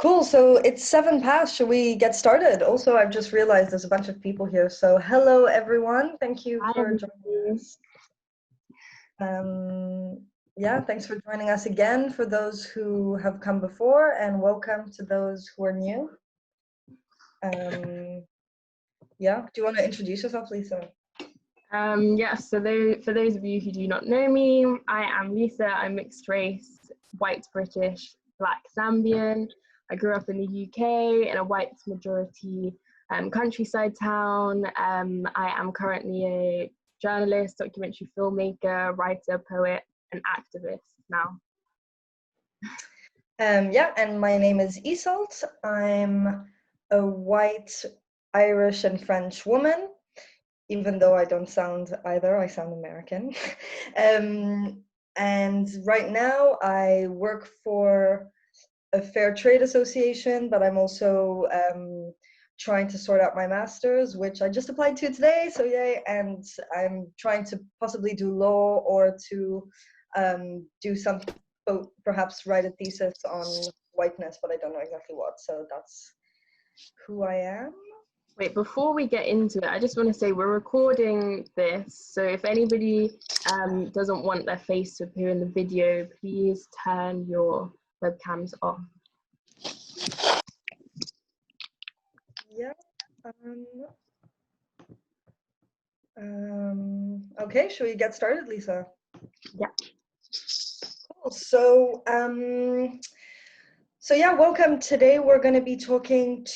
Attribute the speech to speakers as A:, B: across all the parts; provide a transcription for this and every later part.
A: Cool. So it's 7 past. Should we get started? Also, I've just realized there's a bunch of people here. So hello, everyone. Thank you
B: Hi,
A: for joining
B: everybody.
A: us. Yeah, thanks for joining us again for those who have come before, and welcome to those who are new. Yeah, do you want to introduce yourself, Lisa?
B: Yes, for those of you who do not know me, I am Lisa. I'm mixed race, white British, black Zambian. I grew up in the UK in a white majority countryside town. I am currently a journalist, documentary filmmaker, writer, poet, and activist now.
A: Yeah, and my name is Isolt. I'm a white Irish and French woman. Even though I don't sound either, I sound American. And right now I work for a fair trade association, but I'm also trying to sort out my master's, which I just applied to today, so yay. And I'm trying to possibly do law or to do some, perhaps write a thesis on whiteness, but I don't know exactly what, so that's who I am.
B: Wait, before we get into it, I just want to say we're recording this. So if anybody doesn't want their face to appear in the video, please turn your webcams off.
A: Yeah. Okay, should we get started, Lisa?
B: Yeah.
A: Cool. So, yeah, welcome. Today we're going to be talking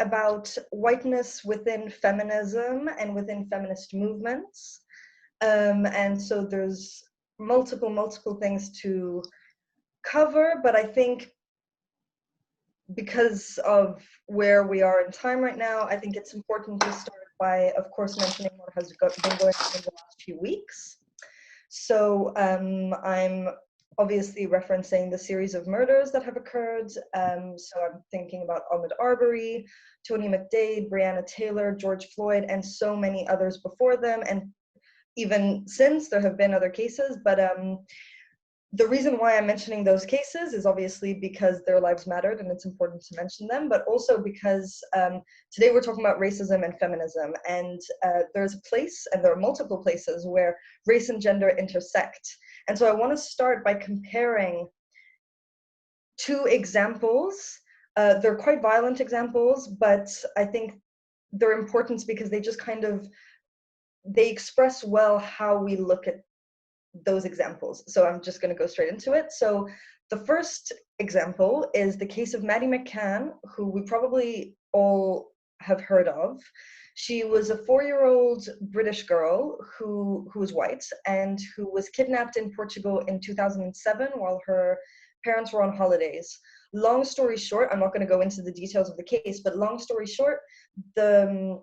A: about whiteness within feminism and within feminist movements. And so there's multiple things to cover, but I think because of where we are in time right now, I think it's important to start by, of course, mentioning what has been going on in the last few weeks. So I'm obviously referencing the series of murders that have occurred. So I'm thinking about Ahmaud Arbery, Tony McDade, Breonna Taylor, George Floyd, and so many others before them. And even since, there have been other cases, but the reason why I'm mentioning those cases is obviously because their lives mattered and it's important to mention them, but also because today we're talking about racism and feminism, and there's a place, and there are multiple places, where race and gender intersect. And so I want to start by comparing two examples. They're quite violent examples, but I think they're important because they just they express well how we look at those examples. So I'm just going to go straight into it. So the first example is the case of Maddie McCann, who we probably all have heard of. She was a 4-year-old British girl who was white and who was kidnapped in Portugal in 2007 while her parents were on holidays. Long story short, I'm not going to go into the details of the case, but long story short, the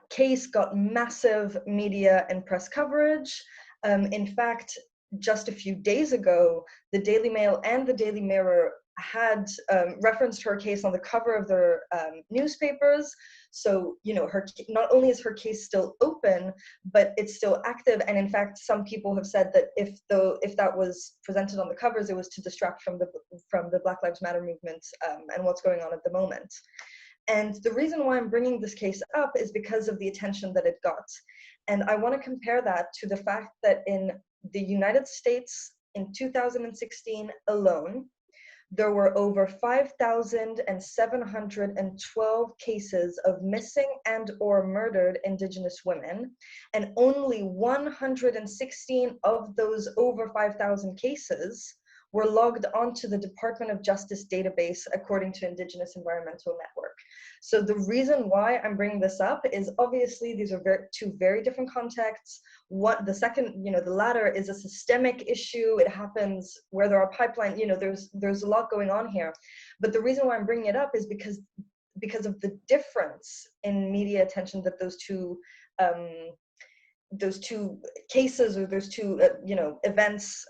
A: case got massive media and press coverage. In fact, just a few days ago, the Daily Mail and the Daily Mirror had referenced her case on the cover of their newspapers. So, you know, not only is her case still open, but it's still active. And in fact, some people have said that if that was presented on the covers, it was to distract from the Black Lives Matter movement and what's going on at the moment. And the reason why I'm bringing this case up is because of the attention that it got. And I want to compare that to the fact that in the United States in 2016 alone, there were over 5,712 cases of missing and or murdered Indigenous women, and only 116 of those over 5,000 cases were logged onto the Department of Justice database, according to Indigenous Environmental Network. So the reason why I'm bringing this up is obviously these are two very different contexts. The latter is a systemic issue. It happens where there are pipelines. You know, there's a lot going on here. But the reason why I'm bringing it up is because of the difference in media attention that those two cases, or those two events,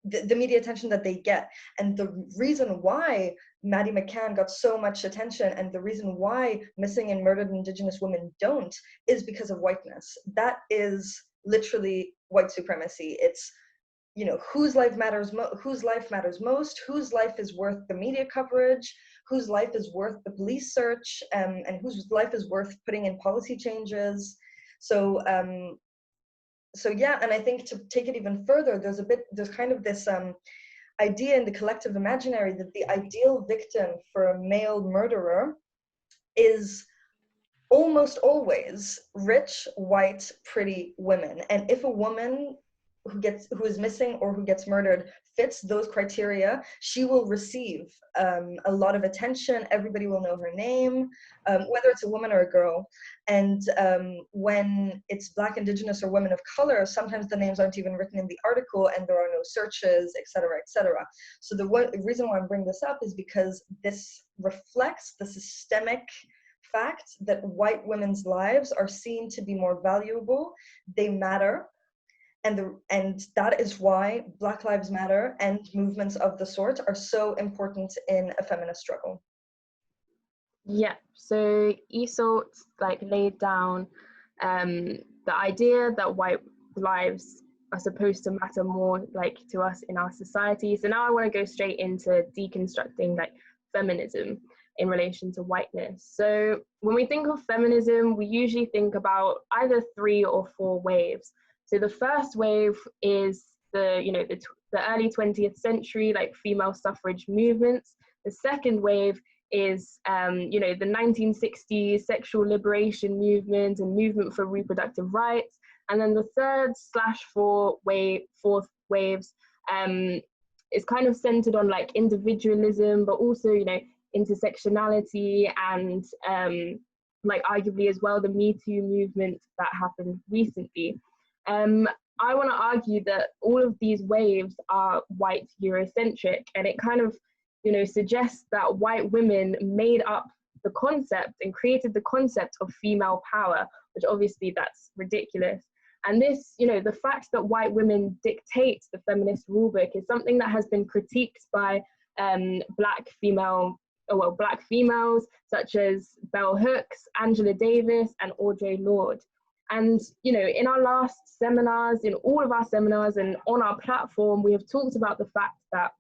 A: the media attention that they get. And the reason why Maddie McCann got so much attention, and the reason why missing and murdered Indigenous women don't, is because of whiteness. That is literally white supremacy. It's you know, whose life matters most, whose life is worth the media coverage, whose life is worth the police search, and whose life is worth putting in policy changes. So so yeah, and I think to take it even further, there's kind of this idea in the collective imaginary that the ideal victim for a male murderer is almost always rich, white, pretty women. And if a woman who is missing or who gets murdered fits those criteria, she will receive a lot of attention. Everybody will know her name, whether it's a woman or a girl. And when it's Black, Indigenous, or women of color, sometimes the names aren't even written in the article, and there are no searches, et cetera, et cetera. So the reason why I'm bringing this up is because this reflects the systemic fact that white women's lives are seen to be more valuable. They matter. And that is why Black Lives Matter and movements of the sort are so important in a feminist struggle.
B: Yeah, so Iseult like laid down the idea that white lives are supposed to matter more like to us in our society. So now I want to go straight into deconstructing like feminism in relation to whiteness. So when we think of feminism, we usually think about either 3 or 4 waves. So the first wave is the early 20th century, like female suffrage movements. The second wave is the 1960s sexual liberation movement and movement for reproductive rights. And then the fourth waves is kind of centered on like individualism, but also, you know, intersectionality and like arguably as well the Me Too movement that happened recently. I want to argue that all of these waves are white Eurocentric, and it kind of, you know, suggests that white women made up the concept and created the concept of female power, which obviously that's ridiculous. And this, you know, the fact that white women dictate the feminist rulebook is something that has been critiqued by Black females such as Bell Hooks, Angela Davis, and Audre Lorde. And, you know, in our last seminars, in all of our seminars and on our platform, we have talked about the fact that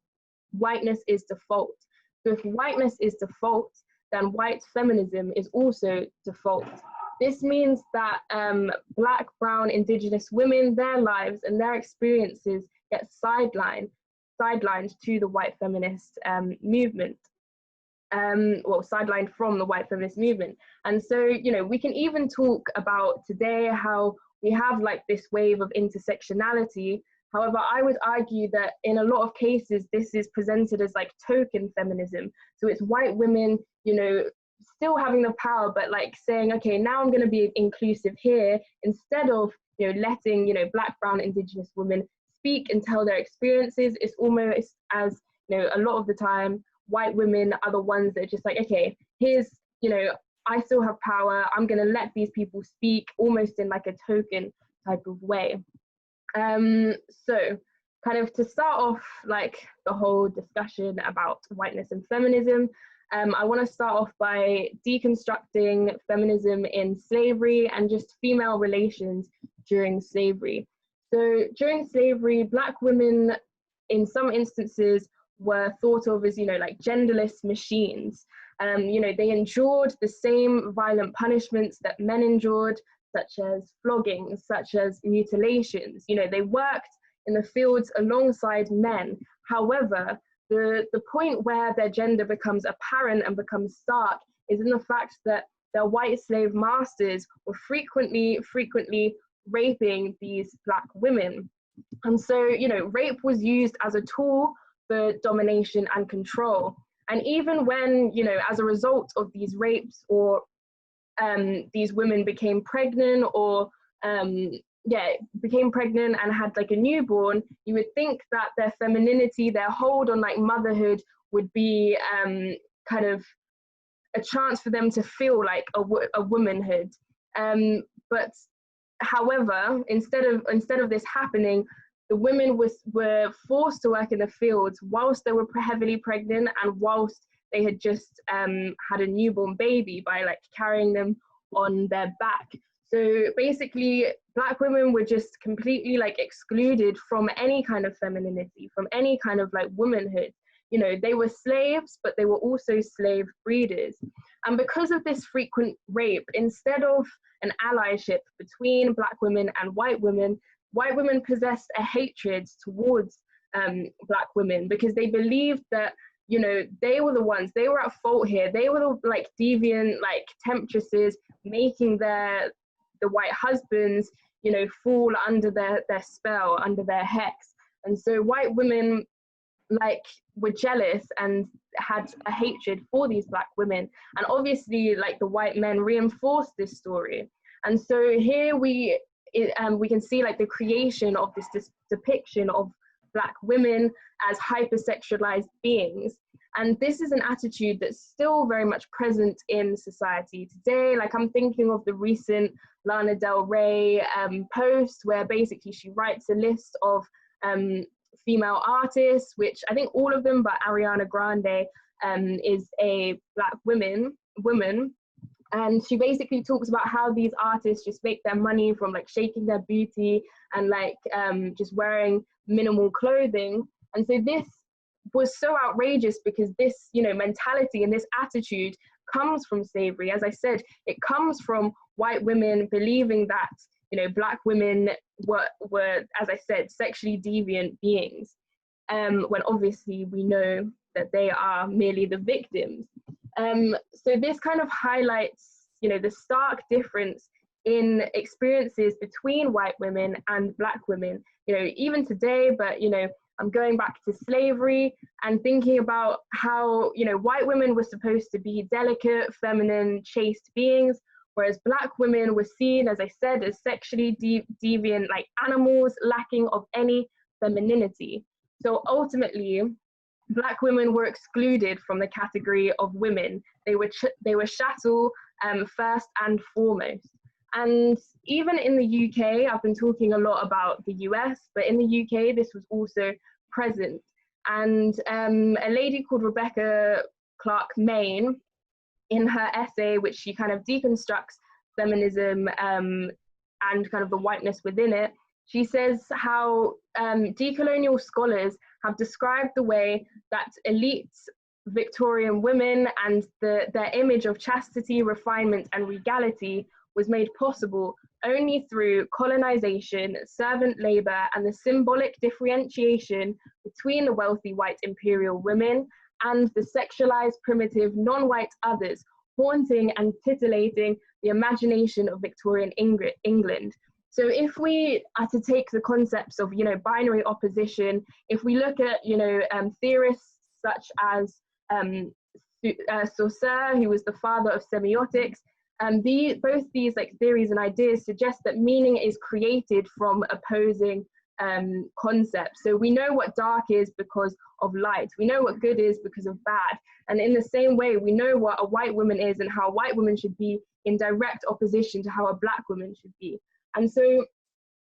B: whiteness is default. So if whiteness is default, then white feminism is also default. This means that Black, Brown, Indigenous women, their lives and their experiences get sidelined to the white feminist movement. Sidelined from the white feminist movement. And so, you know, we can even talk about today how we have like this wave of intersectionality. However, I would argue that in a lot of cases, this is presented as like token feminism. So it's white women, you know, still having the power, but like saying, okay, now I'm going to be inclusive here, instead of, you know, letting, you know, Black, Brown, Indigenous women speak and tell their experiences. It's almost as, you know, a lot of the time, white women are the ones that are just like, okay, here's, you know, I still have power, I'm going to let these people speak, almost in like a token type of way. So kind of to start off like the whole discussion about whiteness and feminism, I want to start off by deconstructing feminism in slavery and just female relations during slavery. So during slavery, Black women in some instances were thought of as, you know, like genderless machines. You know, they endured the same violent punishments that men endured, such as flogging, such as mutilations. You know, they worked in the fields alongside men. However, the point where their gender becomes apparent and becomes stark is in the fact that their white slave masters were frequently raping these Black women. And so, you know, rape was used as a tool for domination and control. And even when, you know, as a result of these rapes, or these women became pregnant, or became pregnant and had like a newborn, you would think that their femininity, their hold on like motherhood would be kind of a chance for them to feel like a womanhood. But however, instead of this happening, the women were forced to work in the fields whilst they were heavily pregnant and whilst they had just had a newborn baby, by like carrying them on their back. So basically, Black women were just completely like excluded from any kind of femininity, from any kind of like womanhood. You know, they were slaves, but they were also slave breeders. And because of this frequent rape, instead of an allyship between Black women and white women possessed a hatred towards Black women, because they believed that, you know, they were the ones, they were at fault here. They were the like deviant, like temptresses, making the white husbands, you know, fall under their spell, under their hex. And so white women like were jealous and had a hatred for these Black women. And obviously like the white men reinforced this story. And so here we can see like the creation of this depiction of Black women as hypersexualized beings. And this is an attitude that's still very much present in society today. Like I'm thinking of the recent Lana Del Rey post, where basically she writes a list of female artists, which I think all of them, but Ariana Grande is a Black woman. And she basically talks about how these artists just make their money from like shaking their booty and like just wearing minimal clothing. And so this was so outrageous because this, you know, mentality and this attitude comes from slavery. As I said, it comes from white women believing that, you know, Black women were, as I said, sexually deviant beings, when obviously we know that they are merely the victims. So this kind of highlights, you know, the stark difference in experiences between white women and Black women, you know, even today. But, you know, I'm going back to slavery and thinking about how, you know, white women were supposed to be delicate, feminine, chaste beings, whereas Black women were seen, as I said, as sexually deviant, like animals lacking of any femininity. So ultimately, Black women were excluded from the category of women. They were chattel first and foremost. And even in the UK, I've been talking a lot about the US, but in the UK, this was also present. And a lady called Rebecca Clark-Main, in her essay, which she kind of deconstructs feminism and kind of the whiteness within it, she says how decolonial scholars have described the way that elite Victorian women and their image of chastity, refinement, and regality was made possible only through colonization, servant labor, and the symbolic differentiation between the wealthy white imperial women and the sexualized, primitive, non-white others, haunting and titillating the imagination of Victorian England. So if we are to take the concepts of, you know, binary opposition, if we look at, you know, theorists such as Saussure, who was the father of semiotics, both these like theories and ideas suggest that meaning is created from opposing concepts. So we know what dark is because of light. We know what good is because of bad. And in the same way, we know what a white woman is and how a white woman should be in direct opposition to how a Black woman should be. And so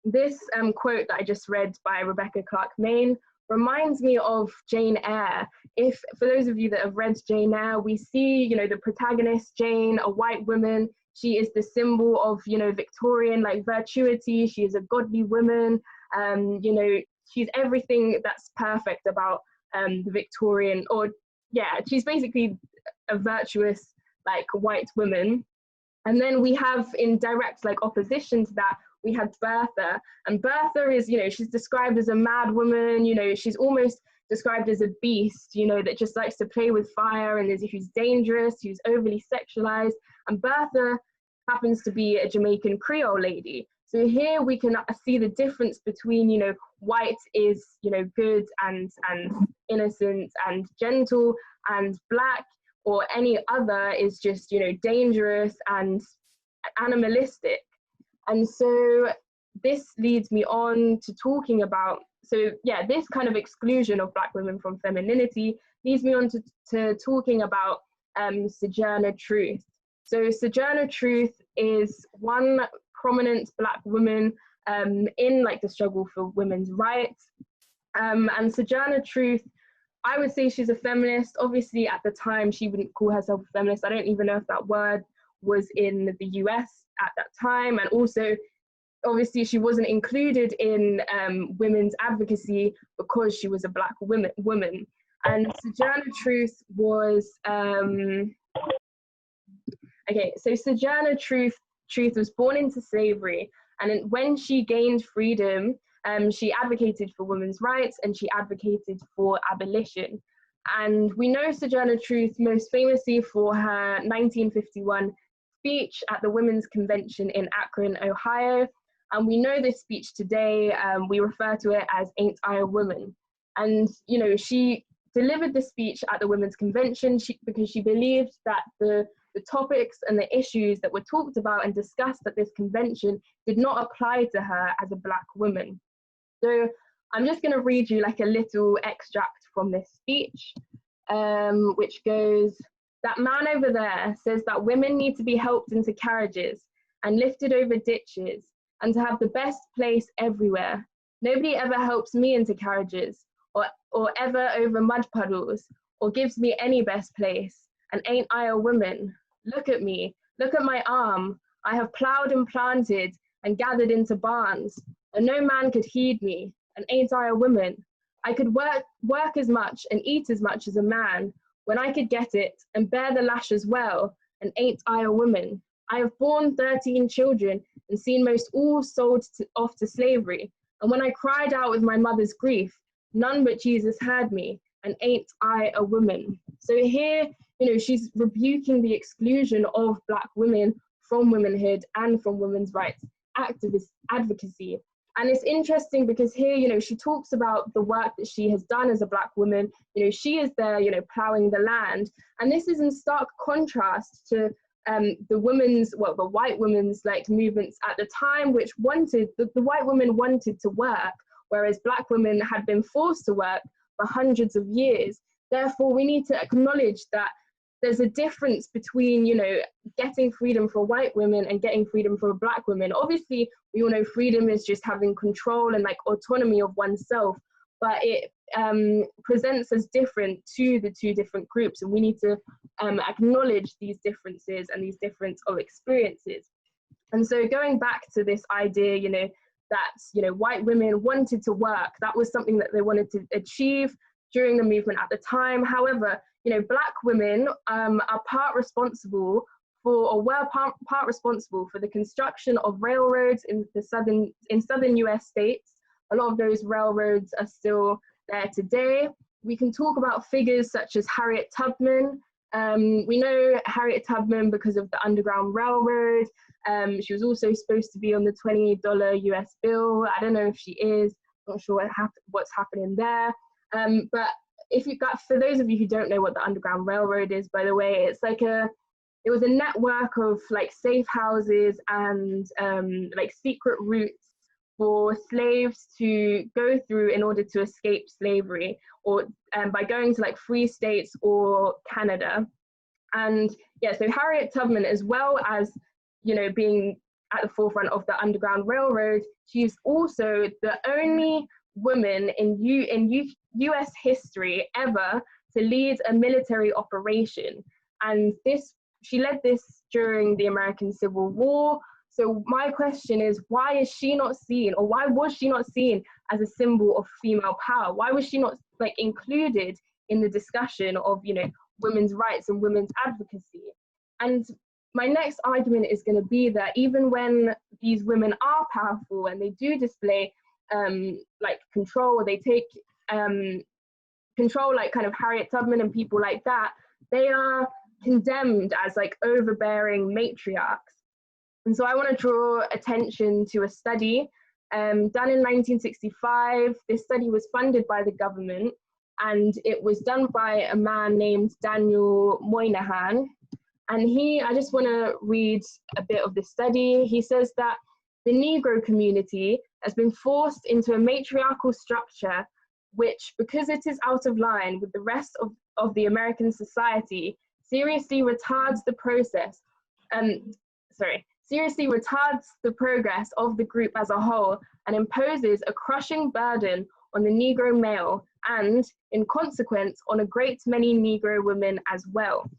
B: this quote that I just read by Rebecca Clark-Main reminds me of Jane Eyre. If, for those of you that have read Jane Eyre, we see, you know, the protagonist, Jane, a white woman. She is the symbol of, you know, Victorian like virtuity. She is a godly woman. You know, she's everything that's perfect about the Victorian, or yeah, she's basically a virtuous like white woman. And then we have in direct like opposition to that, we had Bertha. And Bertha is, you know, she's described as a mad woman, you know, she's almost described as a beast, you know, that just likes to play with fire and who's dangerous, who's overly sexualized. And Bertha happens to be a Jamaican Creole lady. So here we can see the difference between, you know, white is, you know, good and innocent and gentle, and Black or any other is just, you know, dangerous and animalistic. And so this leads me on to talking about, so yeah, this kind of exclusion of Black women from femininity leads me on to talking about Sojourner Truth. So Sojourner Truth is one prominent Black woman in like the struggle for women's rights. And Sojourner Truth, I would say she's a feminist. Obviously at the time she wouldn't call herself a feminist. I don't even know if that word was in the US at that time, and also obviously she wasn't included in women's advocacy because she was a Black woman. And Sojourner Truth was, so Sojourner Truth was born into slavery, and when she gained freedom, she advocated for women's rights and she advocated for abolition. And we know Sojourner Truth most famously for her 1951 speech at the Women's Convention in Akron, Ohio. And we know this speech today, we refer to it as Ain't I a Woman? And, you know, she delivered the speech at the Women's Convention because she believed that the topics and the issues that were talked about and discussed at this convention did not apply to her as a Black woman. So I'm just going to read you like a little extract from this speech, which goes, "That man over there says that women need to be helped into carriages and lifted over ditches and to have the best place everywhere. Nobody ever helps me into carriages or ever over mud puddles or gives me any best place. And ain't I a woman? Look at me, look at my arm. I have ploughed and planted and gathered into barns, and no man could heed me. And ain't I a woman? I could work as much and eat as much as a man when I could get it and bear the lash as well. And ain't I a woman? I have borne 13 children and seen most all sold off to slavery. And when I cried out with my mother's grief, none but Jesus heard me. And ain't I a woman?" So here, you know, she's rebuking the exclusion of Black women from womanhood and from women's rights advocacy. And it's interesting because here, you know, she talks about the work that she has done as a Black woman. You know, she is there, you know, ploughing the land. And this is in stark contrast to the white women's like movements at the time, which wanted, the white women wanted to work, whereas Black women had been forced to work for hundreds of years. Therefore, we need to acknowledge that there's a difference between, you know, getting freedom for white women and getting freedom for Black women. Obviously, we all know freedom is just having control and like autonomy of oneself, but it presents as different to the two different groups, and we need to acknowledge these differences and these difference of experiences. And so going back to this idea, you know, that, you know, white women wanted to work, that was something that they wanted to achieve during the movement at the time. However, you know, Black women are part responsible for the construction of railroads in southern US states. A lot of those railroads are still there today. We can talk about figures such as Harriet Tubman. We know Harriet Tubman because of the Underground Railroad. She was also supposed to be on the $20 US bill. I don't know if she is, not sure what's happening there. But for those of you who don't know what the Underground Railroad is, by the way, it was a network of like safe houses and like secret routes for slaves to go through in order to escape slavery, or by going to like free states or Canada. And yeah, so Harriet Tubman, as well as, you know, being at the forefront of the Underground Railroad, she's also the only woman in US history ever to lead a military operation. And she led this during the American Civil War. So my question is, why is she not seen, or why was she not seen as a symbol of female power? Why was she not like included in the discussion of, you know, women's rights and women's advocacy? And my next argument is going to be that even when these women are powerful and they do display like control, or they take control, like kind of Harriet Tubman and people like that, they are condemned as like overbearing matriarchs. And so I want to draw attention to a study done in 1965. This study was funded by the government, and it was done by a man named Daniel Moynihan. And I just want to read a bit of this study. He says that the Negro community has been forced into a matriarchal structure, which, because it is out of line with the rest of the American society, seriously retards the progress of the group as a whole, and imposes a crushing burden on the Negro male, and in consequence on a great many Negro women as well.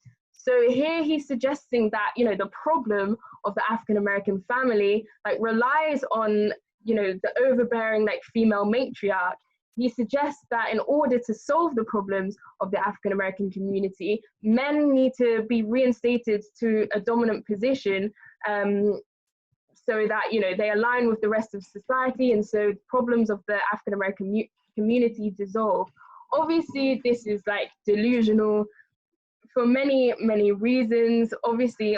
B: So here he's suggesting that, you know, the problem of the African American family like relies on, you know, the overbearing like female matriarch. He suggests that in order to solve the problems of the African American community, men need to be reinstated to a dominant position, so that, you know, they align with the rest of society, and so problems of the African American community dissolve. Obviously, this is like delusional for many, many reasons. Obviously,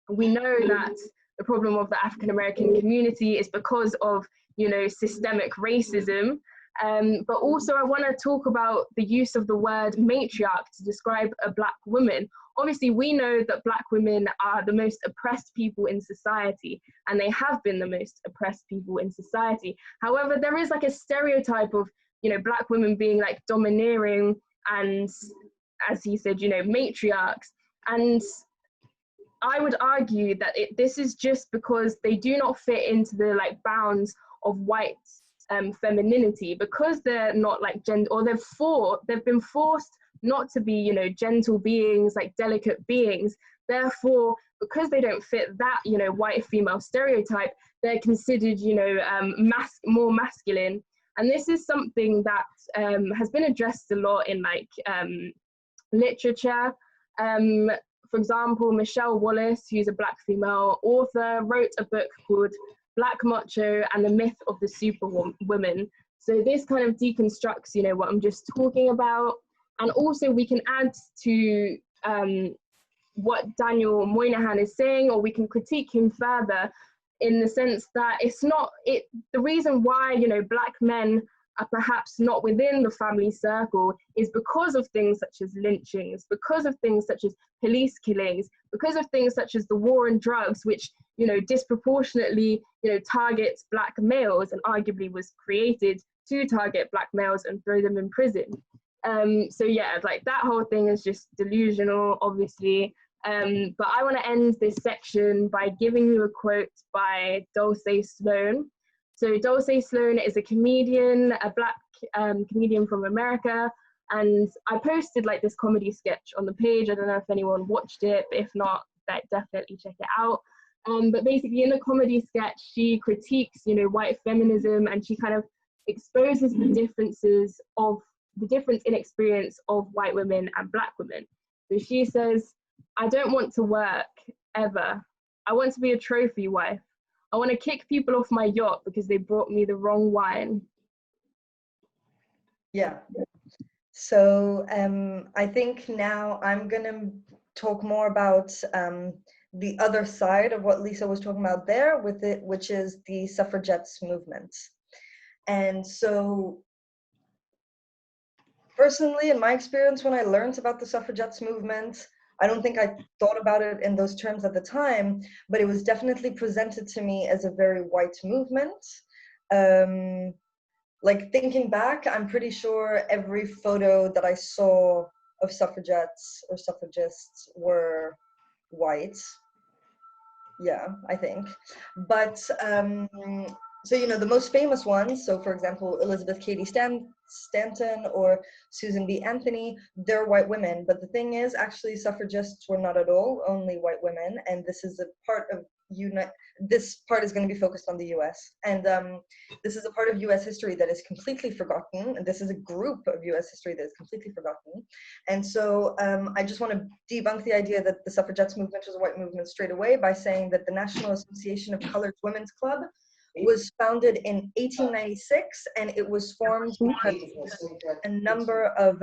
B: we know that the problem of the African American community is because of, you know, systemic racism. But also I want to talk about the use of the word matriarch to describe a Black woman. Obviously, we know that Black women are the most oppressed people in society, and they have been the most oppressed people in society. However, there is like a stereotype of, you know, Black women being like domineering and, as he said, you know, matriarchs. And I would argue that this is just because they do not fit into the like bounds of white femininity, because they're not like gender, or they've been forced not to be, you know, gentle beings, like delicate beings. Therefore, because they don't fit that, you know, white female stereotype, they're considered, you know, more masculine. And this is something that has been addressed a lot in like literature. For example, Michelle Wallace, who's a Black female author, wrote a book called Black Macho and the Myth of the Superwoman. So this kind of deconstructs, you know, what I'm just talking about. And also we can add to what Daniel Moynihan is saying, or we can critique him further in the sense that the reason why, you know, Black men are perhaps not within the family circle is because of things such as lynchings, because of things such as police killings, because of things such as the war on drugs, which, you know, disproportionately, you know, targets Black males and arguably was created to target Black males and throw them in prison. So yeah, like that whole thing is just delusional, obviously. But I want to end this section by giving you a quote by Dulce Sloan. So Dulce Sloan is a comedian, a Black comedian from America, and I posted like this comedy sketch on the page. I don't know if anyone watched it, but if not, like, definitely check it out. But basically in the comedy sketch, she critiques, you know, white feminism, and she kind of exposes the difference in experience of white women and Black women. So she says, "I don't want to work, ever. I want to be a trophy wife. I want to kick people off my yacht because they brought me the wrong wine."
A: Yeah. So I think now I'm going to talk more about the other side of what Lisa was talking about there, which is the suffragettes movement. And so personally, in my experience, when I learned about the suffragettes movement, I don't think I thought about it in those terms at the time, but it was definitely presented to me as a very white movement. Like thinking back, I'm pretty sure every photo that I saw of suffragettes or suffragists were white. Yeah, I think. But so, you know, the most famous ones, so for example, Elizabeth Cady Stanton or Susan B. Anthony, they're white women. But the thing is, actually, suffragists were not at all only white women. And this is a part of this part is going to be focused on the US. And this is a part of US history that is completely forgotten. And this is a group of US history that is completely forgotten. And so I just want to debunk the idea that the suffragettes movement was a white movement straight away by saying that the National Association of Colored Women's Club was founded in 1896, and it was formed because a number of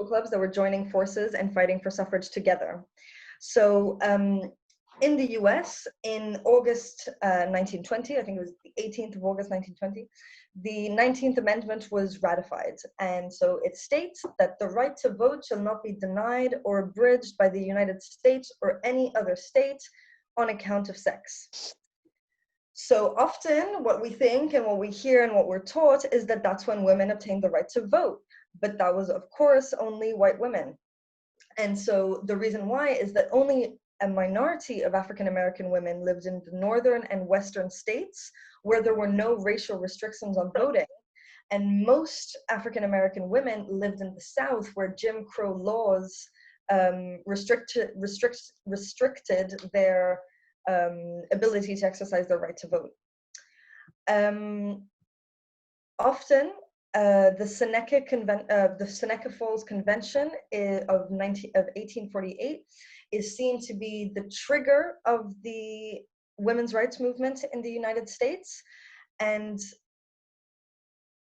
A: clubs that were joining forces and fighting for suffrage together. So in the US, in August 1920, I think it was the 18th of August 1920, the 19th Amendment was ratified. And so it states that the right to vote shall not be denied or abridged by the United States or any other state on account of sex. So often what we think and what we hear and what we're taught is that that's when women obtained the right to vote. But that was, of course, only white women. And so the reason why is that only a minority of African American women lived in the northern and western states where there were no racial restrictions on voting. And most African-American women lived in the South, where Jim Crow laws restricted their ability to exercise their right to vote. Often, the Seneca Falls Convention of 1848 is seen to be the trigger of the women's rights movement in the United States,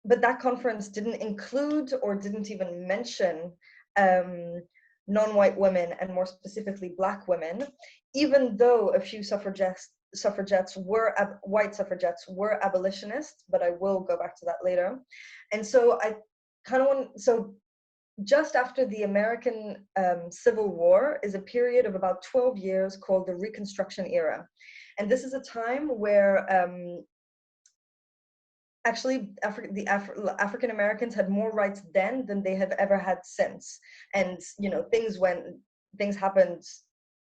A: but that conference didn't include or didn't even mention non-white women, and more specifically Black women, even though a few white suffragettes were abolitionists, but I will go back to that later. And so I kind of just after the American Civil War is a period of about 12 years called the Reconstruction era. And this is a time where actually African Americans had more rights then than they have ever had since. And things happened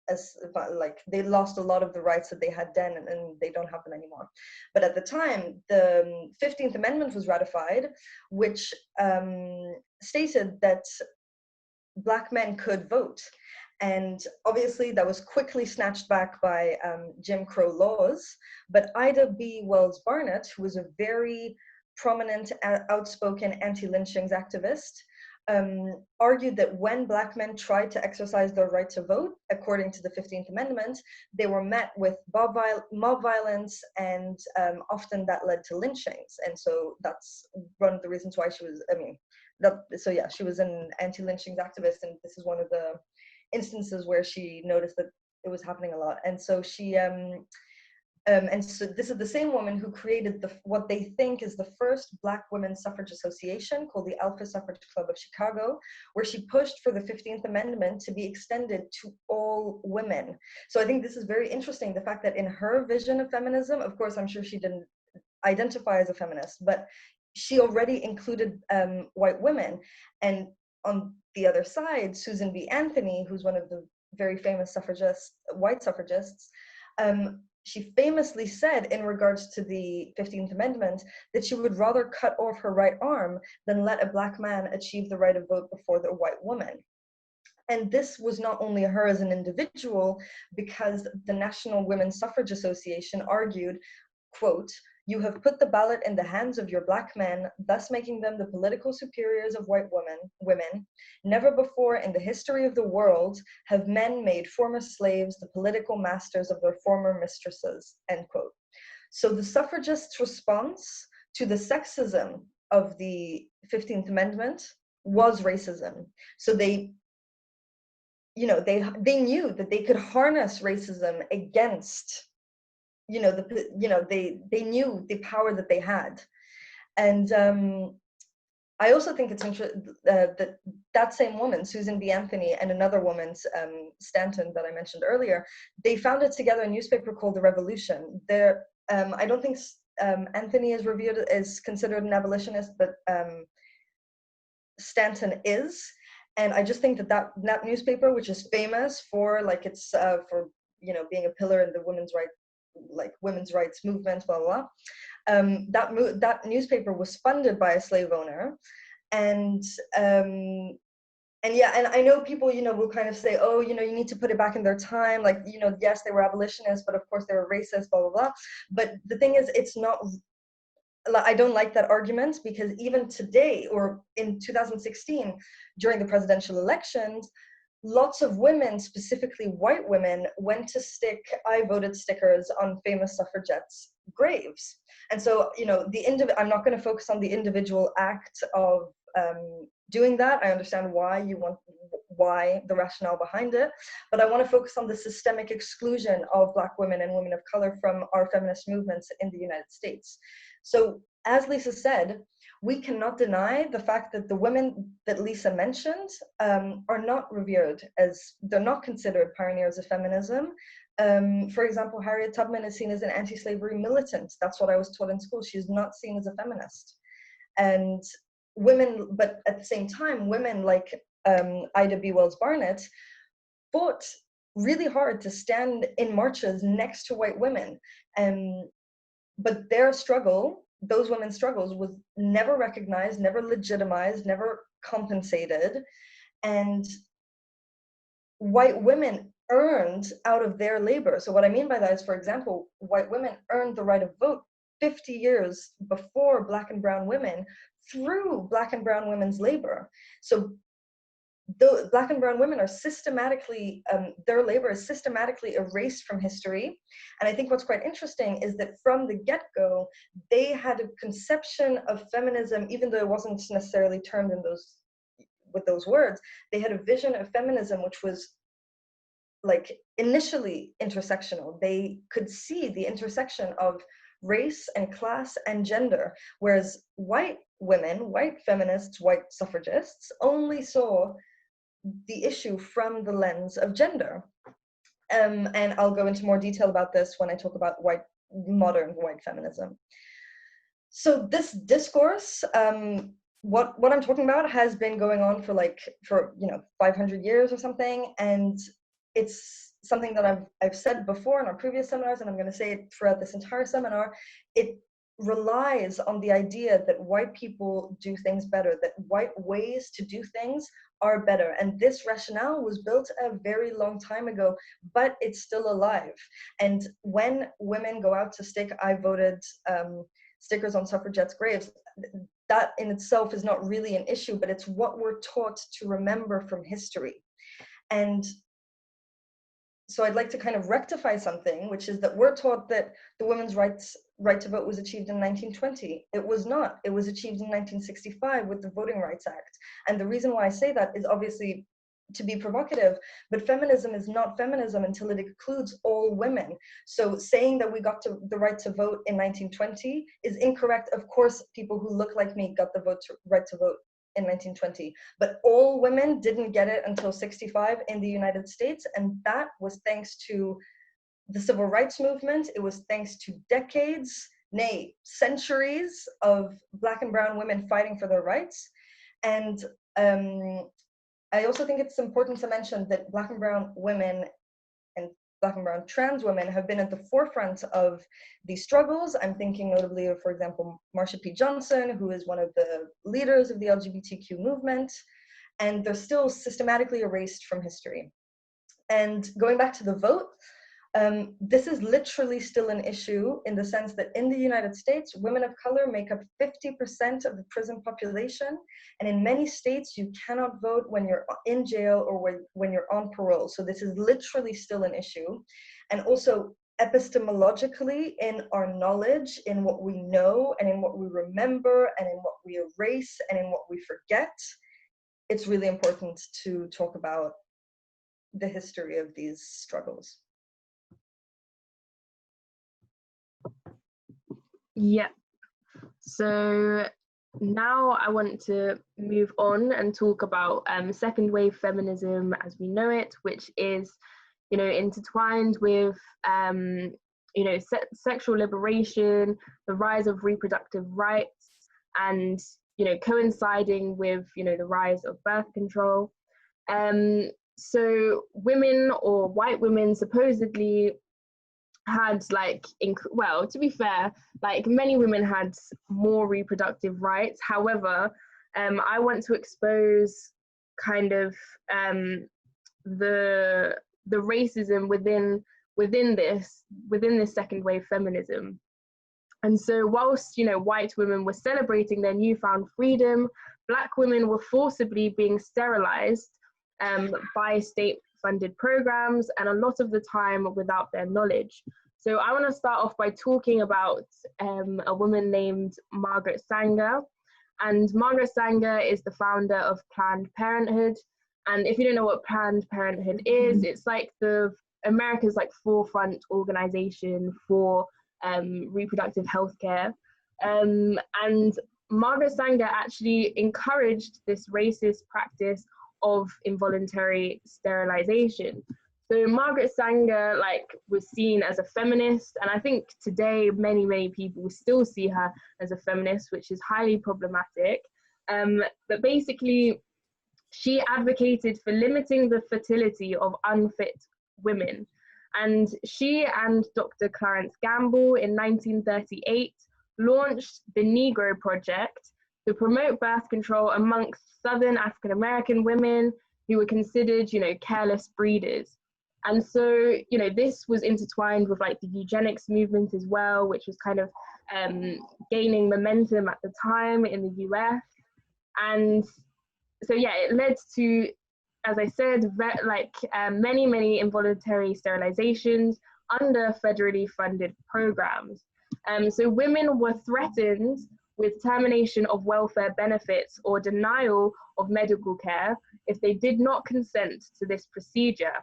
A: as like they lost a lot of the rights that they had then, and they don't happen anymore. But at the time, the 15th Amendment was ratified, which stated that Black men could vote. And obviously that was quickly snatched back by Jim Crow laws. But Ida B. Wells Barnett, who was a very prominent, outspoken anti-lynchings activist, argued that when Black men tried to exercise their right to vote, according to the 15th Amendment, they were met with mob violence, and often that led to lynchings. And so that's one of the reasons why she was, she was an anti-lynchings activist, and this is one of the instances where she noticed that it was happening a lot. And so she, and so this is the same woman who created what they think is the first Black women's suffrage association, called the Alpha Suffrage Club of Chicago, where she pushed for the 15th Amendment to be extended to all women. So I think this is very interesting, the fact that in her vision of feminism, of course, I'm sure she didn't identify as a feminist, but she already included white women. And on the other side, Susan B. Anthony, who's one of the very famous white suffragists, she famously said in regards to the 15th Amendment that she would rather cut off her right arm than let a Black man achieve the right of vote before the white woman. And this was not only her as an individual, because the National Women's Suffrage Association argued, quote, "You have put the ballot in the hands of your Black men, thus making them the political superiors of white women. Never before in the history of the world have men made former slaves the political masters of their former mistresses," end quote. So the suffragists' response to the sexism of the 15th Amendment was racism. So they knew that they could harness racism against, they knew the power that they had. And I also think it's interesting that same woman, Susan B. Anthony, and another woman, Stanton, that I mentioned earlier, they founded together a newspaper called The Revolution. I don't think Anthony is considered an abolitionist, but Stanton is. And I just think that newspaper, which is famous for being a pillar in the women's rights movement, blah blah blah. That newspaper was funded by a slave owner, and I know people will kind of say, oh, you need to put it back in their time, yes, they were abolitionists, but of course they were racist, blah blah blah. But the thing is, it's not. I don't like that argument, because even today, or in 2016, during the presidential elections, lots of women, specifically white women, went to stick "I voted" stickers on famous suffragettes' graves. And so, I'm not going to focus on the individual act of doing that. I understand why the rationale behind it, but I want to focus on the systemic exclusion of Black women and women of color from our feminist movements in the United States. So, as Lisa said, we cannot deny the fact that the women that Lisa mentioned are not revered, as they're not considered pioneers of feminism. For example, Harriet Tubman is seen as an anti-slavery militant. That's what I was taught in school. She's not seen as a feminist. And women, but at the same time, women like Ida B. Wells Barnett fought really hard to stand in marches next to white women. But their struggle those women's struggles was never recognized, never legitimized, never compensated. And white women earned out of their labor. So what I mean by that is, for example, white women earned the right of vote 50 years before Black and brown women through Black and brown women's labor. So the Black and brown women are systematically, their labor is systematically erased from history. And I think what's quite interesting is that from the get-go, they had a conception of feminism, even though it wasn't necessarily termed in those, with those words, they had a vision of feminism which was like initially intersectional. They could see the intersection of race and class and gender, whereas white women, white feminists, white suffragists only saw the issue from the lens of gender. And I'll go into more detail about this when I talk about modern white feminism. So this discourse, what I'm talking about has been going on for 500 years or something, and it's something that I've said before in our previous seminars, and I'm going to say it throughout this entire seminar. It relies on the idea that white people do things better, that white ways to do things are better. And this rationale was built a very long time ago, but it's still alive. And when women go out to stick "I voted" stickers on suffragettes' graves, that in itself is not really an issue, but it's what we're taught to remember from history. And so I'd like to kind of rectify something, which is that we're taught that the women's right to vote was achieved in 1920. It was not. It was achieved in 1965 with the Voting Rights Act. And the reason why I say that is obviously to be provocative, but feminism is not feminism until it includes all women. So saying that we got to the right to vote in 1920 is incorrect. Of course, people who look like me got the right to vote in 1920, but all women didn't get it until 65 in the United States, and that was thanks to the civil rights movement. It was thanks to decades, nay, centuries of Black and brown women fighting for their rights. And I also think it's important to mention that Black and brown women and Black and brown trans women have been at the forefront of these struggles. I'm thinking notably of, for example, Marsha P. Johnson, who is one of the leaders of the LGBTQ movement, and they're still systematically erased from history. And going back to the vote, this is literally still an issue in the sense that in the United States, women of color make up 50% of the prison population. And in many states, you cannot vote when you're in jail or when you're on parole. So this is literally still an issue. And also epistemologically, in our knowledge, in what we know and in what we remember and in what we erase and in what we forget, it's really important to talk about the history of these struggles.
B: Yeah, so now I want to move on and talk about second wave feminism as we know it, which is, intertwined with, sexual liberation, the rise of reproductive rights, and, coinciding with, the rise of birth control. So women, or white women, supposedly had to be fair, many women had more reproductive rights. However, I want to expose kind of the racism within this second wave feminism. And so whilst white women were celebrating their newfound freedom, Black women were forcibly being sterilized by state-funded programs, and a lot of the time without their knowledge. So I want to start off by talking about a woman named Margaret Sanger. And Margaret Sanger is the founder of Planned Parenthood. And if you don't know what Planned Parenthood is, it's like America's forefront organization for reproductive health care. And Margaret Sanger actually encouraged this racist practice of involuntary sterilization. So Margaret Sanger was seen as a feminist, and I think today many people still see her as a feminist, which is highly problematic. But basically, she advocated for limiting the fertility of unfit women. And she and Dr. Clarence Gamble in 1938 launched the Negro Project to promote birth control amongst Southern African American women who were considered, careless breeders. And so, this was intertwined with like the eugenics movement as well, which was kind of gaining momentum at the time in the US. And so, yeah, it led to, as I said, many, many involuntary sterilizations under federally funded programs. So women were threatened with termination of welfare benefits or denial of medical care if they did not consent to this procedure.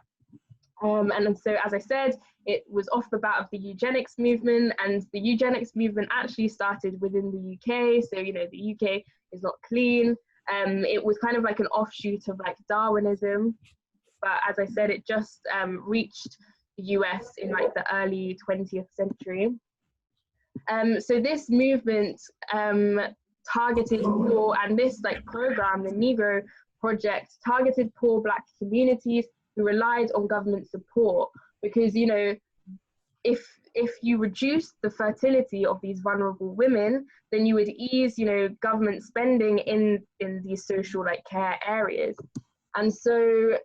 B: And so, as I said, it was off the bat of the eugenics movement, and the eugenics movement actually started within the UK. So, the UK is not clean. It was kind of like an offshoot of like Darwinism. But as I said, it just reached the US in like the early 20th century. So this movement targeted poor, and this like program, the Negro Project, targeted poor Black communities who relied on government support, because if you reduce the fertility of these vulnerable women, then you would ease government spending in these social like care areas. And so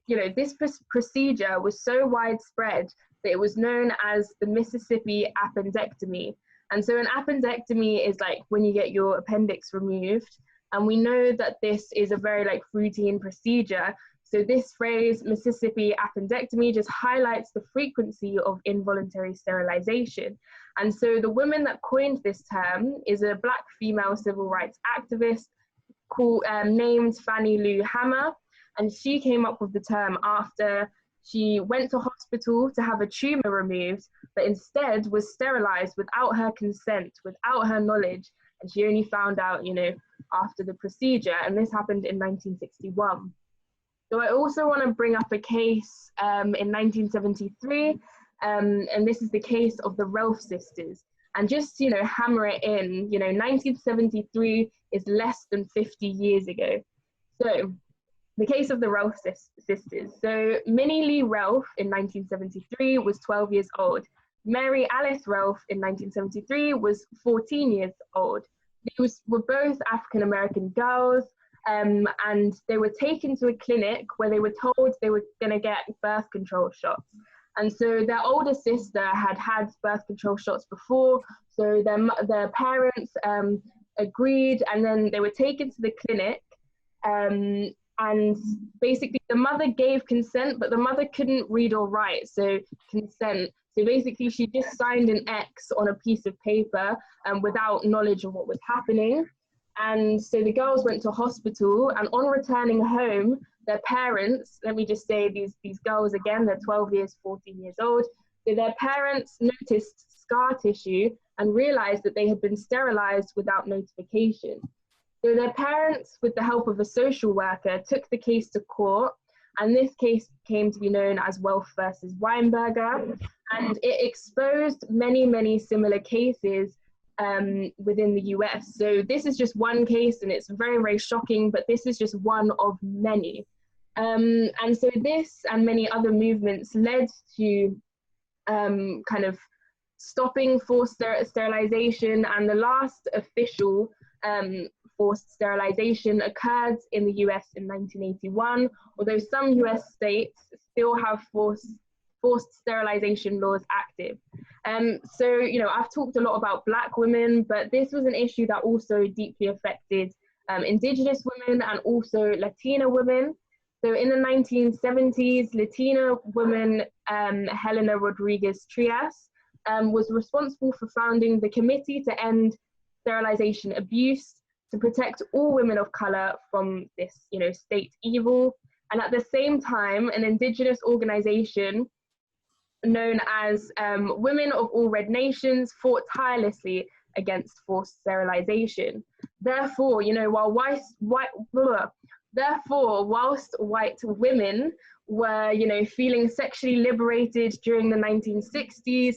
B: this procedure was so widespread that it was known as the Mississippi appendectomy. And so an appendectomy is like when you get your appendix removed, and we know that this is a very like routine procedure. So this phrase, Mississippi appendectomy, just highlights the frequency of involuntary sterilization. And so the woman that coined this term is a Black female civil rights activist named Fannie Lou Hamer. And she came up with the term after she went to hospital to have a tumor removed, but instead was sterilized without her consent, without her knowledge. And she only found out, after the procedure. And this happened in 1961. So I also want to bring up a case in 1973, and this is the case of the Relf sisters. And just, hammer it in, 1973 is less than 50 years ago. So the case of the Relf sisters. So Minnie Lee Relf in 1973 was 12 years old. Mary Alice Relf in 1973 was 14 years old. They were both African-American girls. And they were taken to a clinic where they were told they were going to get birth control shots. And so their older sister had had birth control shots before, so their parents agreed, and then they were taken to the clinic. And basically the mother gave consent, but the mother couldn't read or write, so consent. So basically she just signed an X on a piece of paper without knowledge of what was happening. And so the girls went to hospital, and on returning home, their parents, let me just say these girls again, they're 12 years, 14 years old. So their parents noticed scar tissue and realized that they had been sterilized without notification. So their parents, with the help of a social worker, took the case to court, and this case came to be known as Welf versus Weinberger, and it exposed many, many similar cases within the US. So this is just one case, and it's very, very shocking, but this is just one of many. And so this and many other movements led to kind of stopping forced sterilization, and the last official forced sterilization occurred in the US in 1981, although some US states still have forced sterilization laws active. So, I've talked a lot about Black women, but this was an issue that also deeply affected Indigenous women and also Latina women. So in the 1970s, Latina woman Helena Rodriguez Trias was responsible for founding the Committee to End Sterilization Abuse to protect all women of color from this, state evil. And at the same time, an Indigenous organization known as Women of All Red Nations fought tirelessly against forced sterilization. Therefore, whilst white women were, feeling sexually liberated during the 1960s,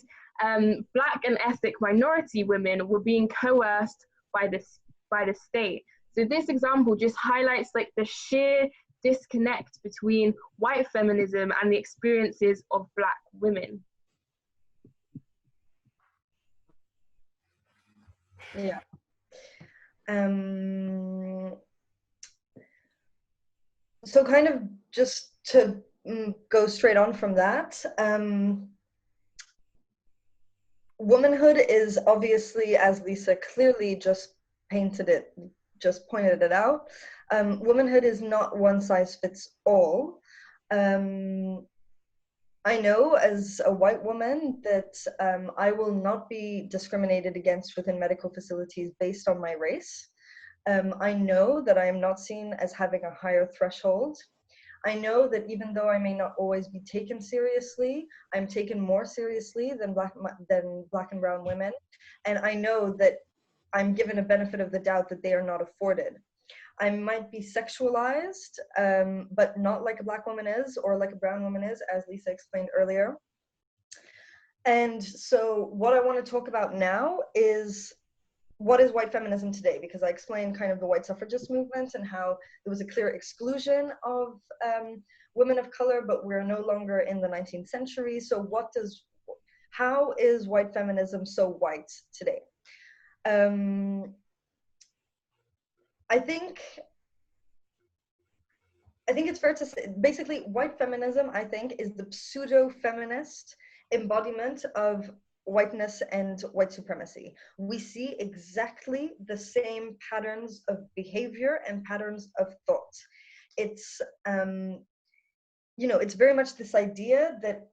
B: Black and ethnic minority women were being coerced by the state. So this example just highlights like the sheer disconnect between white feminism and the experiences of Black women.
A: Yeah. Um, so kind of just to go straight on from that, womanhood is obviously, as Lisa clearly just pointed it out, womanhood is not one size fits all. Um, I know as a white woman that I will not be discriminated against within medical facilities based on my race. I know that I am not seen as having a higher threshold. I know that even though I may not always be taken seriously, I'm taken more seriously than black and brown women. And I know that I'm given a benefit of the doubt that they are not afforded. I might be sexualized, but not like a black woman is or like a brown woman is, as Lisa explained earlier. And so what I want to talk about now is what is white feminism today? Because I explained kind of the white suffragist movement and how there was a clear exclusion of women of color, but we're no longer in the 19th century. So how is white feminism so white today? I think it's fair to say, basically, white feminism, I think, is the pseudo-feminist embodiment of whiteness and white supremacy. We see exactly the same patterns of behavior and patterns of thought. It's, it's very much this idea that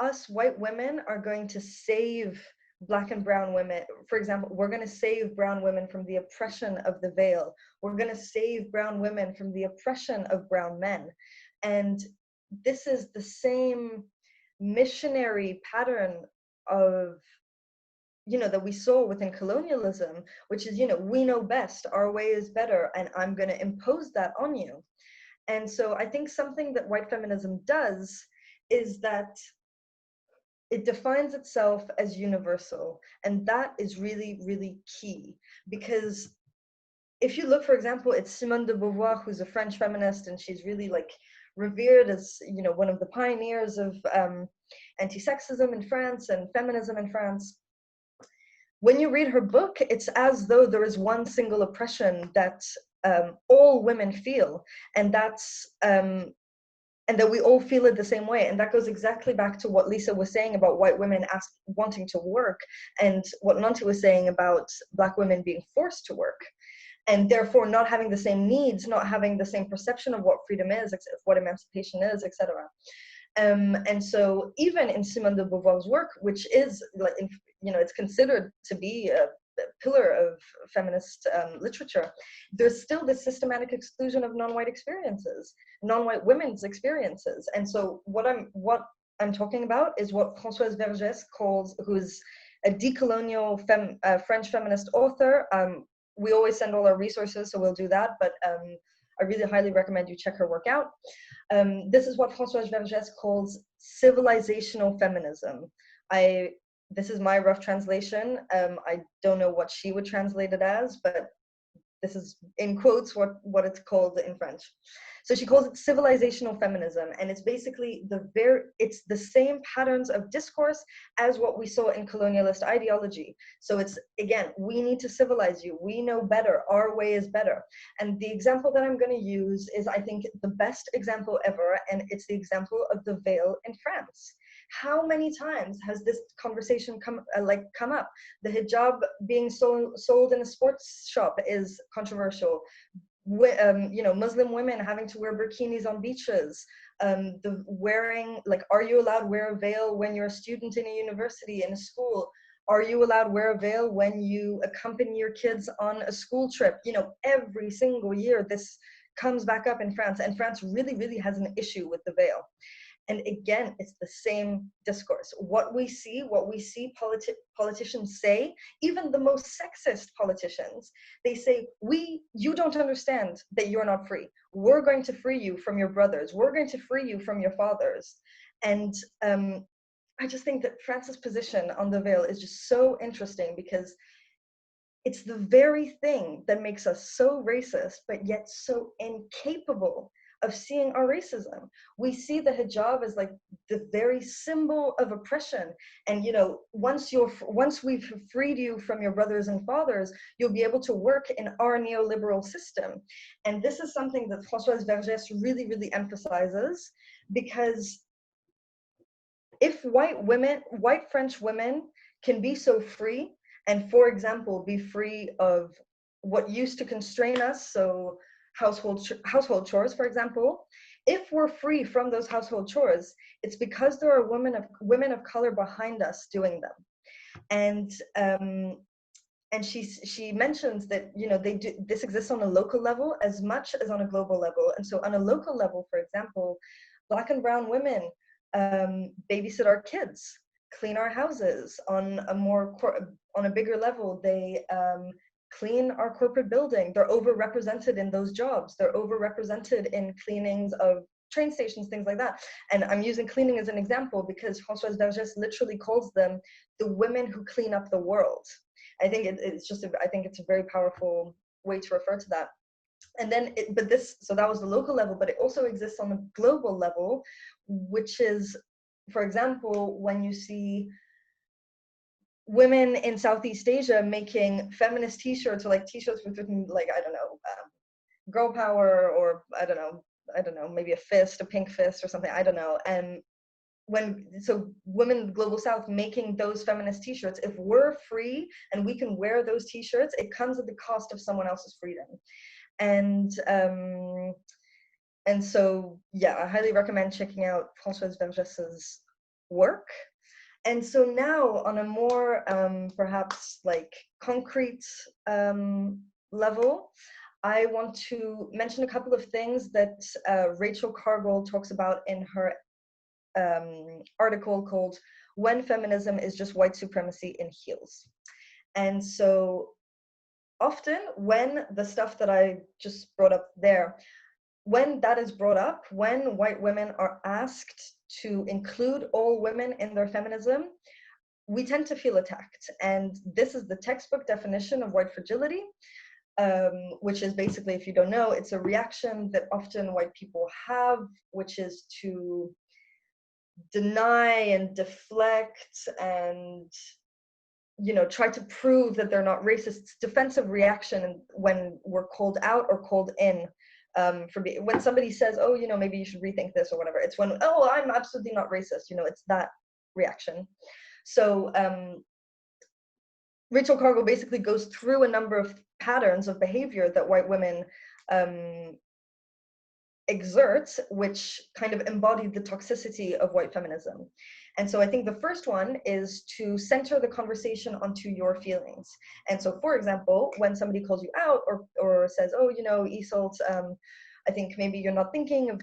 A: us white women are going to save black and brown women. For example, we're going to save brown women from the oppression of the veil. We're going to save brown women from the oppression of brown men. And this is the same missionary pattern of, that we saw within colonialism, which is, we know best, our way is better, and I'm going to impose that on you. And so I think something that white feminism does is that it defines itself as universal. And that is really, really key. Because if you look, for example, it's Simone de Beauvoir, who's a French feminist, and she's really like revered as, one of the pioneers of anti-sexism in France and feminism in France. When you read her book, it's as though there is one single oppression that all women feel, and that's and that we all feel it the same way. And that goes exactly back to what Lisa was saying about white women wanting to work, and what Nanti was saying about black women being forced to work, and therefore not having the same needs, not having the same perception of what freedom is, what emancipation is, etc. And so even in Simone de Beauvoir's work, which is, it's considered to be a pillar of feminist literature, there's still this systematic exclusion of non-white experiences, non-white women's experiences. And so what I'm talking about is what Françoise Vergès calls, who's a decolonial French feminist author. We always send all our resources, so we'll do that, but I really highly recommend you check her work out. This is what Françoise Vergès calls civilizational feminism. This is my rough translation. I don't know what she would translate it as, but this is in quotes what it's called in French. So she calls it civilizational feminism, and it's basically it's the same patterns of discourse as what we saw in colonialist ideology. So it's, again, we need to civilize you. We know better. Our way is better. And the example that I'm going to use is, I think, the best example ever, and it's the example of the veil in France. How many times has this conversation come up? The hijab being sold in a sports shop is controversial. Muslim women having to wear bikinis on beaches. The wearing, are you allowed to wear a veil when you're a student in a university, in a school? Are you allowed to wear a veil when you accompany your kids on a school trip? Every single year this comes back up in France, and France really, really has an issue with the veil. And again, it's the same discourse. What we see politicians say, even the most sexist politicians, they say, you don't understand that you're not free. We're going to free you from your brothers. We're going to free you from your fathers. And I just think that France's position on the veil is just so interesting, because it's the very thing that makes us so racist, but yet so incapable of seeing our racism. We see the hijab as like the very symbol of oppression. And once we've freed you from your brothers and fathers, you'll be able to work in our neoliberal system. And this is something that Françoise Vergès really, really emphasizes, because if white French women can be so free, and for example, be free of what used to constrain us, so household chores, for example, if we're free from those household chores, it's because there are women of color behind us doing them. And she mentions that this exists on a local level as much as on a global level. And so on a local level, for example, Black and brown women babysit our kids, clean our houses. On a bigger level, they clean our corporate building. They're overrepresented in those jobs. They're overrepresented in cleanings of train stations, things like that. And I'm using cleaning as an example because Françoise Vergès literally calls them the women who clean up the world. I think it's a very powerful way to refer to that. And then, so that was the local level, but it also exists on the global level, which is, for example, when you see women in Southeast Asia making feminist t-shirts, or like t-shirts with written, like, I don't know, girl power, or I don't know, maybe a pink fist or something, I don't know. And women in the global South making those feminist t-shirts, if we're free and we can wear those t-shirts, it comes at the cost of someone else's freedom. And so, yeah, I highly recommend checking out Françoise Vergès's work. And so now, on a more perhaps like concrete level, I want to mention a couple of things that Rachel Cargle talks about in her article called "When Feminism is Just White Supremacy in Heels." And so often when the stuff that I just brought up there, when that is brought up, when white women are asked to include all women in their feminism, we tend to feel attacked. And this is the textbook definition of white fragility, which is basically, if you don't know, it's a reaction that often white people have, which is to deny and deflect and try to prove that they're not racist. It's defensive reaction when we're called out or called in when somebody says, oh, maybe you should rethink this or whatever. It's when, oh, I'm absolutely not racist. It's that reaction. So Rachel Cargle basically goes through a number of patterns of behavior that white women exert, which kind of embody the toxicity of white feminism. And so I think the first one is to center the conversation onto your feelings. And so, for example, when somebody calls you out or says, oh, Isolt, I think maybe you're not thinking of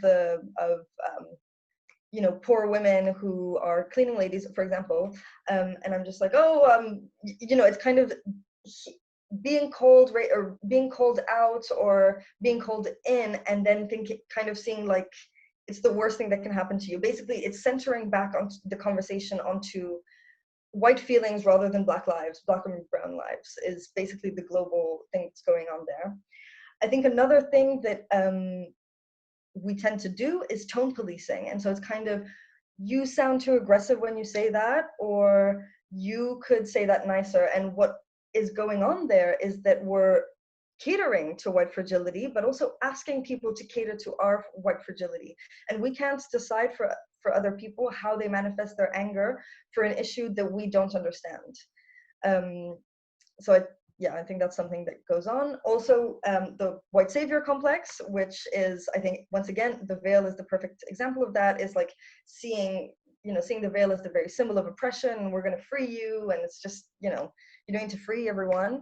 A: poor women who are cleaning ladies, for example. And I'm just like, oh, it's kind of being called out or being called in, and then seeing like it's the worst thing that can happen to you. Basically, it's centering back on the conversation onto white feelings rather than black lives, black and brown lives, is basically the global thing that's going on there. I think another thing that we tend to do is tone policing. And so it's kind of, you sound too aggressive when you say that, or you could say that nicer. And what is going on there is that we're catering to white fragility, but also asking people to cater to our white fragility. And we can't decide for other people how they manifest their anger for an issue that we don't understand. I think that's something that goes on. Also, the white savior complex, which is, I think, once again, the veil is the perfect example of that, is like seeing the veil as the very symbol of oppression. We're going to free you, and it's just, you're going to free everyone.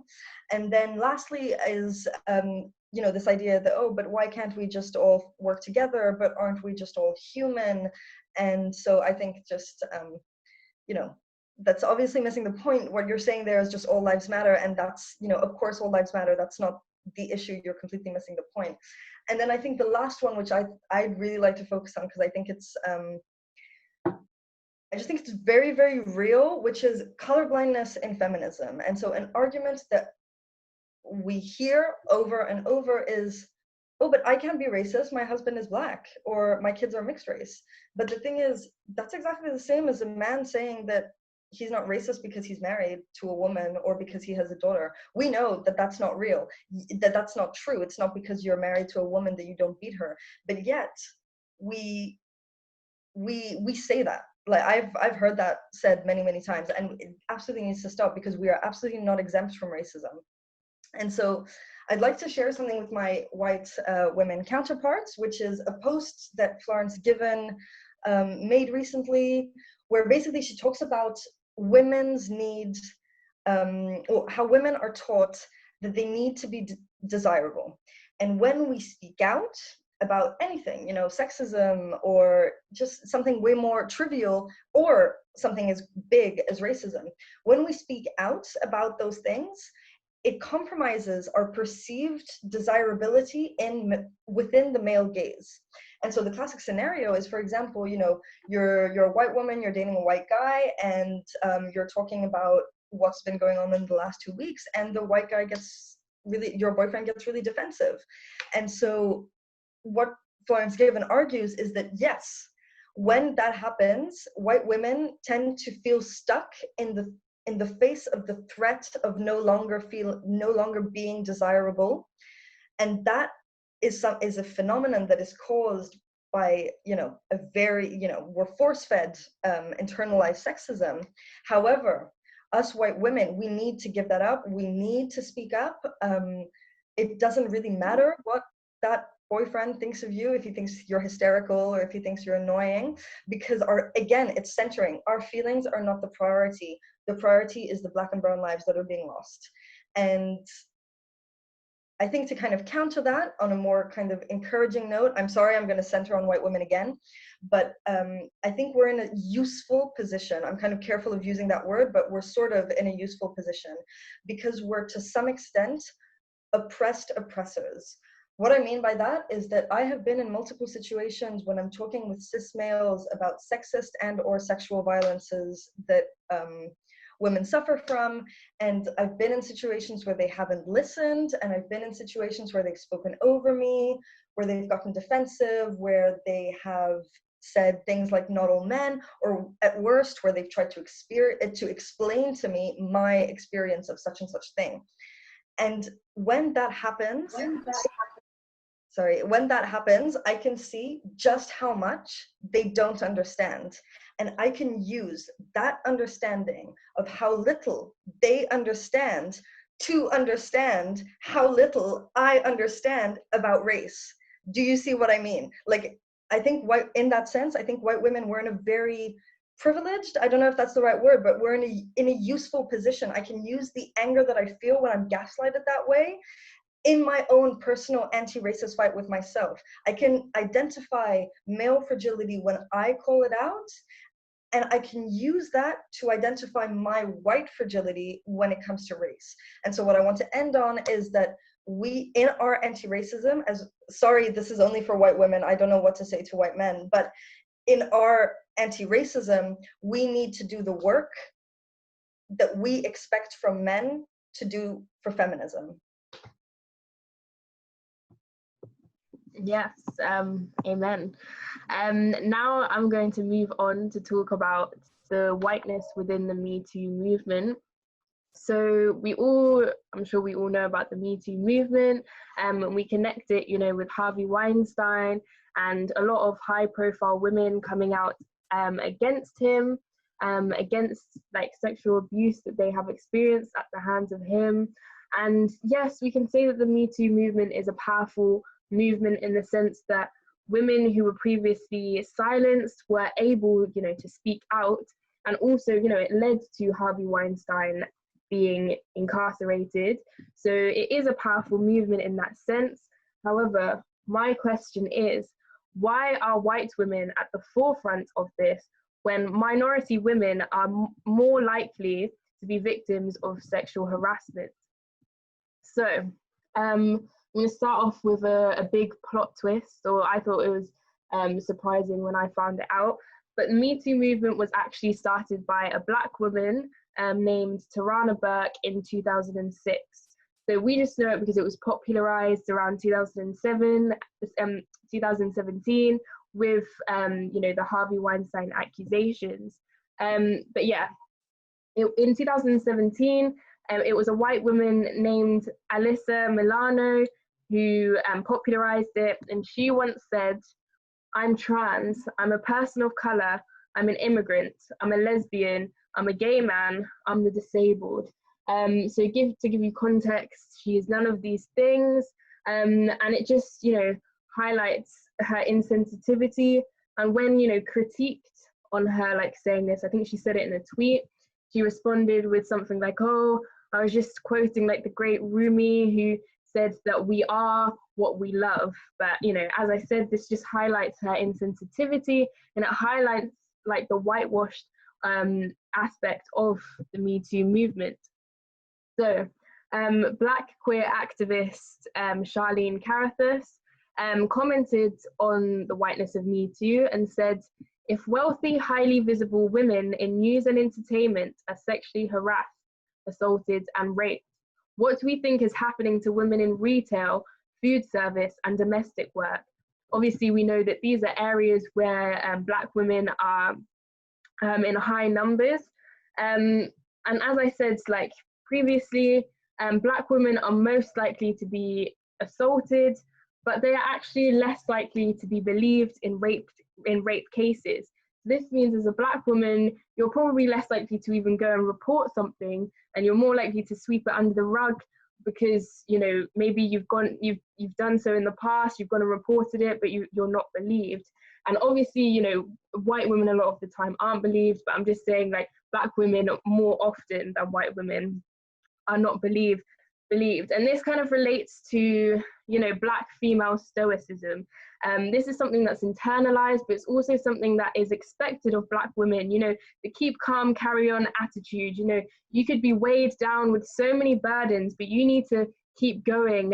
A: And then lastly is, this idea that, oh, but why can't we just all work together? But aren't we just all human? And so I think just, that's obviously missing the point. What you're saying there is just all lives matter. And that's, of course, all lives matter. That's not the issue. You're completely missing the point. And then I think the last one, which I'd really like to focus on, because I think it's, I just think it's very, very real, which is colorblindness in feminism. And so an argument that we hear over and over is, oh, but I can't be racist, my husband is black, or my kids are mixed race. But the thing is, that's exactly the same as a man saying that he's not racist because he's married to a woman or because he has a daughter. We know that that's not real, that that's not true. It's not because you're married to a woman that you don't beat her. But yet we say that. Like I've heard that said many times, and it absolutely needs to stop, because we are absolutely not exempt from racism. And so I'd like to share something with my white women counterparts, which is a post that Florence Given made recently, where basically she talks about women's need, or how women are taught that they need to be desirable. And when we speak out about anything, you know, sexism or just something way more trivial, or something as big as racism, when we speak out about those things, it compromises our perceived desirability within the male gaze. And so the classic scenario is, for example, you know, you're a white woman, you're dating a white guy, and you're talking about what's been going on in the last 2 weeks, and the white guy your boyfriend gets really defensive. And so what Florence Given argues is that, yes, when that happens, white women tend to feel stuck in the face of the threat of no longer being desirable. And that is a phenomenon that is caused by, you know, a very, you know, we're force-fed internalized sexism. However, us white women, we need to give that up. We need to speak up. It doesn't really matter what that boyfriend thinks of you, if he thinks you're hysterical or if he thinks you're annoying, because again, it's centering. Our feelings are not the priority. The priority is the Black and brown lives that are being lost. And I think to kind of counter that on a more kind of encouraging note, I'm sorry, I'm going to center on white women again, but I think we're in a useful position. I'm kind of careful of using that word, but we're sort of in a useful position, because we're to some extent oppressed oppressors. What I mean by that is that I have been in multiple situations when I'm talking with cis males about sexist and or sexual violences that women suffer from, and I've been in situations where they haven't listened, and I've been in situations where they've spoken over me, where they've gotten defensive, where they have said things like not all men, or at worst where they've tried to explain to me my experience of such and such thing. And when that happens, I can see just how much they don't understand. And I can use that understanding of how little they understand to understand how little I understand about race. Do you see what I mean? Like, I think in that sense, I think white women, we're in a very privileged, I don't know if that's the right word, but we're in a useful position. I can use the anger that I feel when I'm gaslighted that way in my own personal anti-racist fight with myself. I can identify male fragility when I call it out, and I can use that to identify my white fragility when it comes to race. And so what I want to end on is that we, in our anti-racism, sorry, this is only for white women, I don't know what to say to white men, but in our anti-racism, we need to do the work that we expect from men to do for feminism.
B: Yes, amen. Now I'm going to move on to talk about the whiteness within the Me Too movement. So I'm sure we all know about the Me Too movement, and we connect it, you know, with Harvey Weinstein and a lot of high-profile women coming out against him, against like sexual abuse that they have experienced at the hands of him. And yes, we can say that the Me Too movement is a powerful movement in the sense that women who were previously silenced were able, you know, to speak out, and also, you know, it led to Harvey Weinstein being incarcerated. So it is a powerful movement in that sense. However, my question is, why are white women at the forefront of this when minority women are more likely to be victims of sexual harassment? So I'm going to start off with a big plot twist, or I thought it was surprising when I found it out. But the Me Too movement was actually started by a Black woman named Tarana Burke in 2006. So we just know it because it was popularized around 2017 with, the Harvey Weinstein accusations. But yeah, in 2017, it was a white woman named Alyssa Milano who popularized it. And she once said, "I'm trans, I'm a person of color, I'm an immigrant, I'm a lesbian, I'm a gay man, I'm the disabled." So to give you context, she is none of these things. And it just, highlights her insensitivity. And when, critiqued on her, like saying this, I think she said it in a tweet, she responded with something like, "Oh, I was just quoting like the great Rumi who said that we are what we love." But, as I said, this just highlights her insensitivity, and it highlights like the whitewashed aspect of the Me Too movement. So, Black queer activist Charlene Carruthers commented on the whiteness of Me Too and said, "If wealthy, highly visible women in news and entertainment are sexually harassed, assaulted, and raped, what do we think is happening to women in retail, food service, and domestic work?" Obviously, we know that these are areas where Black women are in high numbers. And as I said, like previously, Black women are most likely to be assaulted, but they are actually less likely to be believed in rape cases. This means as a Black woman, you're probably less likely to even go and report something, and you're more likely to sweep it under the rug because, maybe you've done so in the past, you've gone and reported it, but you're not believed. And obviously, white women a lot of the time aren't believed, but I'm just saying like Black women more often than white women are not believed. And this kind of relates to, Black female stoicism. This is something that's internalized, but it's also something that is expected of Black women, the keep calm, carry on attitude. You could be weighed down with so many burdens, but you need to keep going.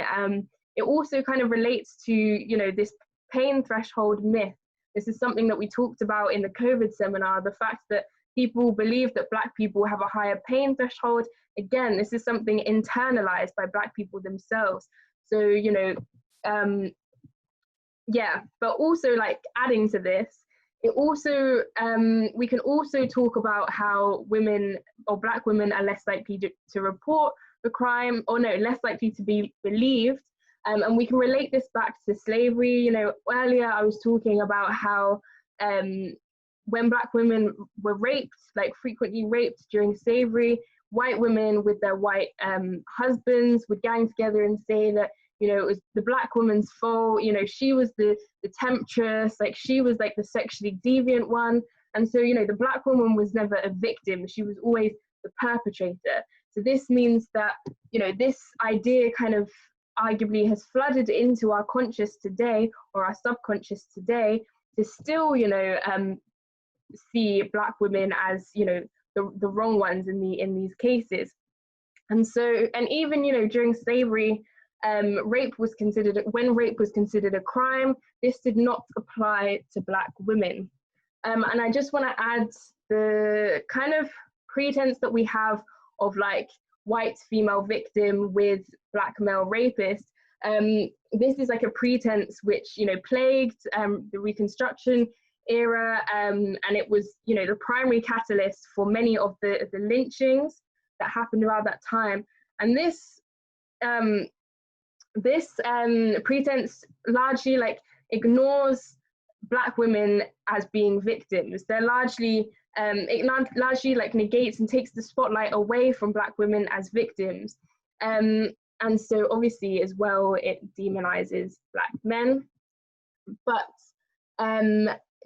B: It also kind of relates to, this pain threshold myth. This is something that we talked about in the COVID seminar, the fact that people believe that Black people have a higher pain threshold. Again, this is something internalized by Black people themselves. So, but also like adding to this, it also, we can also talk about how women or Black women are less likely to report the crime, or less likely to be believed. And we can relate this back to slavery. Earlier I was talking about how when Black women were raped, like frequently raped during slavery, white women with their white husbands would gang together and say that, it was the Black woman's fault. She was the temptress, like she was like the sexually deviant one. And so, the Black woman was never a victim. She was always the perpetrator. So this means that, this idea kind of arguably has flooded into our conscious today, or our subconscious today, to still, see Black women as, the wrong ones in these cases. And so, and even, during slavery, when rape was considered a crime, this did not apply to Black women. And I just want to add the kind of pretense that we have of like white female victim with Black male rapist. This is like a pretense which, plagued the Reconstruction era, and it was, the primary catalyst for many of the lynchings that happened around that time. And this pretense largely like ignores Black women as being victims. They're largely it largely like negates and takes the spotlight away from Black women as victims. And so obviously as well, it demonizes Black men. But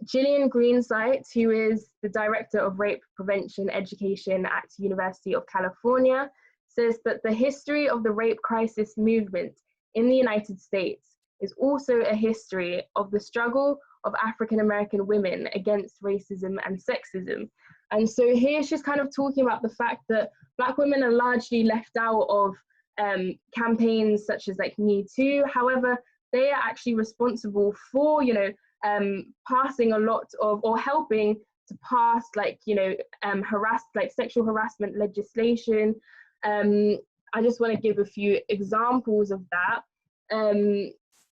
B: Gillian Greensight, who is the director of rape prevention education at University of California, says that the history of the rape crisis movement in the United States is also a history of the struggle of African American women against racism and sexism. And so here she's kind of talking about the fact that Black women are largely left out of campaigns such as like Me Too. However, they are actually responsible for, passing a lot of, or helping to pass like, sexual harassment legislation. I just want to give a few examples of that.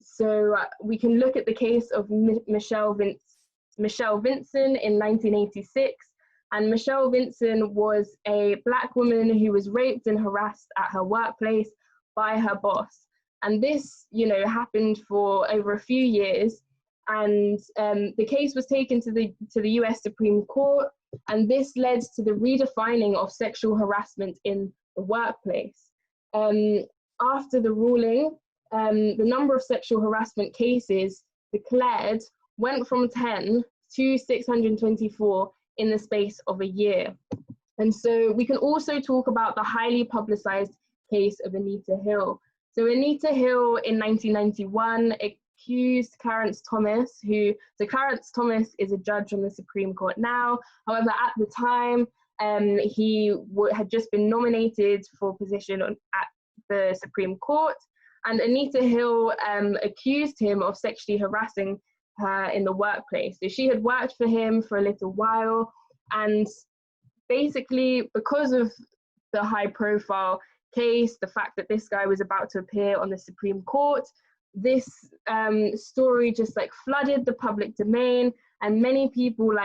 B: So we can look at the case of Michelle Vinson in 1986. And Michelle Vinson was a Black woman who was raped and harassed at her workplace by her boss. And this, happened for over a few years. And the case was taken to the US Supreme Court. And this led to the redefining of sexual harassment in the workplace. After the ruling, the number of sexual harassment cases declared went from 10 to 624 in the space of a year. And so we can also talk about the highly publicized case of Anita Hill. So Anita Hill in 1991 accused Clarence Thomas, Clarence Thomas is a judge on the Supreme Court now. However, at the time, he had just been nominated for a position at the Supreme Court, and Anita Hill accused him of sexually harassing her in the workplace. So she had worked for him for a little while, and basically because of the high profile case, the fact that this guy was about to appear on the Supreme Court, this story just flooded the public domain, and many people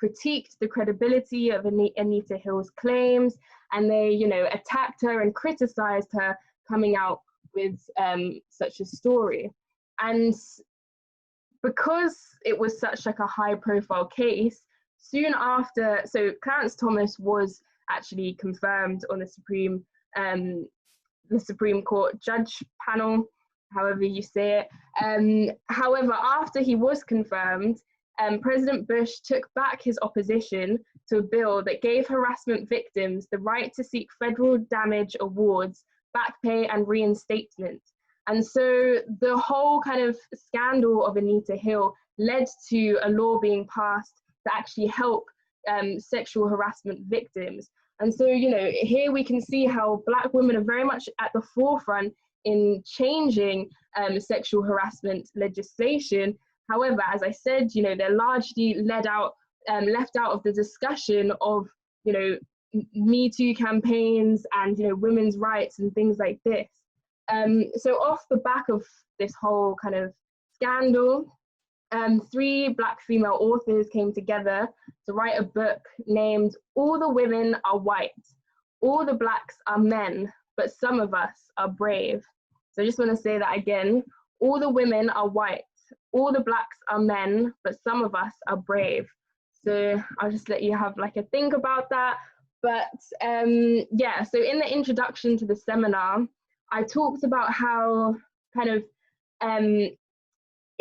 B: critiqued the credibility of Anita Hill's claims, and they attacked her and criticized her coming out with such a story. And because it was such a high profile case, soon after, so Clarence Thomas was actually confirmed on the Supreme Court judge panel, however you say it. However, after he was confirmed, President Bush took back his opposition to a bill that gave harassment victims the right to seek federal damage awards, back pay, and reinstatement. And so the whole kind of scandal of Anita Hill led to a law being passed to actually help sexual harassment victims. And so, here we can see how Black women are very much at the forefront in changing sexual harassment legislation. However, as I said, they're largely left out of the discussion of, Me Too campaigns and, women's rights and things like this. So off the back of this whole kind of scandal, 3 Black female authors came together to write a book named All the Women Are White, All the Blacks Are Men, but Some of Us Are Brave. So I just want to say that again. All the women are white, all the Blacks are men, but some of us are brave. So I'll just let you have a think about that. But yeah, so in the introduction to the seminar, I talked about how kind of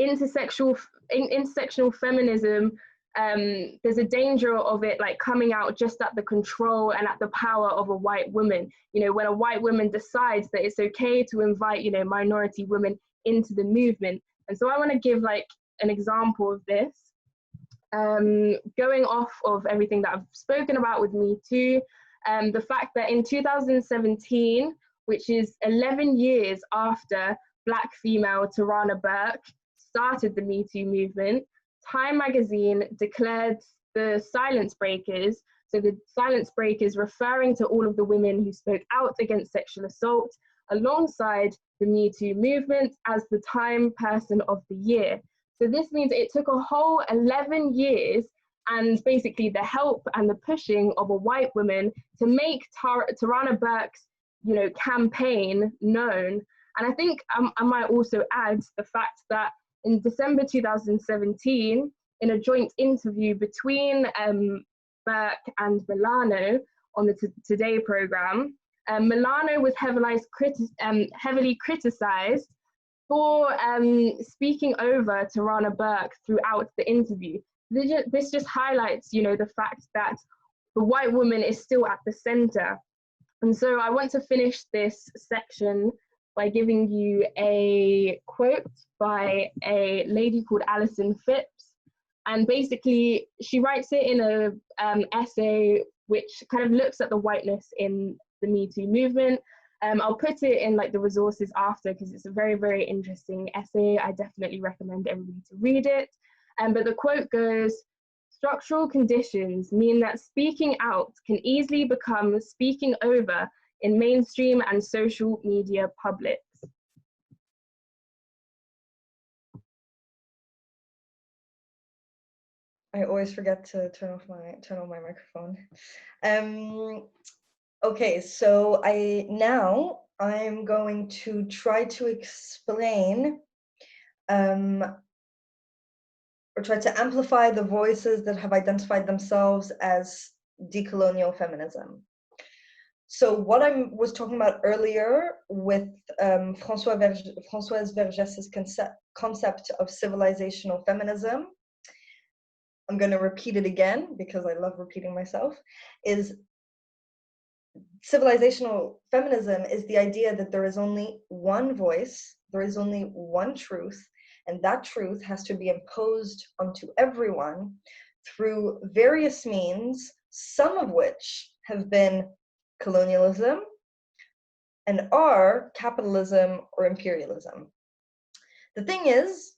B: intersectional feminism, there's a danger of it coming out just at the control and at the power of a white woman. When a white woman decides that it's okay to invite, minority women into the movement. And so I want to give an example of this. Going off of everything that I've spoken about with Me Too, the fact that in 2017, which is 11 years after Black female Tarana Burke started the Me Too movement, Time magazine declared the silence breakers, so the silence breakers referring to all of the women who spoke out against sexual assault alongside the Me Too movement, as the Time Person of the Year. So this means it took a whole 11 years and basically the help and the pushing of a white woman to make Tarana Burke's campaign known. And I think I might also add the fact that in December 2017, in a joint interview between Burke and Milano on the Today program, Milano was heavily criticized for speaking over Tarana Burke throughout the interview. This just highlights, the fact that the white woman is still at the center. And so I want to finish this section by giving you a quote by a lady called Alison Phipps. And basically, she writes it in a essay which kind of looks at the whiteness in the Me Too movement. I'll put it in the resources after because it's a very, very interesting essay. I definitely recommend everybody to read it. But the quote goes, "Structural conditions mean that speaking out can easily become speaking over in mainstream and social media publics.
A: I always forget to turn on my microphone. Okay, so I'm going to try to explain or try to amplify the voices that have identified themselves as decolonial feminism. So what I was talking about earlier with Françoise Vergès' concept of civilizational feminism, I'm going to repeat it again because I love repeating myself, is civilizational feminism is the idea that there is only one voice, there is only one truth, and that truth has to be imposed onto everyone through various means, some of which have been colonialism and are capitalism or imperialism. The thing is,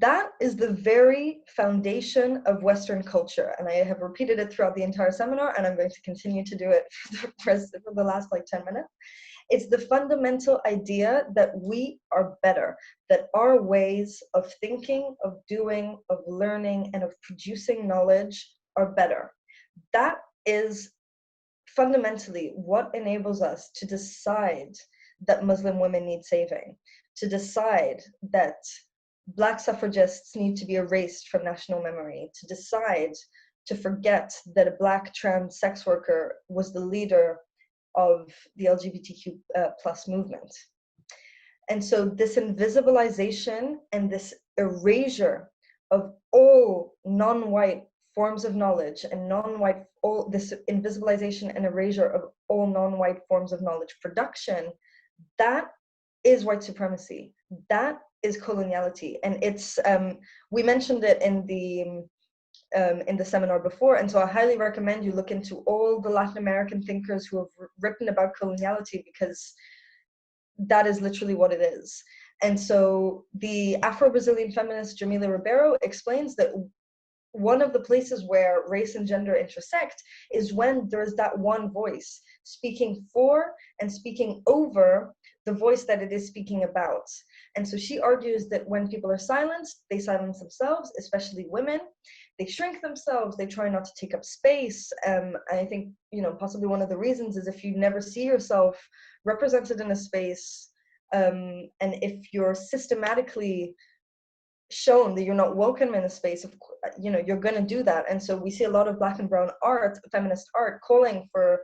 A: that is the very foundation of Western culture. And I have repeated it throughout the entire seminar, and I'm going to continue to do it for the last like 10 minutes. It's the fundamental idea that we are better, that our ways of thinking, of doing, of learning, and of producing knowledge are better. That is fundamentally what enables us to decide that Muslim women need saving, to decide that Black suffragists need to be erased from national memory, to decide to forget that a Black trans sex worker was the leader of the LGBTQ plus movement. And so this invisibilization and this erasure of all non-white forms of knowledge and this invisibilization and erasure of all non-white forms of knowledge production, that is white supremacy. That is coloniality. And it's, we mentioned it in the seminar before, and so I highly recommend you look into all the Latin American thinkers who have written about coloniality, because that is literally what it is. And so the Afro-Brazilian feminist Jamila Ribeiro explains that one of the places where race and gender intersect is when there is that one voice speaking for and speaking over the voice that it is speaking about. And so she argues that when people are silenced, they silence themselves, especially women. They shrink themselves, they try not to take up space. I think, possibly one of the reasons is if you never see yourself represented in a space, and if you're systematically shown that you're not welcome in a space, you're going to do that. And so we see a lot of Black and brown art, feminist art, calling for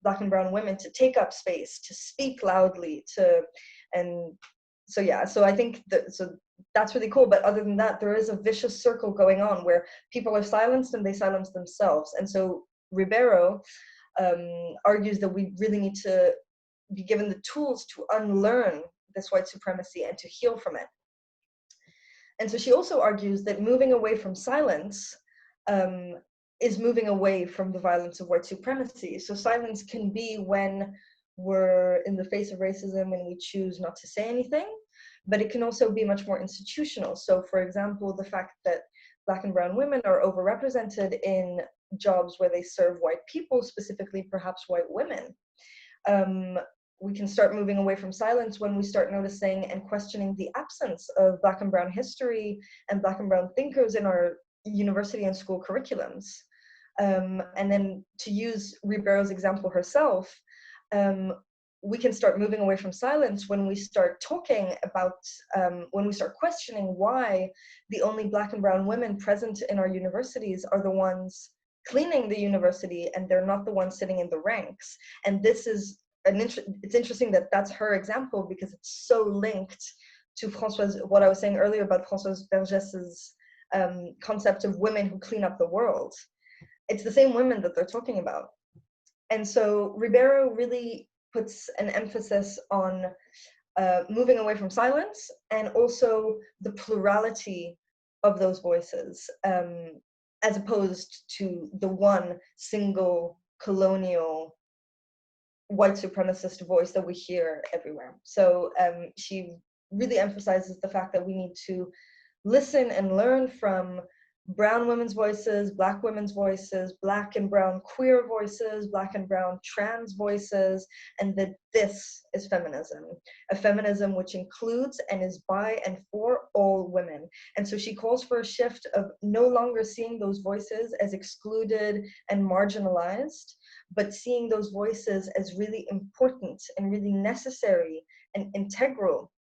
A: Black and brown women to take up space, to speak loudly, so I think that's really cool. But other than that, there is a vicious circle going on where people are silenced and they silence themselves. And so Ribeiro argues that we really need to be given the tools to unlearn this white supremacy and to heal from it. And so she also argues that moving away from silence is moving away from the violence of white supremacy. So silence can be when we're in the face of racism and we choose not to say anything, but it can also be much more institutional. So for example, the fact that Black and brown women are overrepresented in jobs where they serve white people, specifically perhaps white women. We can start moving away from silence when we start noticing and questioning the absence of Black and brown history and Black and brown thinkers in our university and school curriculums. And then to use Ribeiro's example herself, we can start moving away from silence when we start talking about, when we start questioning why the only Black and brown women present in our universities are the ones cleaning the university and they're not the ones sitting in the ranks. And this is it's interesting that that's her example, because it's so linked to what I was saying earlier about Françoise Vergès' concept of women who clean up the world. It's the same women that they're talking about. And so Ribeiro really puts an emphasis on moving away from silence and also the plurality of those voices, as opposed to the one single colonial white supremacist voice that we hear everywhere. So she really emphasizes the fact that we need to listen and learn from brown women's voices, black women's voices, black and brown queer voices, black and brown trans voices, and that this is feminism, a feminism which includes and is by and for all women. And so she calls for a shift of no longer seeing those voices as excluded and marginalized, but seeing those voices as really important and really necessary and integral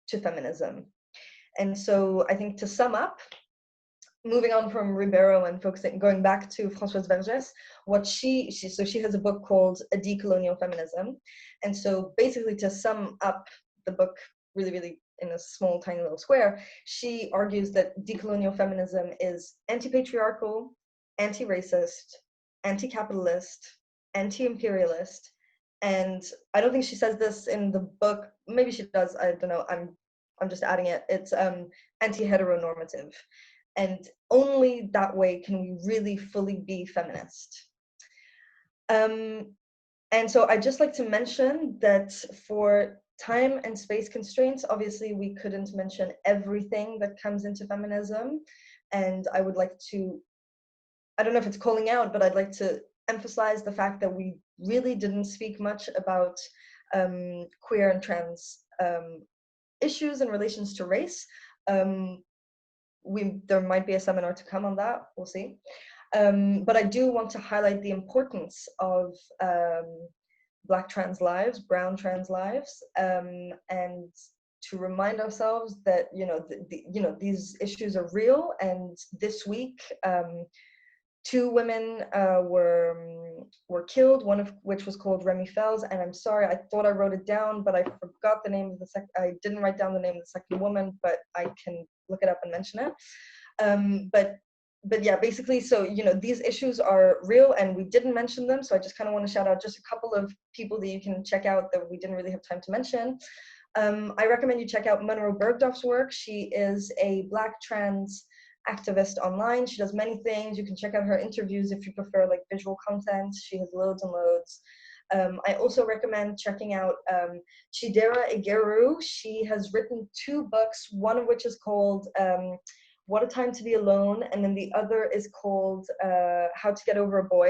A: to feminism. And so I think to sum up, moving on from Ribeiro and focusing, going back to Françoise Vergès, what she has a book called A Decolonial Feminism. And so basically to sum up the book really in a small, tiny little square, she argues that decolonial feminism is anti-patriarchal, anti-racist, anti-capitalist, anti-imperialist. And I don't think she says this in the book. Maybe she does, I don't know, I'm just adding it. It's anti-heteronormative. And only that way can we really fully be feminist. And so I'd just like to mention that for time and space constraints, obviously we couldn't mention everything that comes into feminism. And I would like to, I don't know if it's calling out, but I'd like to emphasize the fact that we really didn't speak much about queer and trans issues in relations to race. There might be a seminar to come on that, we'll see. But I do want to highlight the importance of Black trans lives, brown trans lives, and to remind ourselves that these issues are real. And this week, 2 women were killed, one of which was called Remy Fells, and I'm sorry, I thought I wrote it down, but I forgot the name of the I didn't write down the name of the second woman, but I can look it up and mention it. But yeah, basically, so these issues are real, and we didn't mention them, so I just kind of want to shout out just a couple of people that you can check out that we didn't really have time to mention. I recommend you check out Monroe Bergdorf's work. She is a Black trans activist online. She does many things. You can check out her interviews if you prefer like visual content. She has loads and loads. I also recommend checking out Chidera Egeru. She has written 2 books, one of which is called What a Time to Be Alone, and then the other is called How to Get Over a Boy.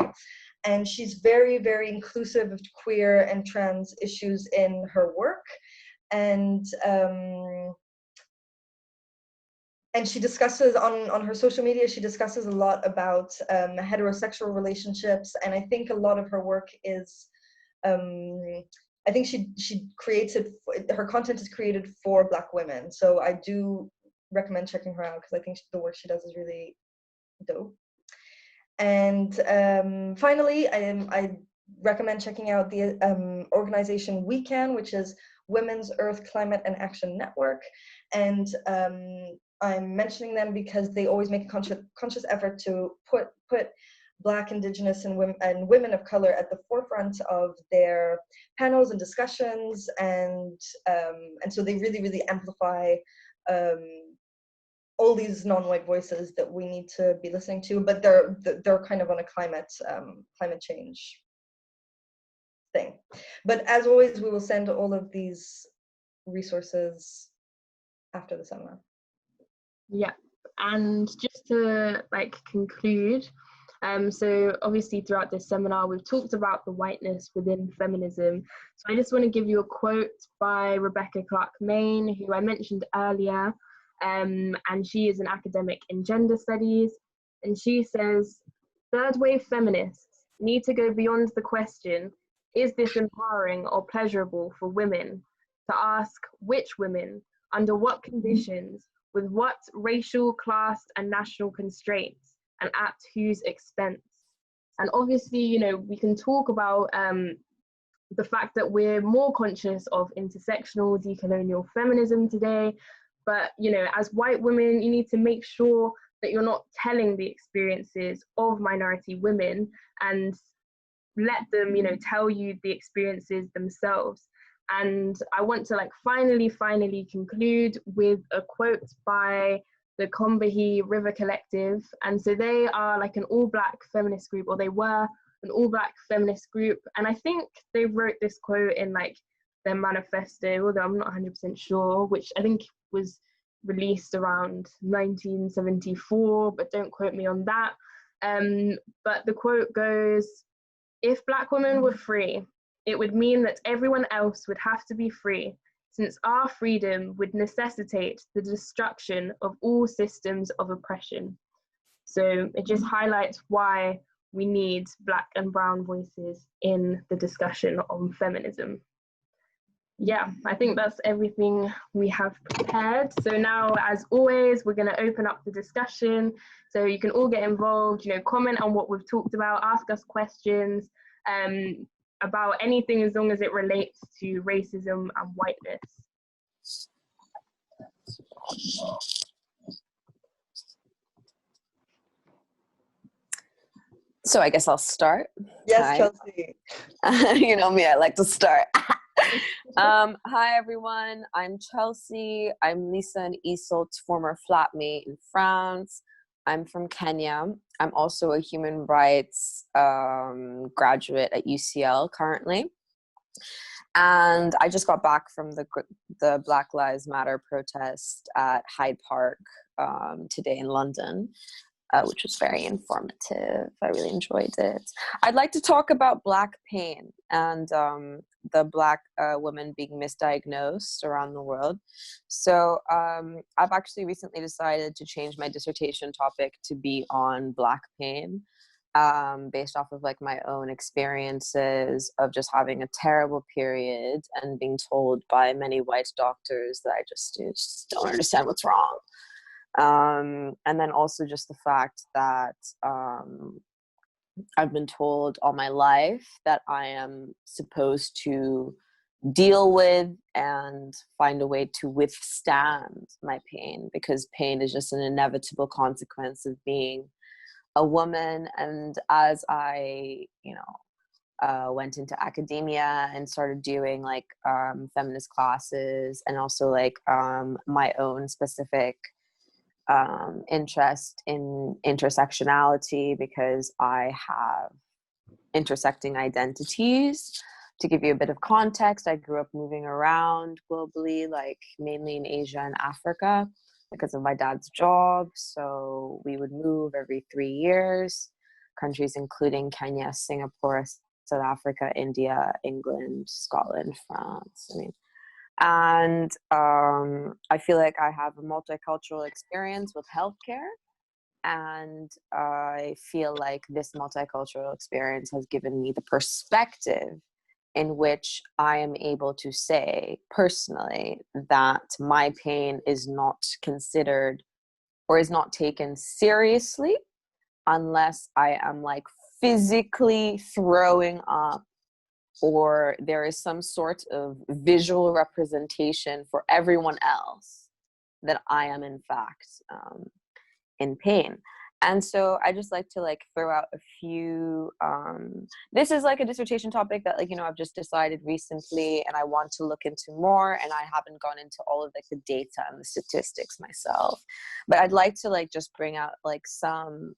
A: And she's very inclusive of queer and trans issues in her work. And she discusses on her social media, she discusses a lot about heterosexual relationships. And I think a lot of her work is, I think she creates it, her content is created for Black women. So I do recommend checking her out because I think the work she does is really dope. And finally, I recommend checking out the organization We Can, which is Women's Earth Climate and Action Network. And I'm mentioning them because they always make a conscious effort to put Black, Indigenous, and women of color at the forefront of their panels and discussions, and so they really amplify all these non-white voices that we need to be listening to, but they're kind of on a climate change thing. But as always, we will send all of these resources after the seminar.
B: Yeah, and just to conclude, so obviously throughout this seminar we've talked about the whiteness within feminism. So I just want to give you a quote by Rebecca Clark-Main, who I mentioned earlier, and she is an academic in gender studies, and she says, "Third wave feminists need to go beyond the question, is this empowering or pleasurable for women, to ask which women, under what conditions, with what racial, class, and national constraints, and at whose expense." And obviously, we can talk about the fact that we're more conscious of intersectional, decolonial feminism today, but, as white women, you need to make sure that you're not telling the experiences of minority women, and let them, tell you the experiences themselves. And I want to finally conclude with a quote by the Combahee River Collective. And so they are an all-Black feminist group, or they were an all-Black feminist group. And I think they wrote this quote in their manifesto, although I'm not 100% sure, which I think was released around 1974, but don't quote me on that. But the quote goes, "If Black women were free, it would mean that everyone else would have to be free, since our freedom would necessitate the destruction of all systems of oppression." So it just highlights why we need Black and brown voices in the discussion on feminism. Yeah, I think that's everything we have prepared. So now, as always, we're going to open up the discussion so you can all get involved, comment on what we've talked about, ask us questions about anything as long as it relates to racism and whiteness.
C: So I guess I'll start.
A: Yes,
C: Hi.
A: Chelsea.
C: You know me, I like to start. Hi, everyone. I'm Chelsea. I'm Lisa and Isolt's former flatmate in France. I'm from Kenya. I'm also a human rights graduate at UCL currently. And I just got back from the Black Lives Matter protest at Hyde Park today in London. Which was very informative. I really enjoyed it. I'd like to talk about Black pain and the Black women being misdiagnosed around the world. So I've actually recently decided to change my dissertation topic to be on Black pain, based off of like my own experiences of just having a terrible period and being told by many white doctors that I just don't understand what's wrong. And then also just the fact that I've been told all my life that I am supposed to deal with and find a way to withstand my pain, because pain is just an inevitable consequence of being a woman. And as I, went into academia and started doing like feminist classes and also like my own specific interest in intersectionality, because I have intersecting identities. To give you a bit of context, I grew up moving around globally, like mainly in Asia and Africa because of my dad's job. So we would move every 3 years, countries including Kenya, Singapore, South Africa, India, England, Scotland, France. And I feel like I have a multicultural experience with healthcare, and I feel like this multicultural experience has given me the perspective in which I am able to say personally that my pain is not considered or is not taken seriously unless I am like physically throwing up, or there is some sort of visual representation for everyone else that I am in fact in pain. And so I just like to like throw out a few, this is like a dissertation topic that like, I've just decided recently and I want to look into more, and I haven't gone into all of like the data and the statistics myself, but I'd like to like just bring out like some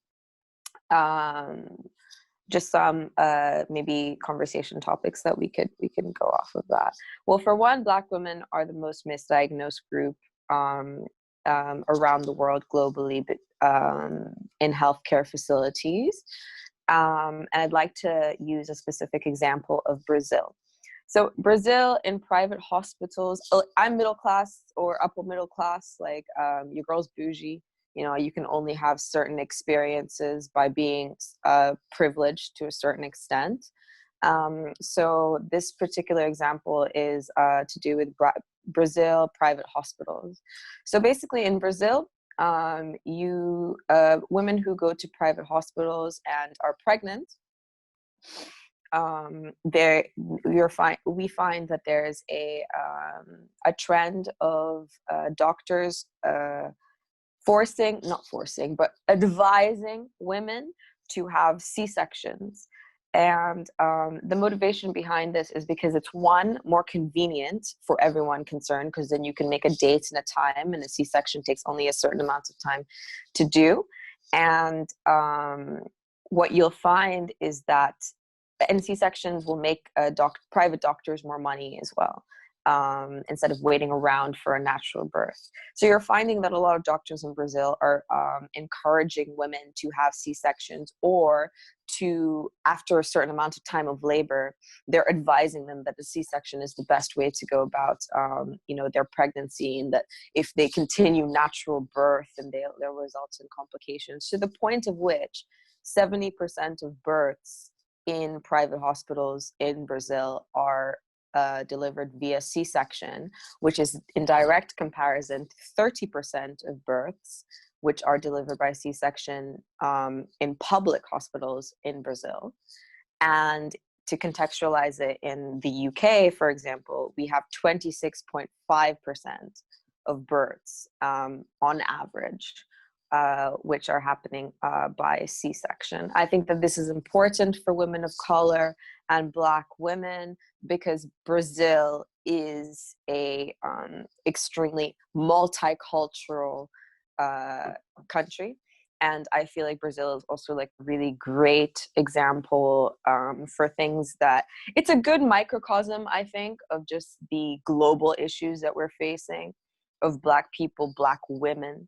C: maybe conversation topics that we can go off of that. Well, for one, Black women are the most misdiagnosed group around the world globally, but in healthcare facilities. And I'd like to use a specific example of Brazil. So Brazil, in private hospitals, I'm middle class or upper middle class, like your girl's bougie. You can only have certain experiences by being privileged to a certain extent. So this particular example is to do with Brazil private hospitals. So basically in Brazil, women who go to private hospitals and are pregnant, we find that there's a trend of doctors advising women to have C-sections. And the motivation behind this is because it's one, more convenient for everyone concerned, because then you can make a date and a time, and a C-section takes only a certain amount of time to do. And what you'll find is that, and C-sections will make private doctors more money as well. instead of waiting around for a natural birth. So you're finding that a lot of doctors in Brazil are encouraging women to have C-sections, or to, after a certain amount of time of labor, they're advising them that the C-section is the best way to go about, their pregnancy, and that if they continue natural birth, then they'll result in complications, to the point of which 70% of births in private hospitals in Brazil are delivered via C-section, which is in direct comparison to 30% of births which are delivered by C-section in public hospitals in Brazil. And to contextualize it, in the UK, for example, we have 26.5% of births on average, which are happening by C-section. I think that this is important for women of color and Black women, because Brazil is a extremely multicultural country. And I feel like Brazil is also like a really great example for things that, it's a good microcosm, I think, of just the global issues that we're facing, of Black people, Black women,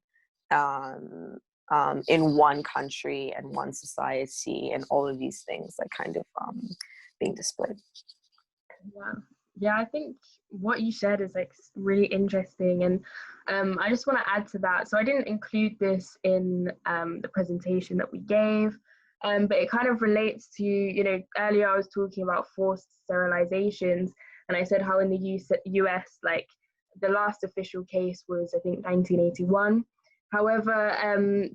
C: in one country and one society, and all of these things like kind of being displayed.
B: Yeah, I think what you said is like really interesting, and I just want to add to that. So I didn't include this in the presentation that we gave, but it kind of relates to, earlier I was talking about forced sterilizations, and I said how in the US, like the last official case was, I think, 1981. However,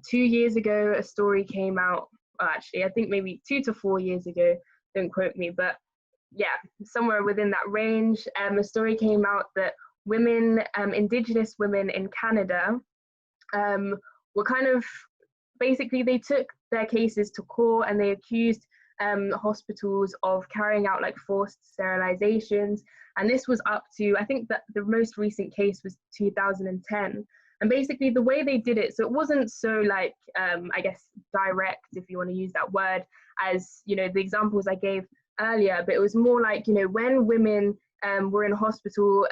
B: 2 years ago, a story came out, well, actually, I think maybe 2 to 4 years ago, don't quote me, but yeah, somewhere within that range, a story came out that women, Indigenous women in Canada, were kind of, basically they took their cases to court and they accused hospitals of carrying out like forced sterilizations. And this was up to, I think that the most recent case was 2010. And basically the way they did it, so it wasn't so like, I guess, direct, if you want to use that word, as, the examples I gave earlier, but it was more like, when women were in hospital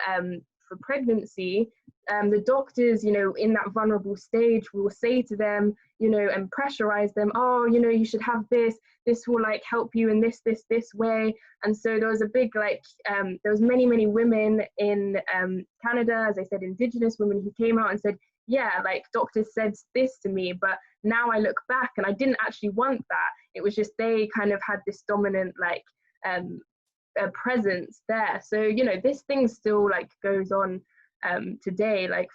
B: for pregnancy, the doctors, in that vulnerable stage will say to them, and pressurize them, oh, you should have this will like help you in this way. And so there was a big like, there was many women in Canada, as I said, Indigenous women, who came out and said, yeah, like doctors said this to me, but now I look back and I didn't actually want that. It was just they kind of had this dominant like presence there. So this thing still like goes on today. Like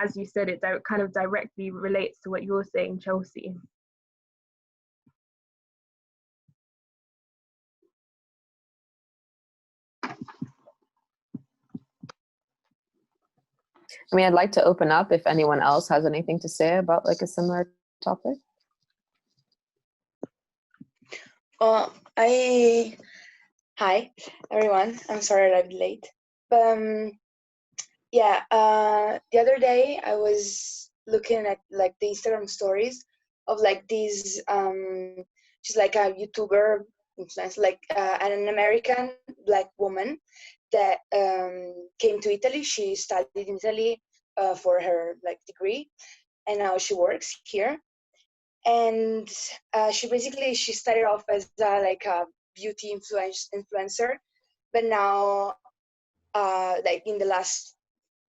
B: as you said, it kind of directly relates to what you're saying, Chelsea.
C: I mean, I'd like to open up if anyone else has anything to say about like a similar topic.
D: Hi everyone. I'm sorry I'm late. But the other day I was looking at like the Instagram stories of like these she's like a YouTuber influencer, like an American Black woman that came to Italy. She studied in Italy for her like degree, and now she works here. And she started off as like a beauty influencer, but now like in the last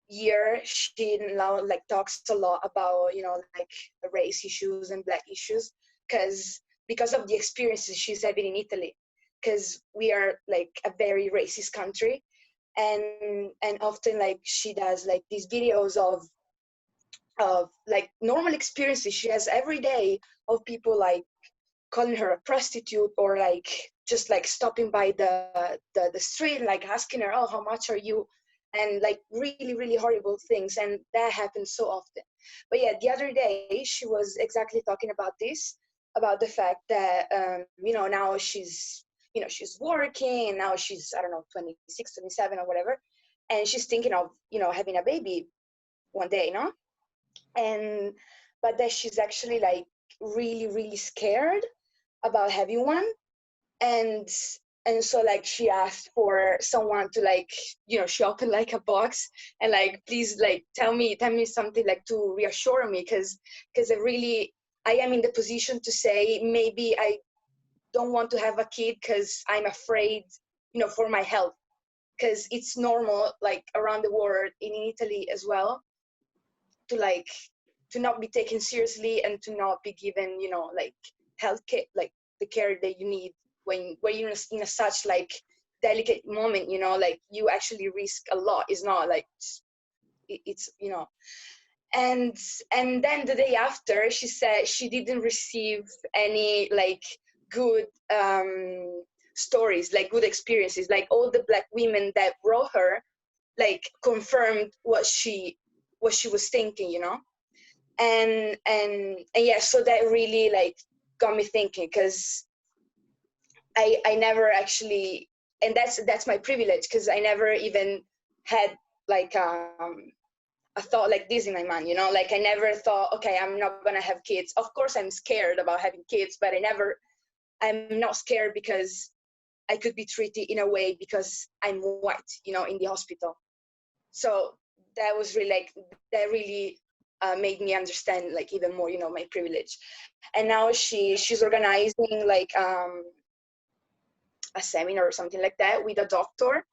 D: year she now like talks a lot about like race issues and Black issues, because of the experiences she's having in Italy, because we are like a very racist country, and often like she does like these videos of like normal experiences she has every day, of people like calling her a prostitute, or like just like stopping by the street, like asking her, oh, how much are you, and like really horrible things. And that happens so often. But yeah, the other day she was exactly talking about this, about the fact that now she's she's working, and now she's, I don't know, 26, 27 or whatever, and she's thinking of having a baby one day, and but that she's actually like really scared about having one, and and so like she asked for someone to like, you know, she opened like a box and like, please like tell me something like to reassure me, because I am in the position to say maybe I don't want to have a kid because I'm afraid, you know, for my health, because it's normal like around the world, in Italy as well, to like to not be taken seriously and to not be given, you know, like health care, like the care that you need when you're in a such like delicate moment, you know, like you actually risk a lot. It's not like it's, you know. And then the day after, she said she didn't receive any like good stories, like good experiences, like all the Black women that wrote her like confirmed what she was thinking, you know. And yeah, so that really like got me thinking, because I never actually, and that's my privilege, because I never even had like a thought like this in my mind, you know, like I never thought, okay, I'm not gonna have kids. Of course I'm scared about having kids, but I'm not scared because I could be treated in a way because I'm white, you know, in the hospital. So that was really like, that really made me understand like even more, you know, my privilege. And now she's organizing like a seminar or something like that with a doctor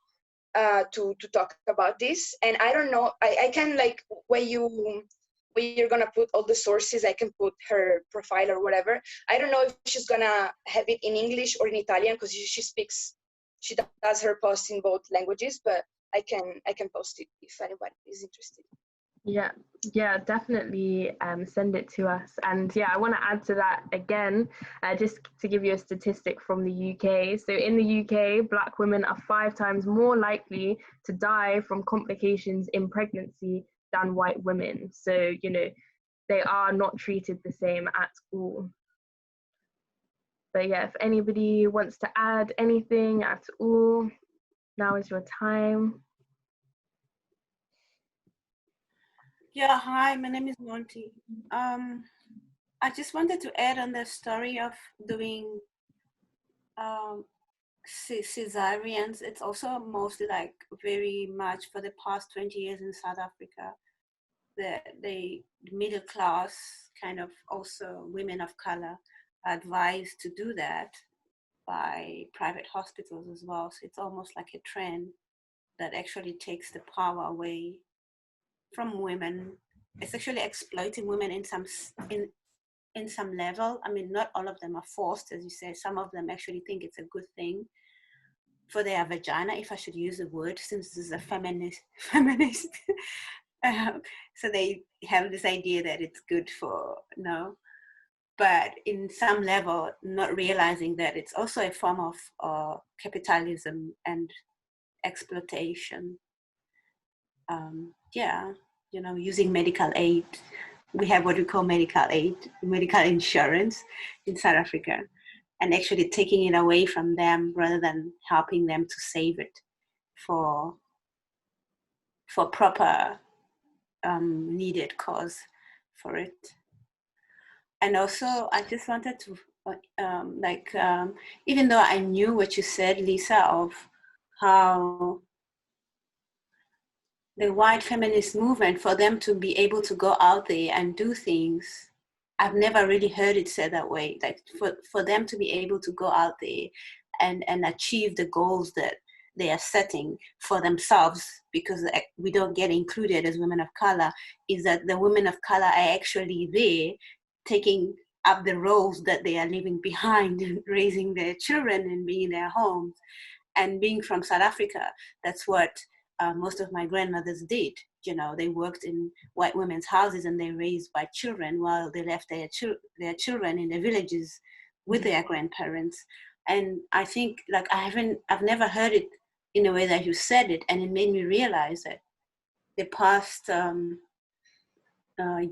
D: to talk about this. And I don't know, I can like, when you're gonna put all the sources, I can put her profile or whatever. I don't know if she's gonna have it in English or in Italian, because she does her posts in both languages, but I can post it if anybody is interested.
B: Yeah, definitely send it to us. And yeah, I want to add to that again, just to give you a statistic from the UK. So in the UK, Black women are 5 times more likely to die from complications in pregnancy than white women. So, you know, they are not treated the same at all. But yeah, if anybody wants to add anything at all, now is your time.
E: Yeah, hi, my name is Monty. I just wanted to add on the story of doing cesareans. It's also mostly like very much for the past 20 years in South Africa. The middle class, kind of also women of color, are advised to do that by private hospitals as well. So it's almost like a trend that actually takes the power away from women. It's actually exploiting women in some level. I mean, not all of them are forced, as you say. Some of them actually think it's a good thing for their vagina, if I should use the word, since this is a feminist. So they have this idea that it's good for, no. But in some level, not realizing that it's also a form of capitalism and exploitation. Yeah, you know, using medical aid. We have what we call medical aid, medical insurance in South Africa, and actually taking it away from them rather than helping them to save it for proper needed cause for it. And also, I just wanted to, even though I knew what you said, Lisa, of how the white feminist movement, for them to be able to go out there and do things, I've never really heard it said that way. Like for them to be able to go out there and achieve the goals that they are setting for themselves, because we don't get included as women of color, is that the women of color are actually there taking up the roles that they are leaving behind, raising their children and being in their homes. And being from South Africa, that's what most of my grandmothers did. You know, they worked in white women's houses and they raised white children while they left their children in the villages with their grandparents. And I think, like, I've never heard it in a way that you said it, and it made me realize that the past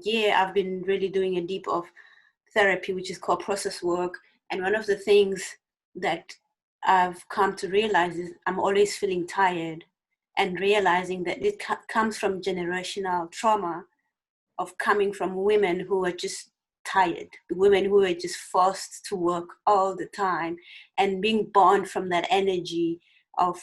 E: year I've been really doing a deep of therapy, which is called process work. And one of the things that I've come to realize is I'm always feeling tired, and realizing that it comes from generational trauma of coming from women who are just tired, women who were just forced to work all the time and being born from that energy of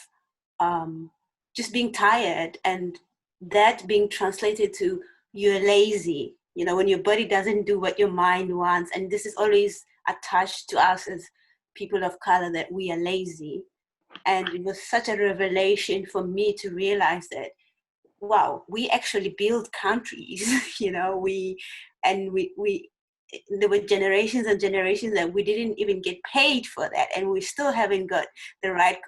E: just being tired, and that being translated to you're lazy, you know, when your body doesn't do what your mind wants. And this is always attached to us as people of color, that we are lazy. And it was such a revelation for me to realize that, wow, we actually build countries. You know, we there were generations and generations that we didn't even get paid for that, and we still haven't got the right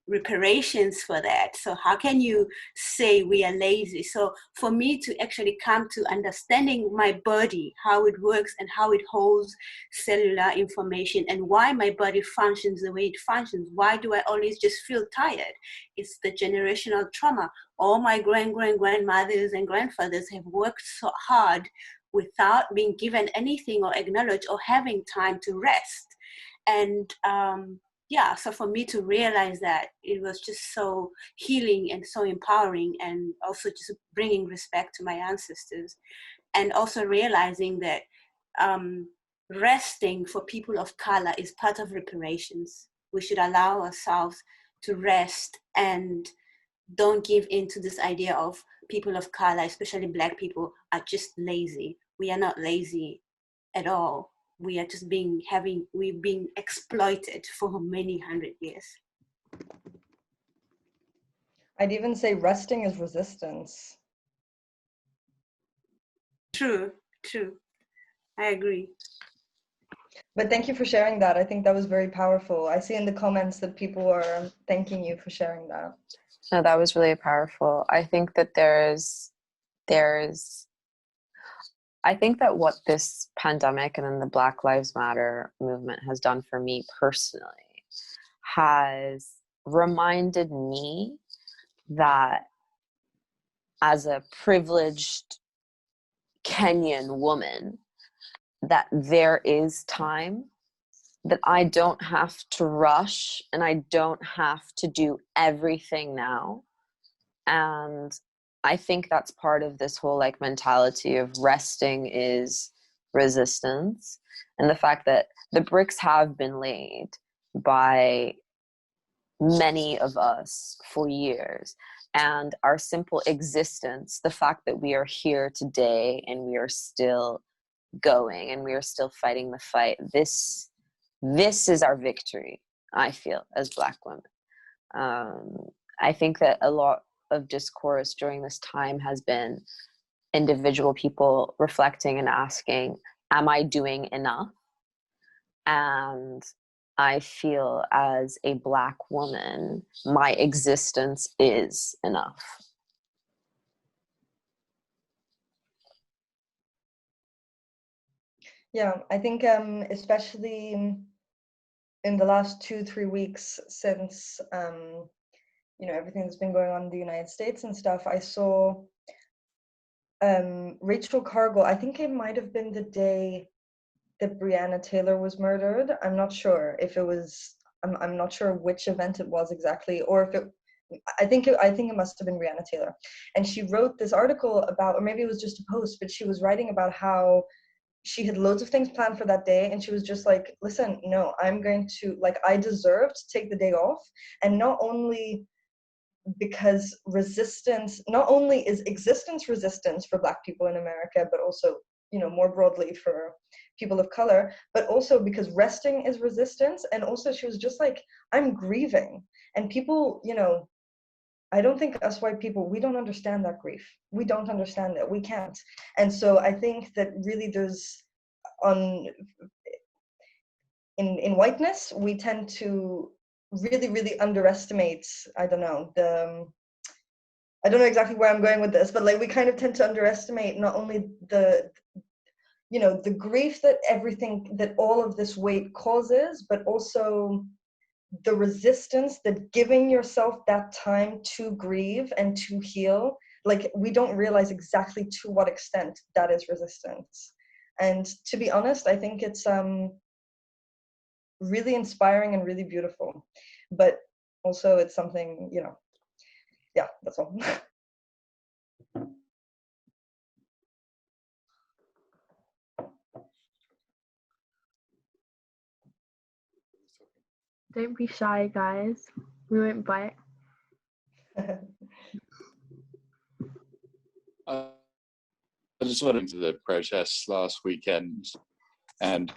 E: reparations for that. So how can you say we are lazy? So for me to actually come to understanding my body, how it works and how it holds cellular information, and why my body functions the way it functions, why do I always just feel tired? It's the generational trauma. All my grandmothers and grandfathers have worked so hard without being given anything or acknowledged or having time to rest. And yeah, so for me to realize that, it was just so healing and so empowering, and also just bringing respect to my ancestors, and also realizing that resting for people of color is part of reparations. We should allow ourselves to rest and don't give in to this idea of people of color, especially Black people, are just lazy. We are not lazy at all. We are just we've been exploited for many hundred years.
A: I'd even say resting is resistance.
E: True. I agree.
A: But thank you for sharing that. I think that was very powerful. I see in the comments that people are thanking you for sharing that.
C: No, that was really powerful. I think that I think that what this pandemic and then the Black Lives Matter movement has done for me personally has reminded me that as a privileged Kenyan woman, that there is time, that I don't have to rush and I don't have to do everything now. And I think that's part of this whole like mentality of resting is resistance, and the fact that the bricks have been laid by many of us for years, and our simple existence, the fact that we are here today and we are still going and we are still fighting the fight, this is our victory, I feel, as Black women. I think that a lot of discourse during this time has been individual people reflecting and asking, am I doing enough? And I feel as a Black woman, my existence is enough.
A: Yeah, I think especially in the last 2-3 weeks since you know, everything that's been going on in the United States and stuff, I saw Rachel Cargle. I think it might have been the day that Breonna Taylor was murdered. I'm not sure if it was. I'm not sure which event it was exactly, or if it. I think it must have been Breonna Taylor, and she wrote this article about, or maybe it was just a post, but she was writing about how she had loads of things planned for that day, and she was just like, listen, no, I'm going to, like, I deserve to take the day off. And not only because resistance, not only is existence resistance for Black people in America, but also, you know, more broadly for people of color, but also because resting is resistance. And also she was just like, I'm grieving. And people, you know, I don't think us white people, we don't understand that grief. We don't understand it. We can't. And so I think that really there's in whiteness, we tend to really underestimate, I don't know exactly where I'm going with this, but like we kind of tend to underestimate not only the, you know, the grief that all of this weight causes, but also the resistance that giving yourself that time to grieve and to heal, like we don't realize exactly to what extent that is resistance. And to be honest, I think it's really inspiring and really beautiful, but also it's something, you know, yeah, that's all.
B: Don't be shy, guys. We won't bite.
F: I just went into the protests last weekend, and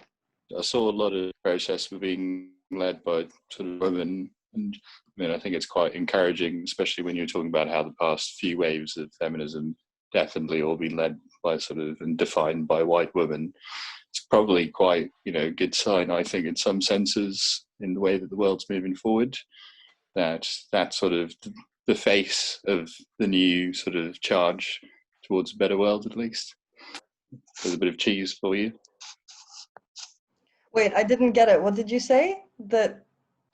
F: I saw a lot of protests were being led by sort of women. And I mean, I think it's quite encouraging, especially when you're talking about how the past few waves of feminism definitely all been led by sort of and defined by white women. It's probably quite, a good sign, I think, in some senses, in the way that the world's moving forward, that sort of the face of the new sort of charge towards a better world, at least. There's a bit of cheese for you.
A: Wait, I didn't get it. What did you say? That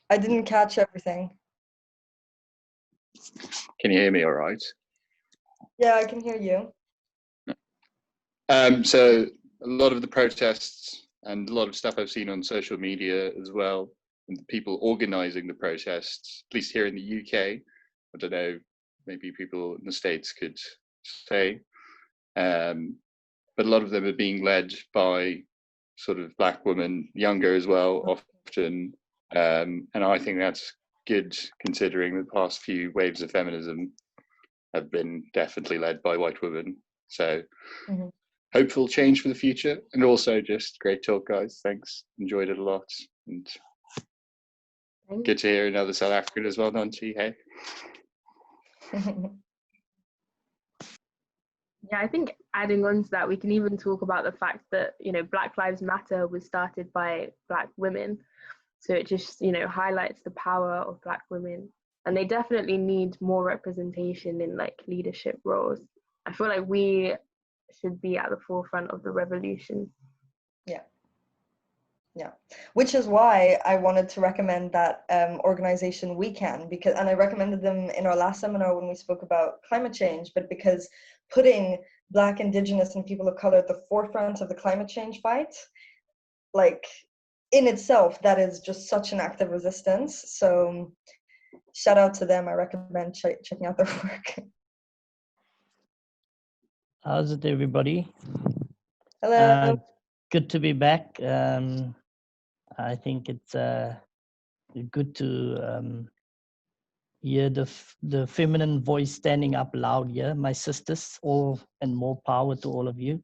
A: I didn't catch everything.
F: Can you hear me all right?
A: Yeah, I can hear you.
F: So a lot of the protests and a lot of stuff I've seen on social media as well, and the people organising the protests, at least here in the UK, I don't know, maybe people in the States could say, but a lot of them are being led by sort of Black women, younger as well, often, and I think that's good considering the past few waves of feminism have been definitely led by white women. So hopeful change for the future, and also just great talk, guys. Thanks, enjoyed it a lot, and good to hear another South African as well, Nanti. Hey.
B: Yeah, I think adding on to that, we can even talk about the fact that, Black Lives Matter was started by Black women. So it just, highlights the power of Black women. And they definitely need more representation in like leadership roles. I feel like we should be at the forefront of the revolution.
A: Yeah, which is why I wanted to recommend that organization We Can, and I recommended them in our last seminar when we spoke about climate change, but because putting Black, Indigenous, and people of color at the forefront of the climate change fight, like in itself, that is just such an act of resistance. So shout out to them. I recommend checking out their work.
G: How's it, everybody?
A: Hello.
G: Good to be back. I think it's good to hear the feminine voice standing up loud here. My sisters, all and more power to all of you.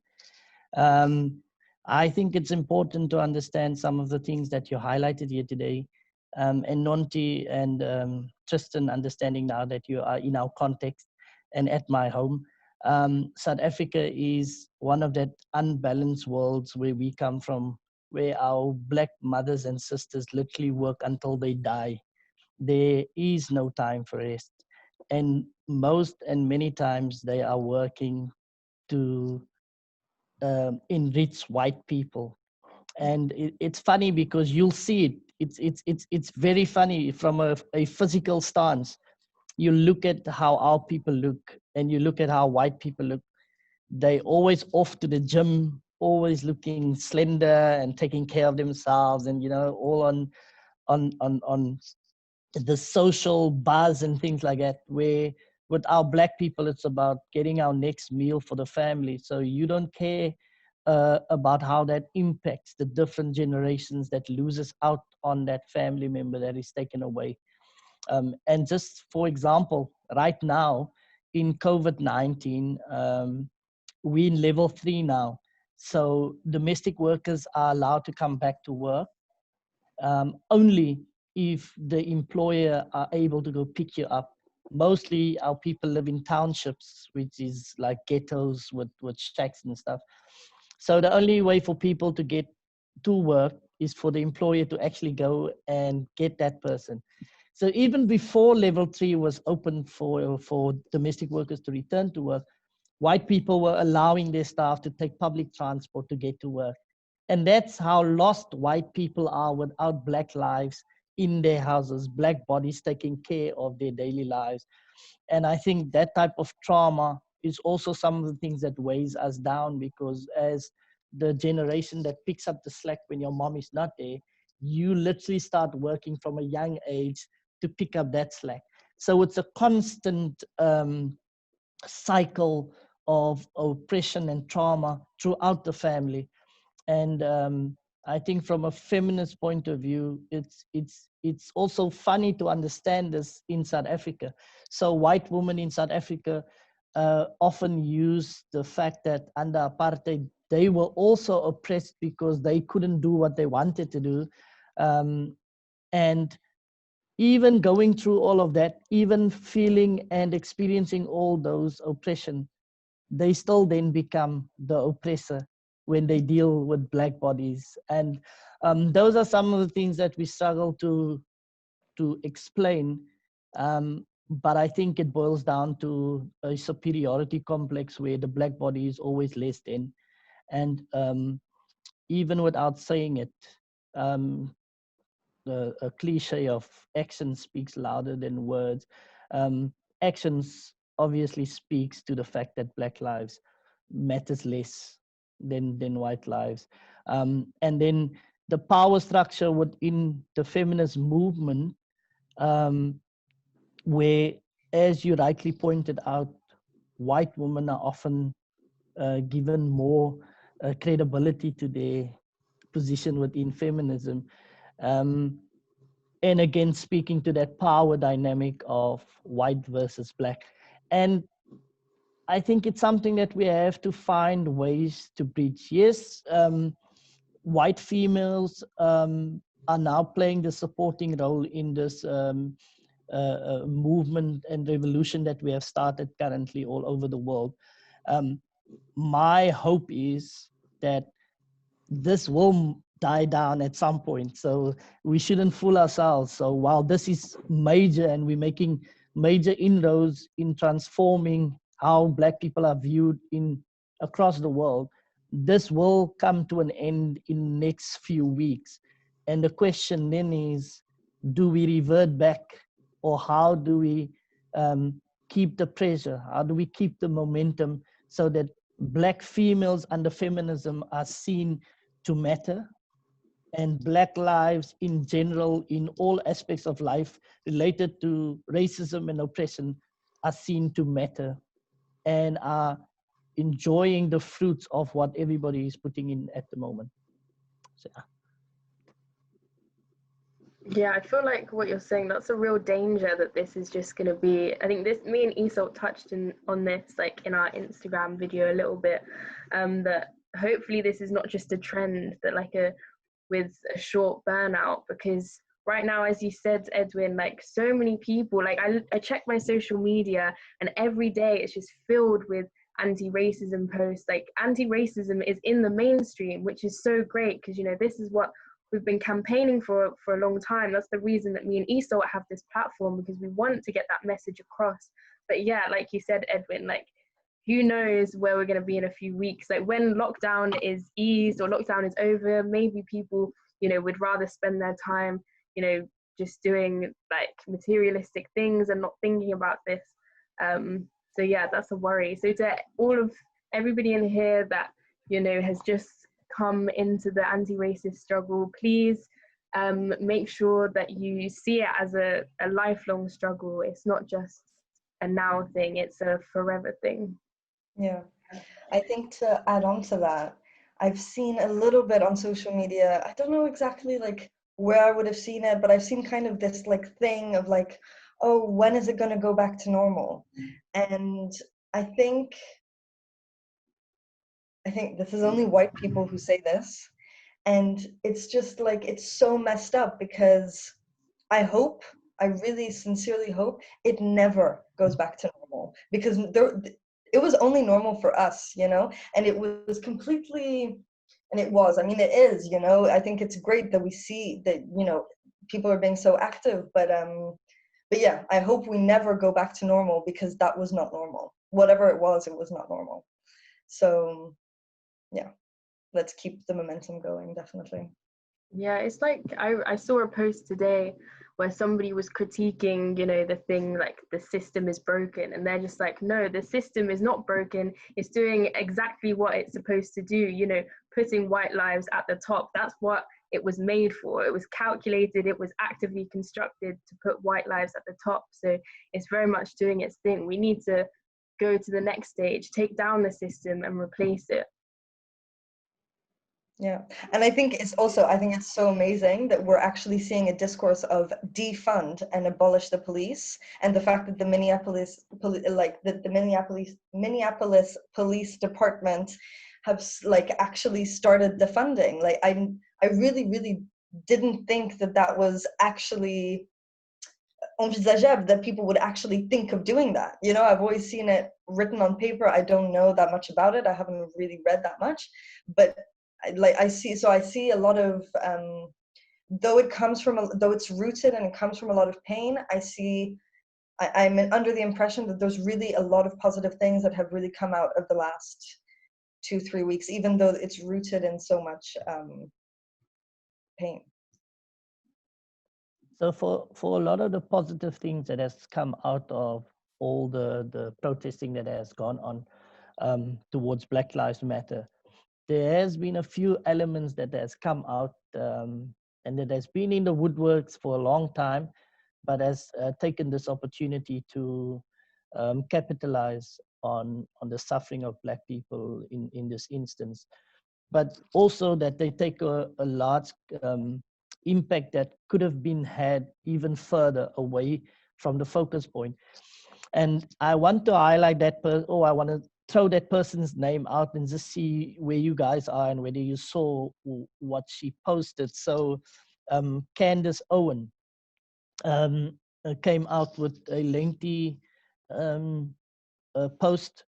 G: I think it's important to understand some of the things that you highlighted here today. And Nonti and Tristan understanding now that you are in our context and at my home. South Africa is one of that unbalanced worlds where we come from, where our Black mothers and sisters literally work until they die. There is no time for rest. And many times they are working to enrich white people. And it's funny because you'll see it. It's very funny from a physical stance. You look at how our people look and you look at how white people look. They always off to the gym, always looking slender and taking care of themselves, and all on the social buzz and things like that, where with our Black people it's about getting our next meal for the family. So you don't care about how that impacts the different generations that loses out on that family member that is taken away. And just for example, right now in COVID-19, we're in level 3 now. So domestic workers are allowed to come back to work only if the employer are able to go pick you up. Mostly our people live in townships, which is like ghettos with shacks and stuff. So the only way for people to get to work is for the employer to actually go and get that person. So even before level 3 was open for domestic workers to return to work, white people were allowing their staff to take public transport to get to work. And that's how lost white people are without Black lives in their houses, Black bodies taking care of their daily lives. And I think that type of trauma is also some of the things that weighs us down, because as the generation that picks up the slack when your mom is not there, you literally start working from a young age to pick up that slack. So it's a constant cycle of oppression and trauma throughout the family. And I think from a feminist point of view, it's also funny to understand this in South Africa. So white women in South Africa often use the fact that under apartheid, they were also oppressed because they couldn't do what they wanted to do. And even going through all of that, even feeling and experiencing all those oppression, they still then become the oppressor when they deal with Black bodies. And those are some of the things that we struggle to explain. But I think it boils down to a superiority complex where the Black body is always less than. And even without saying it, a cliche of action speaks louder than words. Actions obviously speaks to the fact that Black lives matters less than white lives. And then the power structure within the feminist movement, where, as you rightly pointed out, white women are often given more credibility to their position within feminism. And again, speaking to that power dynamic of white versus Black. And I think it's something that we have to find ways to bridge. Yes, white females are now playing the supporting role in this movement and revolution that we have started currently all over the world. My hope is that this will die down at some point. So we shouldn't fool ourselves. So while this is major and we're making major inroads in transforming how Black people are viewed across the world, this will come to an end in the next few weeks. And the question then is, do we revert back, or how do we keep the pressure? How do we keep the momentum so that Black females under feminism are seen to matter, and Black lives in general, in all aspects of life related to racism and oppression, are seen to matter and are enjoying the fruits of what everybody is putting in at the moment. So,
B: yeah, I feel like what you're saying, that's a real danger, that this is just going to be, I think this, me and Isolde touched on this like in our Instagram video a little bit, that hopefully this is not just a trend, that like with a short burnout, because right now, as you said, Edwin, like so many people, like I check my social media and every day it's just filled with anti-racism posts. Like anti-racism is in the mainstream, which is so great, because, you know, this is what we've been campaigning for a long time. That's the reason that me and Isolde have this platform, because we want to get that message across. But yeah, like you said, Edwin, like who knows where we're going to be in a few weeks. Like when lockdown is eased or lockdown is over, maybe people, you know, would rather spend their time, you know, just doing like materialistic things and not thinking about this. So yeah, that's a worry. So to all of everybody in here that, you know, has just come into the anti-racist struggle, please make sure that you see it as a lifelong struggle. It's not just a now thing, it's a forever thing.
A: Yeah, I think to add on to that, I've seen a little bit on social media. I don't know exactly like where I would have seen it, but I've seen kind of this like thing of like, oh, when is it going to go back to normal? And I think this is only white people who say this. And it's just like, it's so messed up, because I really sincerely hope it never goes back to normal, because it was only normal for us, you know, and it was completely, and it was, I mean, it is, you know, I think it's great that we see that, you know, people are being so active, but yeah, I hope we never go back to normal, because that was not normal. Whatever it was not normal. So yeah, let's keep the momentum going, definitely.
B: Yeah, it's like I saw a post today where somebody was critiquing, you know, the thing like the system is broken, and they're just like, no, the system is not broken. It's doing exactly what it's supposed to do, you know, putting white lives at the top. That's what it was made for. It was calculated, it was actively constructed to put white lives at the top. So it's very much doing its thing. We need to go to the next stage, take down the system and replace it.
A: Yeah, and I think it's also, I think it's so amazing that we're actually seeing a discourse of defund and abolish the police, and the fact that the Minneapolis Police Department have like actually started defunding. Like I really didn't think that that was actually envisageable, that people would actually think of doing that. You know, I've always seen it written on paper. I don't know that much about it. I haven't really read that much, but I see a lot of though it's rooted and it comes from a lot of pain. I'm under the impression that there's really a lot of positive things that have really come out of the last 2-3 weeks, even though it's rooted in so much pain.
G: So for a lot of the positive things that has come out of all the protesting that has gone on towards Black Lives Matter, there has been a few elements that has come out and that has been in the woodworks for a long time, but has taken this opportunity to capitalize on the suffering of Black people in this instance, but also that they take a large impact that could have been had even further away from the focus point. And I want to highlight that, I want to throw that person's name out and just see where you guys are and whether you saw what she posted. So Candace Owen came out with a lengthy post,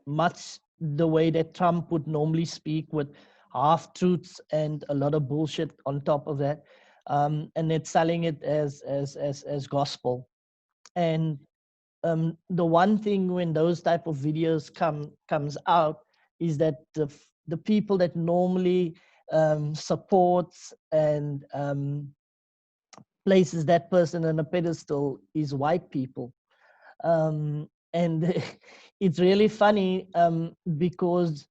G: much the way that Trump would normally speak, with half truths and a lot of bullshit on top of that, and it's selling it as gospel. And the one thing when those type of videos comes out is that the people that normally supports and places that person on a pedestal is white people. And it's really funny because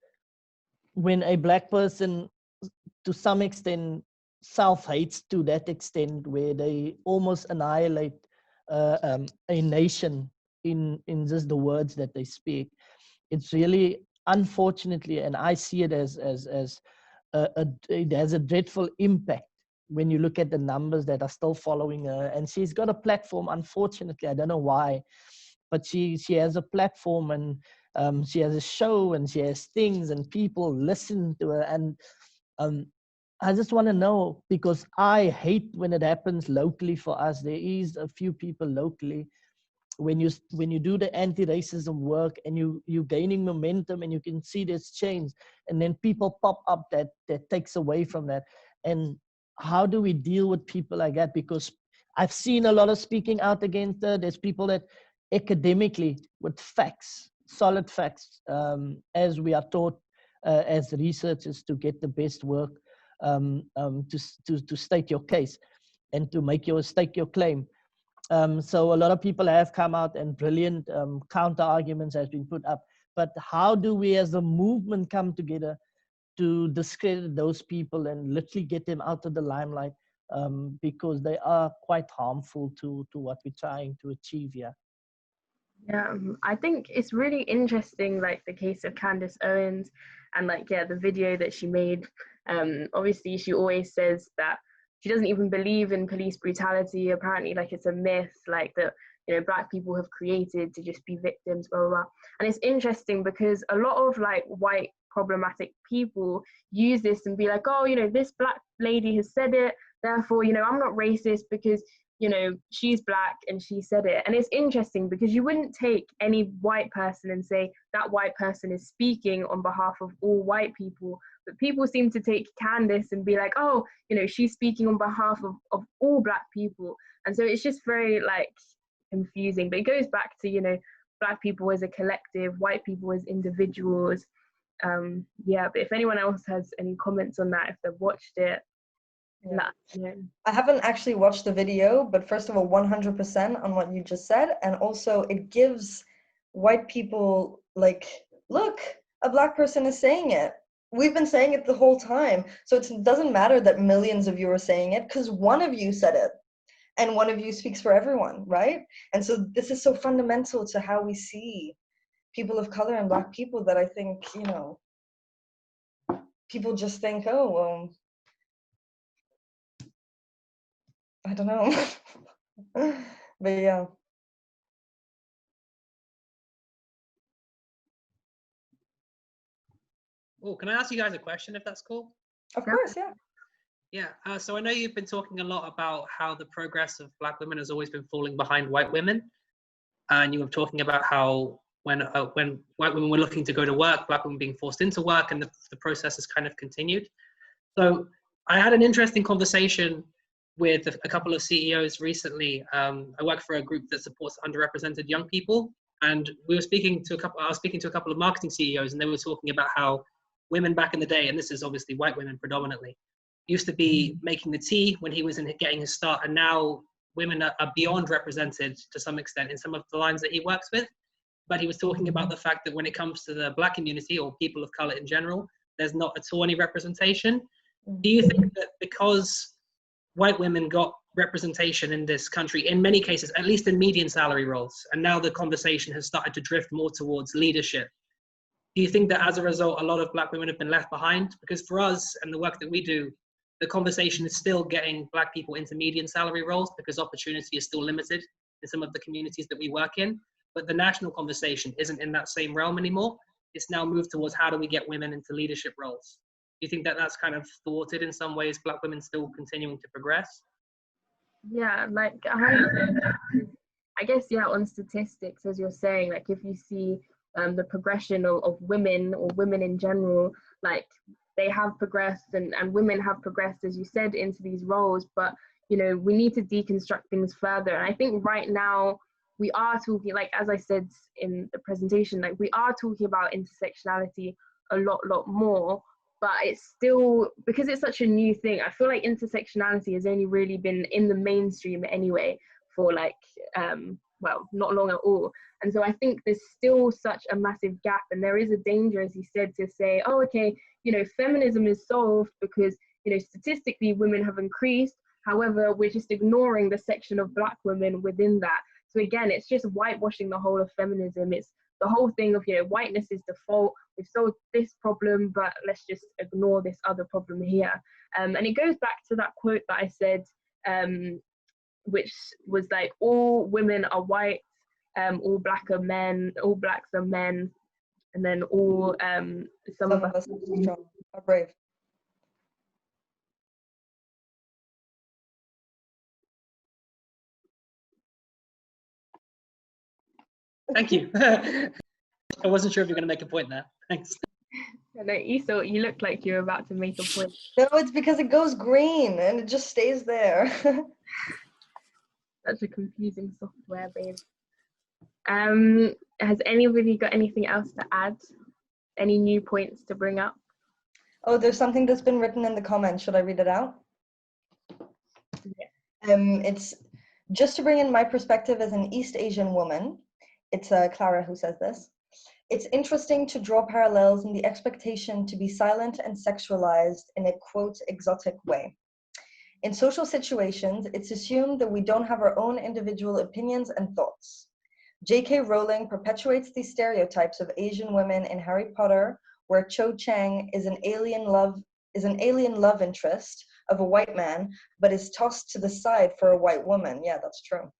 G: when a Black person to some extent self-hates to that extent where they almost annihilate a nation in just the words that they speak, it's really, unfortunately, and I see it as it has a dreadful impact when you look at the numbers that are still following her. And she's got a platform, unfortunately, I don't know why, but she has a platform, and she has a show, and she has things, and people listen to her. And I just want to know, because I hate when it happens locally for us. There is a few people locally, when you do the anti-racism work and you gaining momentum and you can see there's change, and then people pop up that takes away from that. And how do we deal with people like that? Because I've seen a lot of speaking out against her. There's people that academically, with facts, solid facts, as we are taught as researchers to get the best work, to state your case and to stake your claim. So a lot of people have come out, and brilliant counter arguments has been put up. But how do we as a movement come together to discredit those people and literally get them out of the limelight, because they are quite harmful to what we're trying to achieve here?
B: Yeah, I think it's really interesting, like the case of Candace Owens, and like, yeah, the video that she made. Obviously, she always says that she doesn't even believe in police brutality. Apparently, like, it's a myth, like that, you know, Black people have created to just be victims, blah, blah, blah. And it's interesting because a lot of like white problematic people use this and be like, oh, you know, this Black lady has said it, therefore, you know, I'm not racist because, you know, she's Black and she said it. And it's interesting because you wouldn't take any white person and say that white person is speaking on behalf of all white people, but people seem to take Candace and be like, oh, you know, she's speaking on behalf of all Black people. And so it's just very like confusing, but it goes back to, you know, Black people as a collective, white people as individuals. Yeah, but if anyone else has any comments on that, if they've watched it,
A: Yeah.
B: yeah.
A: I haven't actually watched the video, but first of all, 100% on what you just said. And also it gives white people like, look, a Black person is saying it. We've been saying it the whole time. So it doesn't matter that millions of you are saying it, because one of you said it and one of you speaks for everyone, right? And so this is so fundamental to how we see people of color and Black people that I think, you know, people just think, oh, well, I don't know. But yeah.
H: Oh, can I ask you guys a question if that's cool?
A: Of course, yeah.
H: Yeah, so I know you've been talking a lot about how the progress of Black women has always been falling behind white women. And you were talking about how when white women were looking to go to work, Black women being forced into work, and the process has kind of continued. So I had an interesting conversation with a couple of CEOs recently. I work for a group that supports underrepresented young people, and I was speaking to a couple of marketing CEOs, and they were talking about how women back in the day, and this is obviously white women predominantly, used to be making the tea when he was getting his start, and now women are beyond represented to some extent in some of the lines that he works with. But he was talking about the fact that when it comes to the Black community or people of color in general, there's not at all any representation. Do you think that because white women got representation in this country, in many cases, at least in median salary roles, and now the conversation has started to drift more towards leadership, do you think that as a result, a lot of Black women have been left behind? Because for us and the work that we do, the conversation is still getting Black people into median salary roles because opportunity is still limited in some of the communities that we work in. But the national conversation isn't in that same realm anymore. It's now moved towards how do we get women into leadership roles? Do you think that that's kind of thwarted in some ways, Black women still continuing to progress?
B: Yeah, like 100%. I guess, yeah, on statistics, as you're saying, like if you see the progression of women or women in general, like they have progressed and women have progressed, as you said, into these roles. But, you know, we need to deconstruct things further. And I think right now we are talking, like, as I said in the presentation, like we are talking about intersectionality a lot more. But it's still, because it's such a new thing, I feel like intersectionality has only really been in the mainstream anyway for like, well, not long at all. And so I think there's still such a massive gap, and there is a danger, as he said, to say, oh, okay, you know, feminism is solved because, you know, statistically women have increased. However, we're just ignoring the section of Black women within that. So again, it's just whitewashing the whole of feminism. It's the whole thing of, you know, whiteness is default. We've solved this problem, but let's just ignore this other problem here. And it goes back to that quote that I said, which was like, all women are white, all blacks are men, and then all some of us
A: are strong, are brave.
H: Thank you. I wasn't sure if you were going to make a point there. Thanks.
B: No, you looked like you were about to make a point.
A: No, it's because it goes green and it just stays there.
B: Such a confusing software, babe. Has anybody got anything else to add? Any new points to bring up?
A: Oh, there's something that's been written in the comments. Should I read it out?
B: Yeah.
A: It's just to bring in my perspective as an East Asian woman. It's Clara who says this. It's interesting to draw parallels in the expectation to be silent and sexualized in a, quote, exotic way. In social situations, it's assumed that we don't have our own individual opinions and thoughts. J.K. Rowling perpetuates these stereotypes of Asian women in Harry Potter, where Cho Chang is an alien love interest of a white man, but is tossed to the side for a white woman. Yeah, that's true.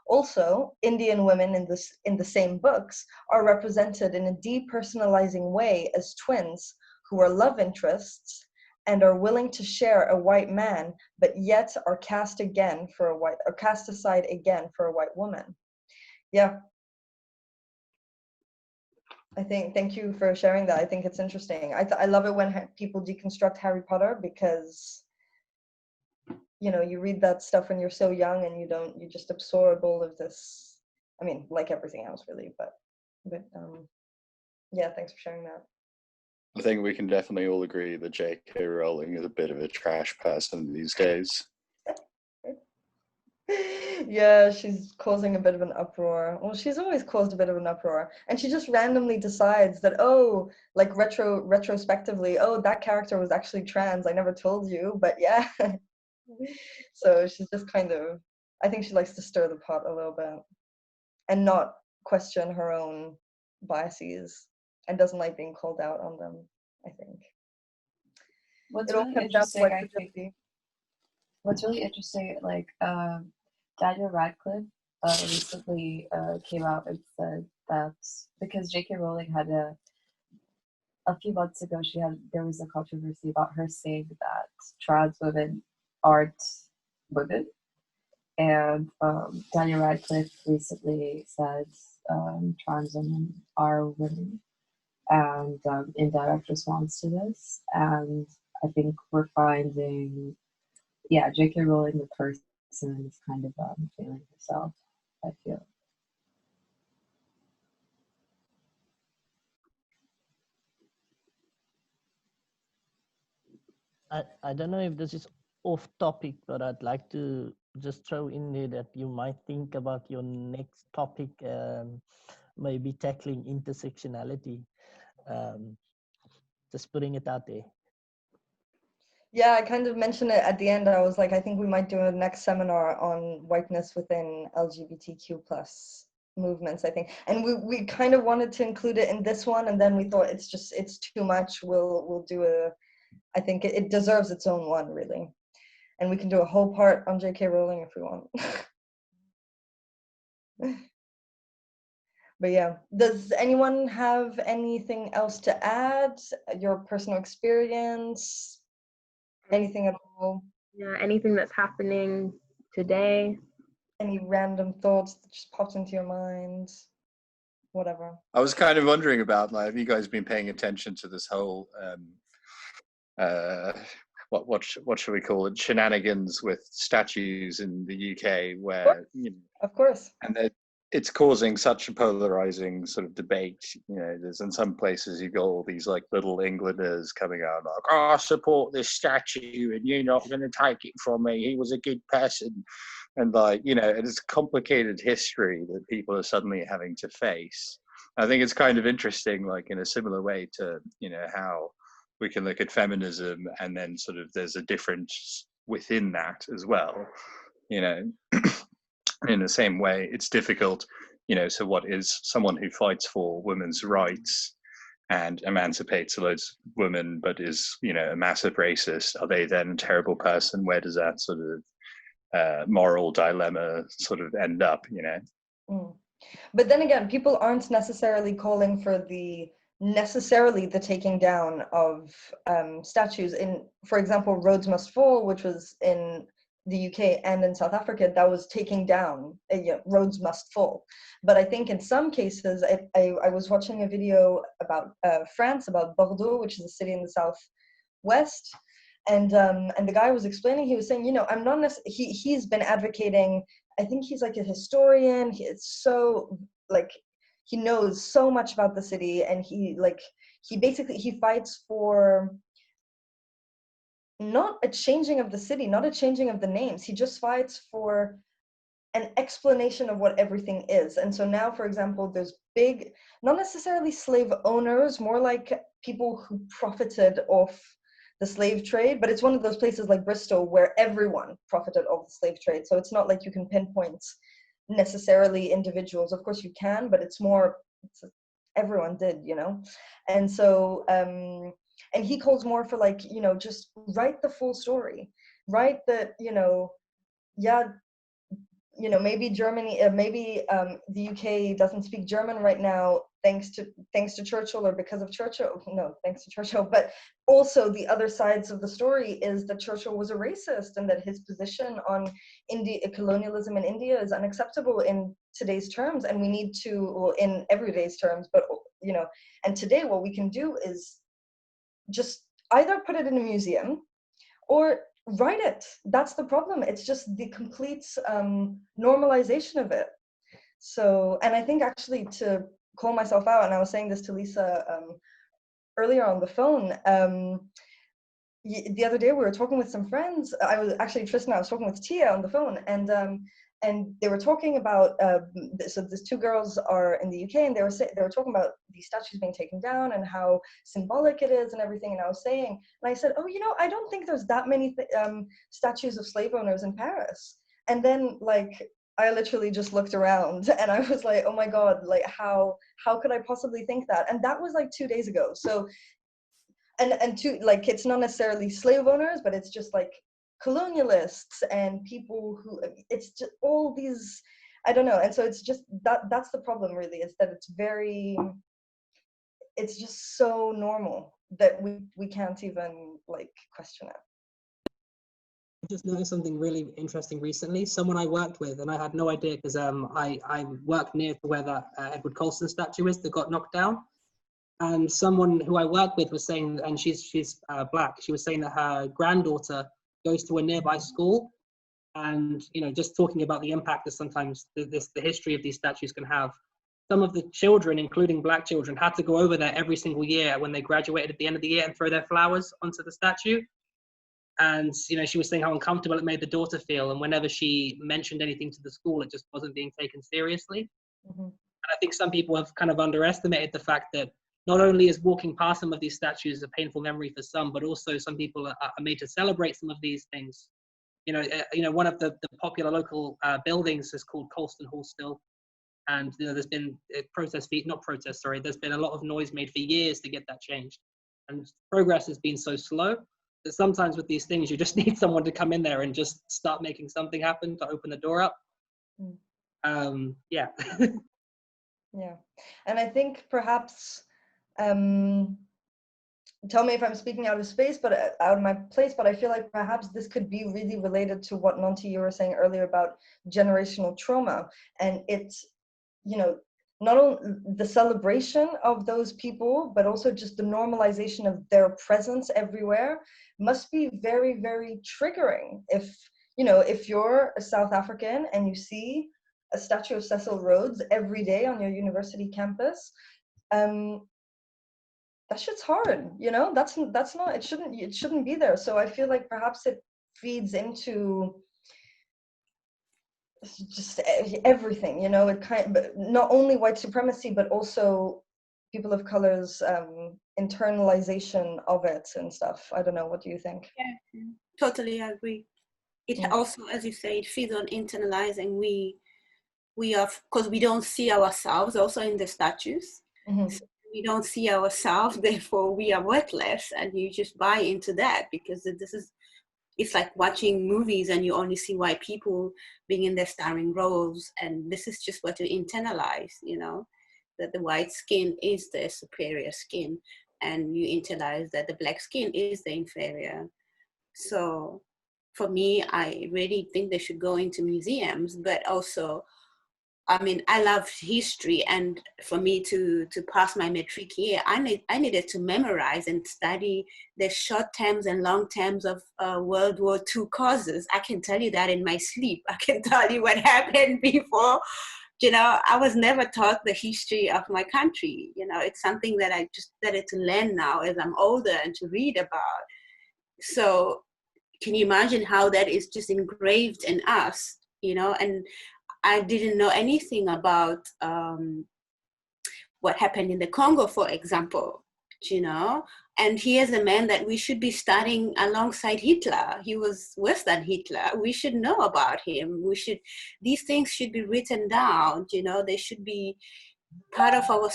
A: Also, Indian women in the same books are represented in a depersonalizing way as twins who are love interests and are willing to share a white man, but yet are cast aside again for a white woman. Yeah. Thank you for sharing that. I think it's interesting. I love it when people deconstruct Harry Potter, because, you know, you read that stuff when you're so young and you just absorb all of this. I mean, like everything else really, but yeah, thanks for sharing that.
F: I think we can definitely all agree that J.K. Rowling is a bit of a trash person these days.
A: Yeah, she's causing a bit of an uproar. Well, she's always caused a bit of an uproar, and she just randomly decides that, oh, like retrospectively, oh, that character was actually trans. I never told you, but yeah. So she's just kind of, I think she likes to stir the pot a little bit and not question her own biases, and doesn't like being called out on them, I think.
I: What's
A: it all
I: really
A: comes down to
I: interesting,
A: white
I: I think,
A: fragility.
I: what's really interesting, like Daniel Radcliffe recently came out and said that because J.K. Rowling had a few months ago, there was a controversy about her saying that trans women aren't women, and Daniel Radcliffe recently said trans women are women, and in direct response to this, and I think we're finding, yeah, J.K. Rowling, the person, is kind of failing herself, I feel.
G: I don't know if this is off topic, but I'd like to just throw in there that you might think about your next topic, maybe tackling intersectionality. Just putting it out there.
A: Yeah, I kind of mentioned it at the end. I was like, I think we might do a next seminar on whiteness within LGBTQ plus movements, I think. And we kind of wanted to include it in this one, and then we thought it's too much. We'll do I think it deserves its own one, really. And we can do a whole part on J.K. Rowling if we want. But yeah, does anyone have anything else to add? Your personal experience? Anything at all?
B: Yeah, anything that's happening today.
A: Any random thoughts that just popped into your mind? Whatever.
F: I was kind of wondering about, like, have you guys been paying attention to this whole what should we call it, shenanigans with statues in the UK, where
A: of course,
F: and it's causing such a polarizing sort of debate. There's in some places you've got all these like little Englanders coming out like, oh, I support this statue and you're not going to take it from me, he was a good person, and like, it's a complicated history that people are suddenly having to face. I think it's kind of interesting, like in a similar way to how we can look at feminism, and then sort of there's a difference within that as well. In the same way, it's difficult, so what is someone who fights for women's rights and emancipates loads of women but is, a massive racist? Are they then a terrible person? Where does that sort of moral dilemma sort of end up,
A: But then again, people aren't necessarily calling for necessarily the taking down of statues. In, for example, Rhodes Must Fall, which was in the UK and in South Africa, that was taking down, Rhodes Must Fall. But I think in some cases, I was watching a video about France, about Bordeaux, which is a city in the southwest, and the guy was explaining, he was saying, I'm not he's been advocating, I think he's like a historian, it's so like, he knows so much about the city, and he fights for not a changing of the city, not a changing of the names. He just fights for an explanation of what everything is. And so now, for example, there's big, not necessarily slave owners, more like people who profited off the slave trade, but it's one of those places like Bristol where everyone profited off the slave trade. So it's not like you can pinpoint necessarily individuals. Of course you can, but everyone did, And so and he calls more for like, just write the full story, write that, maybe Germany, maybe the UK doesn't speak German right now thanks to Churchill, or because of Churchill. No, thanks to Churchill. But also the other sides of the story is that Churchill was a racist, and that his position on colonialism in India is unacceptable in today's terms, and we need to, well, in everyday's terms, but and today what we can do is just either put it in a museum or write it. That's the problem. It's just the complete normalization of it. So, and I think actually, to call myself out, and I was saying this to Lisa earlier on the phone, the other day we were talking with some friends. I was talking with Tia on the phone, and they were talking about, so these two girls are in the UK, and they were talking about these statues being taken down and how symbolic it is and everything. And I was saying, and I said, oh, I don't think there's that many statues of slave owners in Paris. And then I literally just looked around and I was like, oh my God, how could I possibly think that? And that was 2 days ago. So and to like, it's not necessarily slave owners, but it's just like colonialists and people who, it's just all these, I don't know. And so it's just that's the problem really, is that it's just so normal that we can't even like question it.
H: I just noticed something really interesting recently. Someone I worked with, and I had no idea because I worked near to where that Edward Colston statue is that got knocked down. And someone who I worked with was saying, and she's black, she was saying that her granddaughter goes to a nearby school, and just talking about the impact that sometimes the history of these statues can have. Some of the children, including black children, had to go over there every single year when they graduated at the end of the year and throw their flowers onto the statue. And she was saying how uncomfortable it made the daughter feel, and whenever she mentioned anything to the school, it just wasn't being taken seriously.
A: Mm-hmm.
H: And I think some people have kind of underestimated the fact that not only is walking past some of these statues a painful memory for some, but also some people are made to celebrate some of these things. One of the popular local buildings is called Colston Hall still, and there's been there's been a lot of noise made for years to get that changed, and progress has been so slow that sometimes with these things you just need someone to come in there and just start making something happen to open the door up. Yeah.
A: Yeah, and I think perhaps, tell me if I'm speaking out of space, but out of my place, but I feel like perhaps this could be really related to what Nanti, you were saying earlier about generational trauma. And it's, not only the celebration of those people, but also just the normalization of their presence everywhere must be very, very triggering. If you're a South African and you see a statue of Cecil Rhodes every day on your university campus, that shit's hard, that's not, it shouldn't be there. So I feel like perhaps it feeds into just everything, it but not only white supremacy, but also people of color's internalization of it and stuff. I don't know, what do you think?
E: Yeah, totally agree. It also, as you say, it feeds on internalizing. We are, because we don't see ourselves also in the statues.
A: Mm-hmm.
E: So we don't see ourselves, therefore we are worthless, and you just buy into that because it's like watching movies and you only see white people being in their starring roles, and this is just what you internalize, that the white skin is the superior skin, and you internalize that the black skin is the inferior. So for me, I really think they should go into museums, but also, I love history, and for me to pass my matric year, I needed to memorize and study the short terms and long terms of World War II causes. I can tell you that in my sleep. I can tell you what happened before. I was never taught the history of my country. It's something that I just started to learn now as I'm older and to read about. So can you imagine how that is just engraved in us, and I didn't know anything about what happened in the Congo, for example, and here's a man that we should be studying alongside Hitler. He was worse than Hitler. We should know about him. These things should be written down, they should be part of our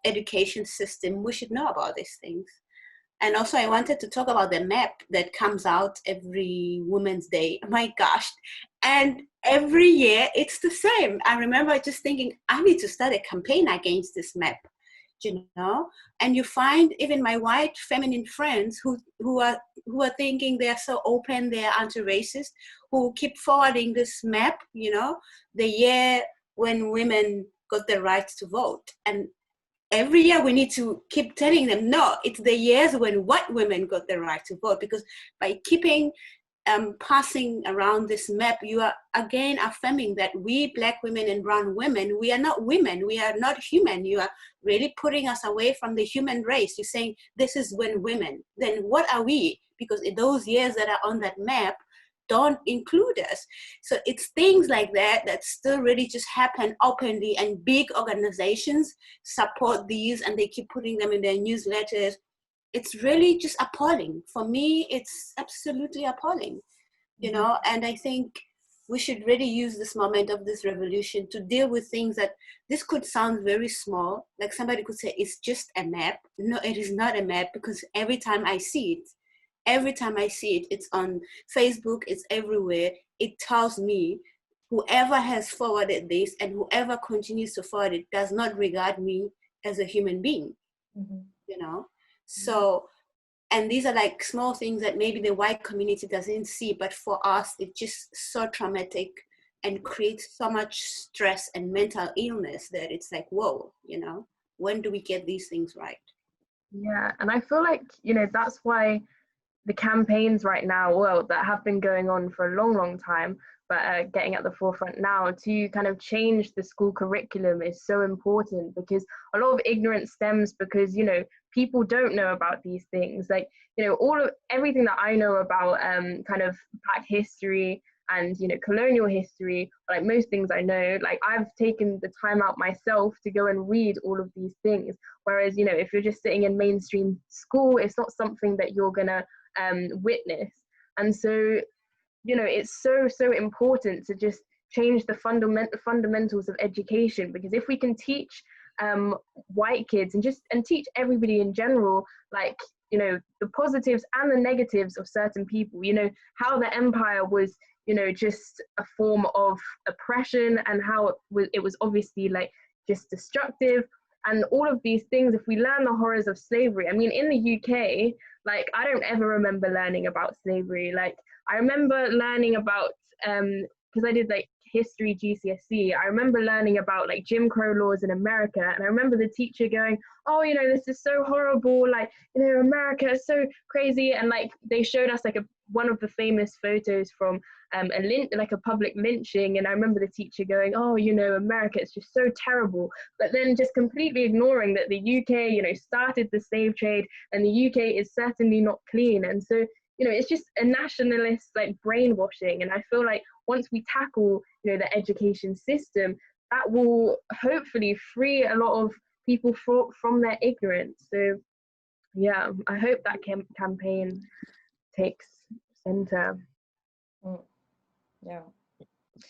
E: education system. We should know about these things. And also I wanted to talk about the map that comes out every Women's Day. Oh my gosh. And every year it's the same. I remember just thinking, I need to start a campaign against this map, and you find even my white feminine friends who are thinking they are so open, they are anti-racist, who keep forwarding this map, the year when women got the right to vote. And every year we need to keep telling them, no, it's the years when white women got the right to vote, because by keeping passing around this map, you are again affirming that we Black women and brown women, we are not women, we are not human. You are really putting us away from the human race. You're saying this is when women, then what are we? Because those years that are on that map don't include us. So it's things like that still really just happen openly, and big organizations support these and they keep putting them in their newsletters. It's really just appalling. For me, it's absolutely appalling, and I think we should really use this moment of this revolution to deal with things that this could sound very small. Like somebody could say, it's just a map. No, it is not a map, because every time I see it, it's on Facebook, it's everywhere. It tells me whoever has forwarded this and whoever continues to forward it does not regard me as a human being, you know? So, and these are like small things that maybe the white community doesn't see, but for us, it's just so traumatic and creates so much stress and mental illness that it's like, whoa, you know, when do we get these things right?
B: Yeah, and I feel like, you know, that's why the campaigns right now, well, that have been going on for a long, long time, but getting at the forefront now to kind of change the school curriculum is so important, because a lot of ignorance stems because, you know, people don't know about these things. Like, you know, everything that I know about kind of Black history and, you know, colonial history, like most things I know, like I've taken the time out myself to go and read all of these things. Whereas, you know, if you're just sitting in mainstream school, it's not something that you're gonna witness. And so, you know, it's so important to just change the fundamentals of education, because if we can teach white kids and teach everybody in general, like, you know, the positives and the negatives of certain people, you know, how the empire was, you know, just a form of oppression, and how it was obviously like just destructive, and all of these things. If we learn the horrors of slavery, I mean, in the UK, like, I don't ever remember learning about slavery. Like, I remember learning about, because I did like history GCSE, I remember learning about like Jim Crow laws in America. And I remember the teacher going, oh, you know, this is so horrible. Like, you know, America is so crazy. And like, they showed us like one of the famous photos from a public lynching. And I remember the teacher going, oh, you know, America is just so terrible. But then just completely ignoring that the UK, you know, started the slave trade, and the UK is certainly not clean. And so, you know, it's just a nationalist like brainwashing. And I feel like once we tackle, you know, the education system, that will hopefully free a lot of people from their ignorance. So yeah, I hope that campaign takes center.
A: Yeah.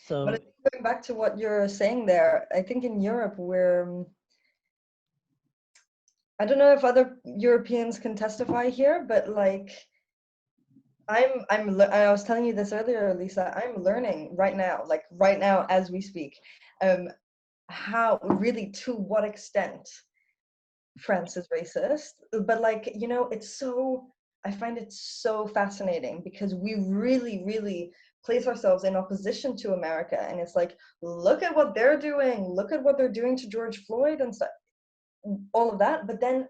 G: So,
A: But I think going back to what you're saying there, I think in Europe I don't know if other Europeans can testify here, but like I was telling you this earlier, Lisa, I'm learning right now as we speak, how really, to what extent France is racist. But like, you know, I find it so fascinating, because we really, really place ourselves in opposition to America. And it's like, look at what they're doing. Look at what they're doing to George Floyd and stuff, all of that. But then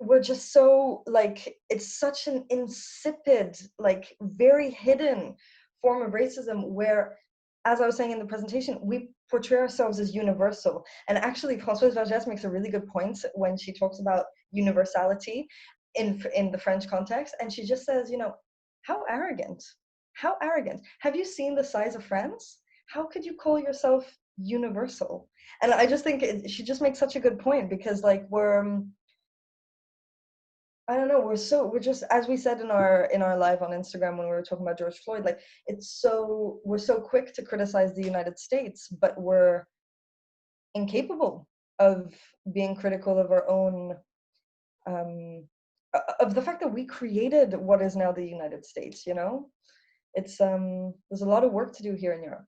A: we're just so like, it's such an insipid, like very hidden form of racism, where, as I was saying in the presentation, we portray ourselves as universal. And actually, Françoise Vergès makes a really good point when she talks about universality in the French context. And she just says, you know, how arrogant. How arrogant. Have you seen the size of France? How could you call yourself universal? And I just think she just makes such a good point, because like I don't know, we're just, as we said in our live on Instagram when we were talking about George Floyd, like we're so quick to criticize the United States, but we're incapable of being critical of our own, of the fact that we created what is now the United States, you know? It's there's a lot of work to do here in Europe.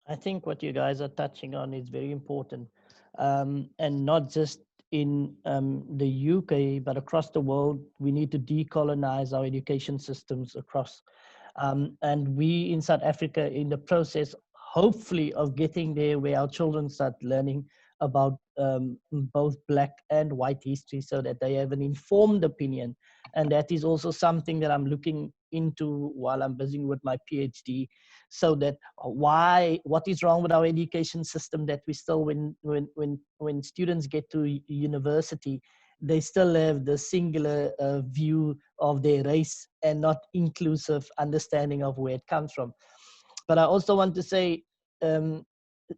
G: I think what you guys are touching on is very important, and not just in the UK, but across the world. We need to decolonize our education systems across. And we in South Africa, in the process, hopefully, of getting there, where our children start learning about both Black and white history, so that they have an informed opinion. And that is also something that I'm looking into while I'm busy with my PhD, so that what is wrong with our education system, that we still, when students get to university, they still have the singular view of their race, and not inclusive understanding of where it comes from. But I also want to say,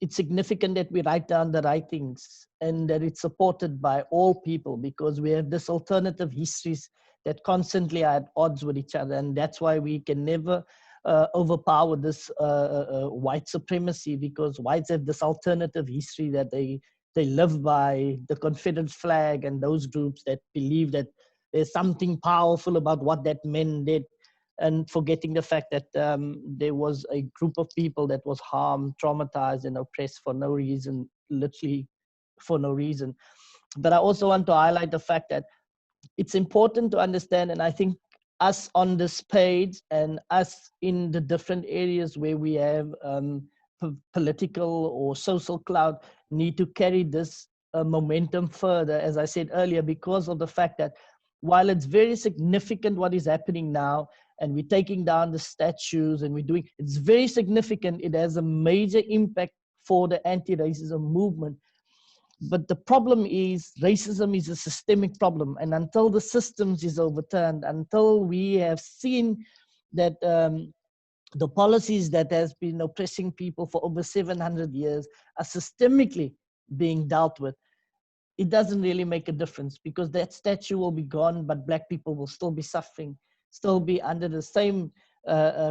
G: it's significant that we write down the right things, and that it's supported by all people, because we have this alternative histories that constantly are at odds with each other. And that's why we can never overpower this white supremacy, because whites have this alternative history that they live by, the Confederate flag and those groups that believe that there's something powerful about what that men did, and forgetting the fact that there was a group of people that was harmed, traumatized, and oppressed for no reason, literally for no reason. But I also want to highlight the fact that it's important to understand, and I think us on this page and us in the different areas where we have political or social clout need to carry this momentum further, as I said earlier, because of the fact that while it's very significant what is happening now, and we're taking down the statues and it's very significant, it has a major impact for the anti-racism movement. But the problem is racism is a systemic problem, and until the systems is overturned, until we have seen that the policies that has been oppressing people for over 700 years are systemically being dealt with, it doesn't really make a difference, because that statue will be gone, but Black people will still be suffering, still be under the same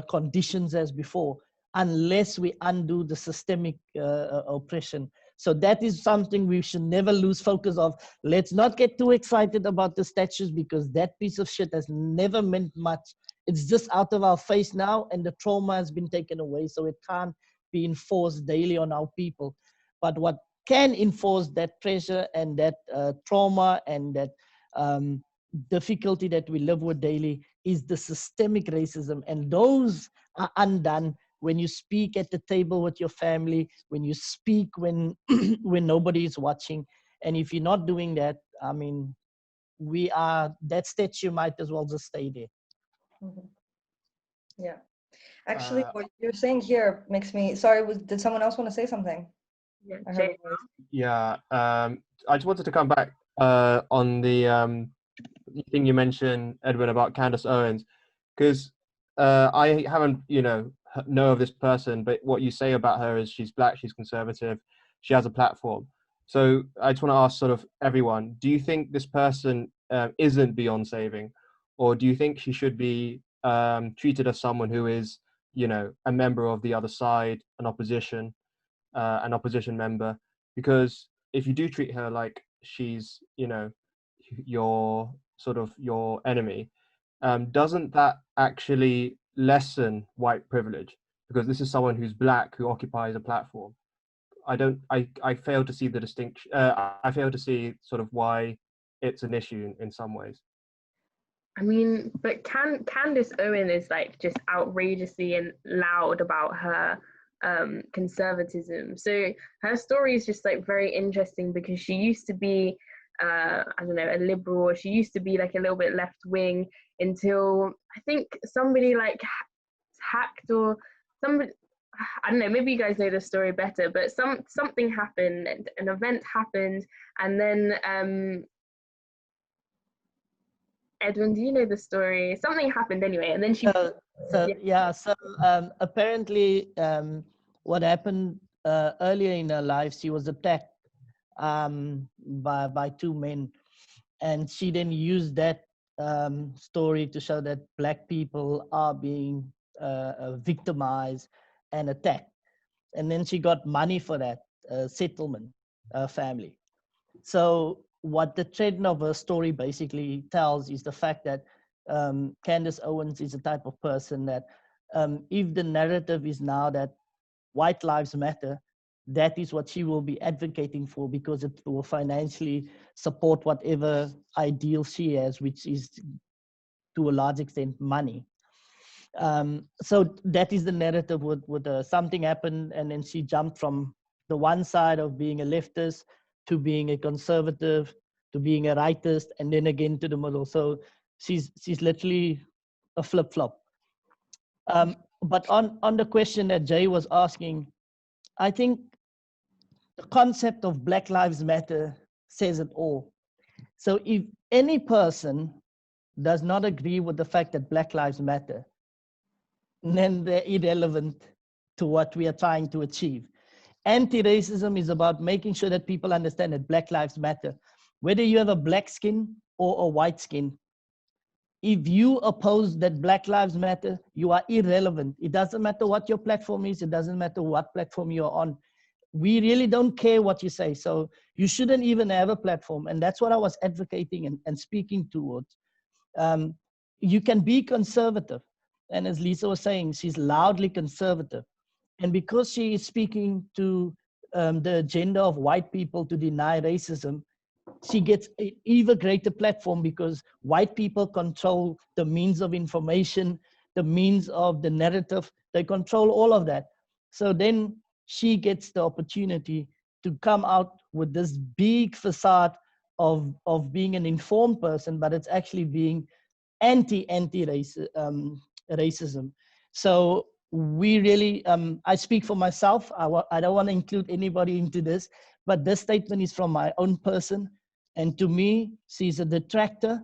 G: conditions as before, unless we undo the systemic oppression. So that is something we should never lose focus of. Let's not get too excited about the statues, because that piece of shit has never meant much. It's just out of our face now, and the trauma has been taken away, so it can't be enforced daily on our people. But what can enforce that pressure and that trauma and that difficulty that we live with daily is the systemic racism. And those are undone when you speak at the table with your family, when you speak when when nobody is watching. And if you're not doing that, I mean, that statue might as well just stay there.
A: Mm-hmm. Yeah. Actually, what you're saying here makes me, sorry, did someone else want to say something?
B: Yeah,
A: I heard a voice.
J: Yeah, I just wanted to come back on the thing you mentioned, Edwin, about Candace Owens, because I haven't, know of this person, but what you say about her is she's Black, she's conservative, she has a platform. So I just want to ask sort of everyone, do you think this person isn't beyond saving, or do you think she should be treated as someone who is, a member of the other side, an opposition member? Because if you do treat her like she's, your enemy, doesn't that actually lessen white privilege? Because this is someone who's Black, who occupies a platform. I fail to see the distinction. I fail to see sort of why it's an issue in some ways.
B: I mean, but Candace Owen is like just outrageously and loud about her conservatism. So her story is just like very interesting, because she used to be I don't know, a liberal, or she used to be like a little bit left wing, until I think somebody like hacked, or somebody, I don't know, maybe you guys know the story better, but something happened, an event happened, and then Edwin, do you know the story? Something happened anyway, and then she.
G: So apparently, what happened earlier in her life, she was attacked by two men, and she then used that story to show that Black people are being victimized and attacked, and then she got money for that settlement family. So what the trend of her story basically tells is the fact that Candace Owens is a type of person that if the narrative is now that white lives matter, that is what she will be advocating for, because it will financially support whatever ideal she has, which is to a large extent money. So that is the narrative with something happened, and then she jumped from the one side of being a leftist to being a conservative to being a rightist, and then again to the middle. So she's literally a flip-flop. But on the question that Jay was asking, I think the concept of Black Lives Matter says it all. So if any person does not agree with the fact that Black Lives Matter, then they're irrelevant to what we are trying to achieve. Anti-racism is about making sure that people understand that Black Lives Matter. Whether you have a black skin or a white skin, if you oppose that Black Lives Matter, you are irrelevant. It doesn't matter what your platform is. It doesn't matter what platform you're on. We really don't care what you say. So you shouldn't even have a platform. And that's what I was advocating and speaking towards. You can be conservative. And as Lisa was saying, she's loudly conservative. And because she is speaking to the agenda of white people to deny racism, she gets an even greater platform because white people control the means of information, the means of the narrative. They control all of that. So then she gets the opportunity to come out with this big facade of being an informed person, but it's actually being anti-racism. So we really, I speak for myself. I don't want to include anybody into this, but this statement is from my own person. And to me, she's a detractor,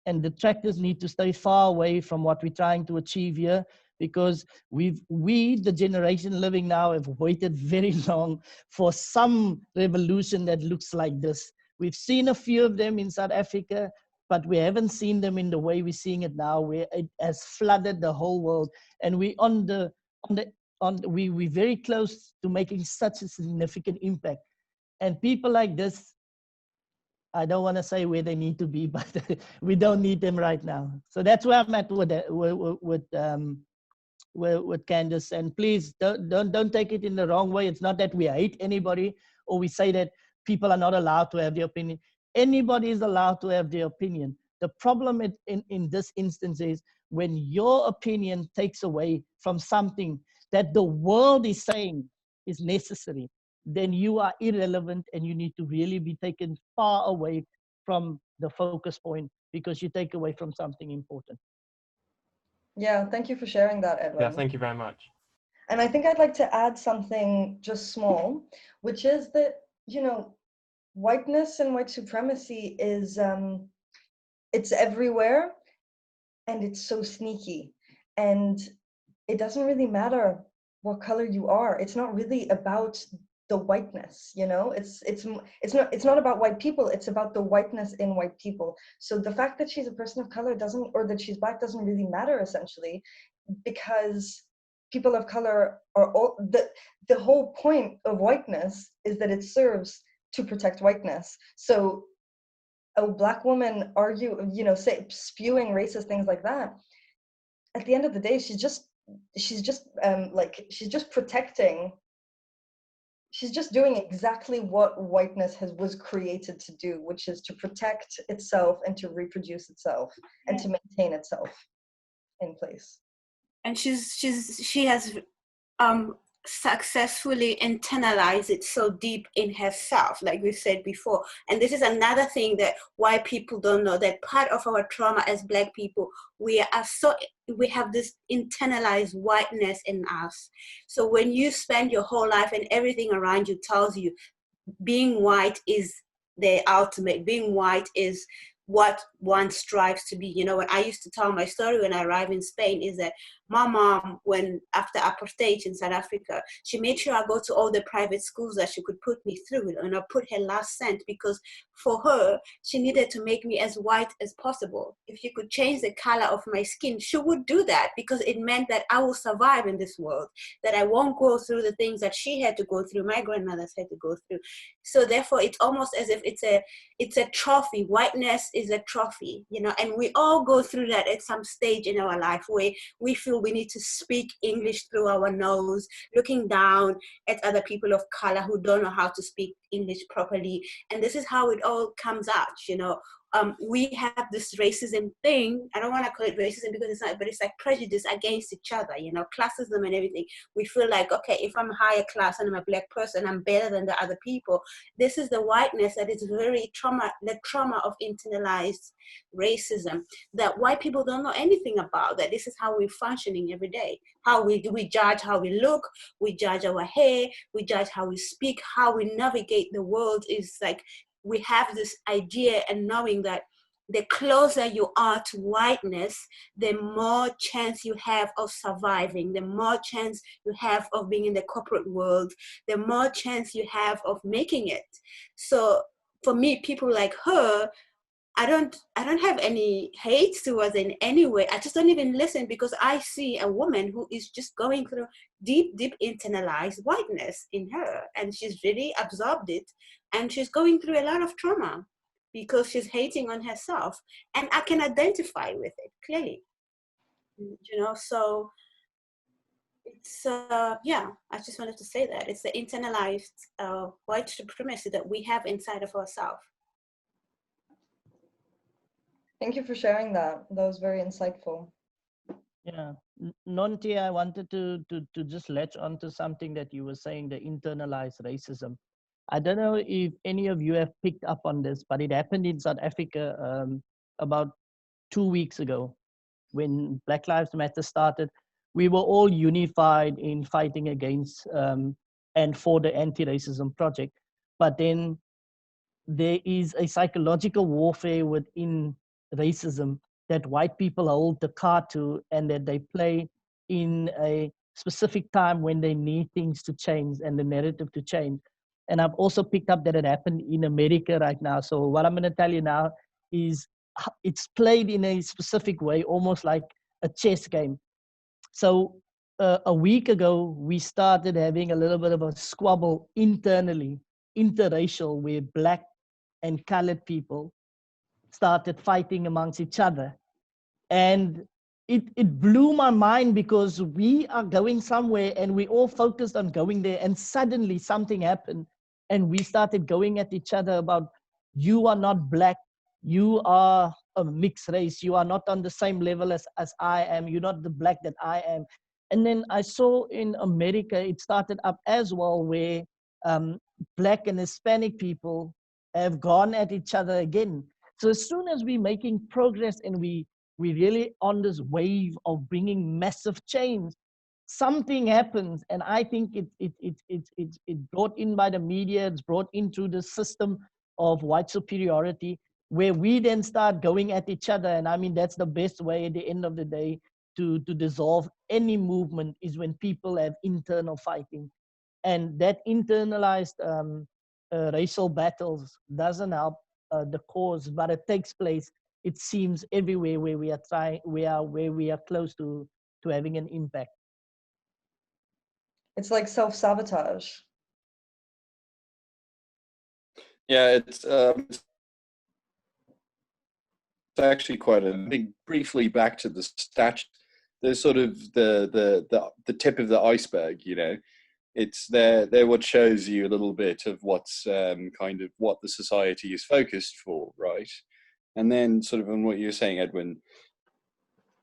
G: and detractors need to stay far away from what we're trying to achieve here, because we, the generation living now, have waited very long for some revolution that looks like this. We've seen a few of them in South Africa, but we haven't seen them in the way we're seeing it now, where it has flooded the whole world. And we're we're very close to making such a significant impact. And people like this, I don't want to say where they need to be, but we don't need them right now. So that's where I'm at with Candace. And please don't take it in the wrong way. It's not that we hate anybody or we say that people are not allowed to have their opinion. Anybody is allowed to have their opinion. The problem in this instance is when your opinion takes away from something that the world is saying is necessary, then you are irrelevant and you need to really be taken far away from the focus point because you take away from something important.
A: Yeah, thank you for sharing that, Edwin.
J: Yeah, thank you very much.
A: And I think I'd like to add something just small, which is that, you know, whiteness and white supremacy is, it's everywhere and it's so sneaky. And it doesn't really matter what color you are. It's not really about the whiteness, you know. It's not about white people. It's about the whiteness in white people. So the fact that she's a person of color doesn't, or that she's black, doesn't really matter, essentially, because people of color are all, the whole point of whiteness is that it serves to protect whiteness. So a black woman spewing racist things like that, at the end of the day, she's just protecting. She's just doing exactly what whiteness was created to do, which is to protect itself and to reproduce itself and to maintain itself in place.
E: And she has successfully internalized it so deep in herself, like we said before. And this is another thing that white people don't know, that part of our trauma as Black people, we have this internalized whiteness in us. So when you spend your whole life and everything around you tells you being white is the ultimate, being white is what one strives to be. You know, when I used to tell my story when I arrived in Spain, is that my mom, when after apartheid in South Africa, she made sure I go to all the private schools that she could put me through, and I put her last cent, because for her, she needed to make me as white as possible. If she could change the color of my skin, she would do that, because it meant that I will survive in this world, that I won't go through the things that she had to go through, my grandmothers had to go through. So therefore, it's almost as if it's a trophy. Whiteness is a trophy, you know, and we all go through that at some stage in our life where we feel we need to speak English through our nose, looking down at other people of color who don't know how to speak English properly. And this is how it all comes out, you know. We have this racism thing. I don't want to call it racism because it's not, but it's like prejudice against each other, you know, classism and everything. We feel like, okay, if I'm higher class and I'm a Black person, I'm better than the other people. This is the whiteness that is very the trauma of internalized racism that white people don't know anything about, that this is how we're functioning every day. How we judge how we look, we judge our hair, we judge how we speak, how we navigate the world is like, we have this idea and knowing that the closer you are to whiteness, the more chance you have of surviving, the more chance you have of being in the corporate world, the more chance you have of making it. So for me, people like her, I don't have any hate towards in any way. I just don't even listen, because I see a woman who is just going through deep internalized whiteness in her, and she's really absorbed it, and she's going through a lot of trauma because she's hating on herself, and I can identify with it clearly, so it's yeah, I just wanted to say that it's the internalized white supremacy that we have inside of ourselves.
A: Thank you for sharing that. That was very insightful.
G: Yeah, Nonti, I wanted to just latch onto something that you were saying, the internalized racism. I don't know if any of you have picked up on this, but it happened in South Africa about 2 weeks ago when Black Lives Matter started. We were all unified in fighting against and for the anti-racism project. But then there is a psychological warfare within racism that white people hold the card to, and that they play in a specific time when they need things to change and the narrative to change. And I've also picked up that it happened in America right now. So what I'm going to tell you now is it's played in a specific way, almost like a chess game. So a week ago, we started having a little bit of a squabble internally, interracial, where Black and colored people started fighting amongst each other. And it blew my mind, because we are going somewhere and we all focused on going there, and suddenly something happened and we started going at each other about, you are not Black, you are a mixed race, you are not on the same level as I am, you're not the Black that I am. And then I saw in America, it started up as well, where Black and Hispanic people have gone at each other again. So as soon as we're making progress and we really on this wave of bringing massive change, something happens. And I think it's brought in by the media, it's brought into the system of white superiority, where we then start going at each other. And I mean, that's the best way at the end of the day to dissolve any movement, is when people have internal fighting. And that internalized racial battles doesn't help the cause, but it takes place, it seems, everywhere where we are close to having an impact.
A: It's like self-sabotage.
F: Yeah, it's actually quite a big. Briefly back to the statue, there's sort of the tip of the iceberg. It's there what shows you a little bit of what's kind of what the society is focused for, right? And then sort of on what you're saying, Edwin,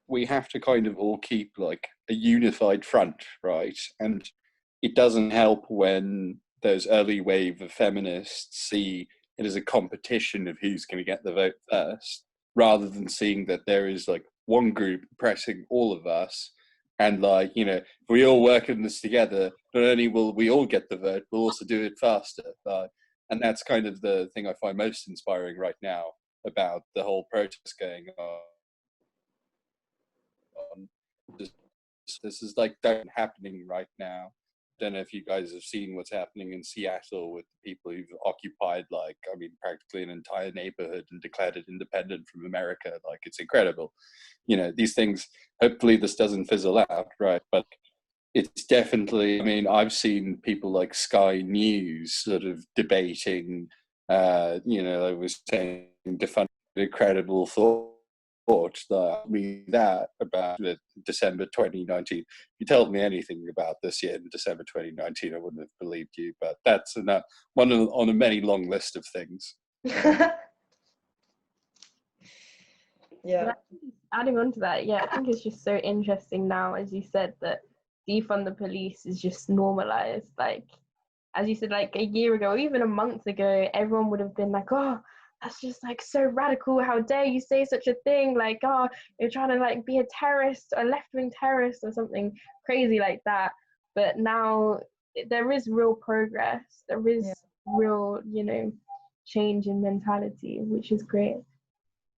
F: we have to kind of all keep like a unified front, right? And it doesn't help when those early wave of feminists see it as a competition of who's going to get the vote first, rather than seeing that there is like one group pressing all of us. And like, if we all work in this together, not only will we all get the vote, we'll also do it faster. And that's kind of the thing I find most inspiring right now about the whole protest going on. This is like happening right now. Don't know if you guys have seen what's happening in Seattle with the people who've occupied, practically an entire neighborhood and declared it independent from America. Like, it's incredible. These things, hopefully this doesn't fizzle out, right? But it's definitely, I've seen people like Sky News sort of debating, I was saying, defunding incredible thought that about December 2019. If you told me anything about this year in December 2019, I wouldn't have believed you. But that's one on a many long list of things.
A: Yeah.
B: Adding on to that, I think it's just so interesting now, as you said, that defund the police is just normalized. Like, as you said, like a year ago, even a month ago, everyone would have been like, oh, that's just like so radical. How dare you say such a thing? Like, oh, you're trying to like be a terrorist, a left-wing terrorist or something crazy like that. But now there is real progress. There is real, change in mentality, which is great.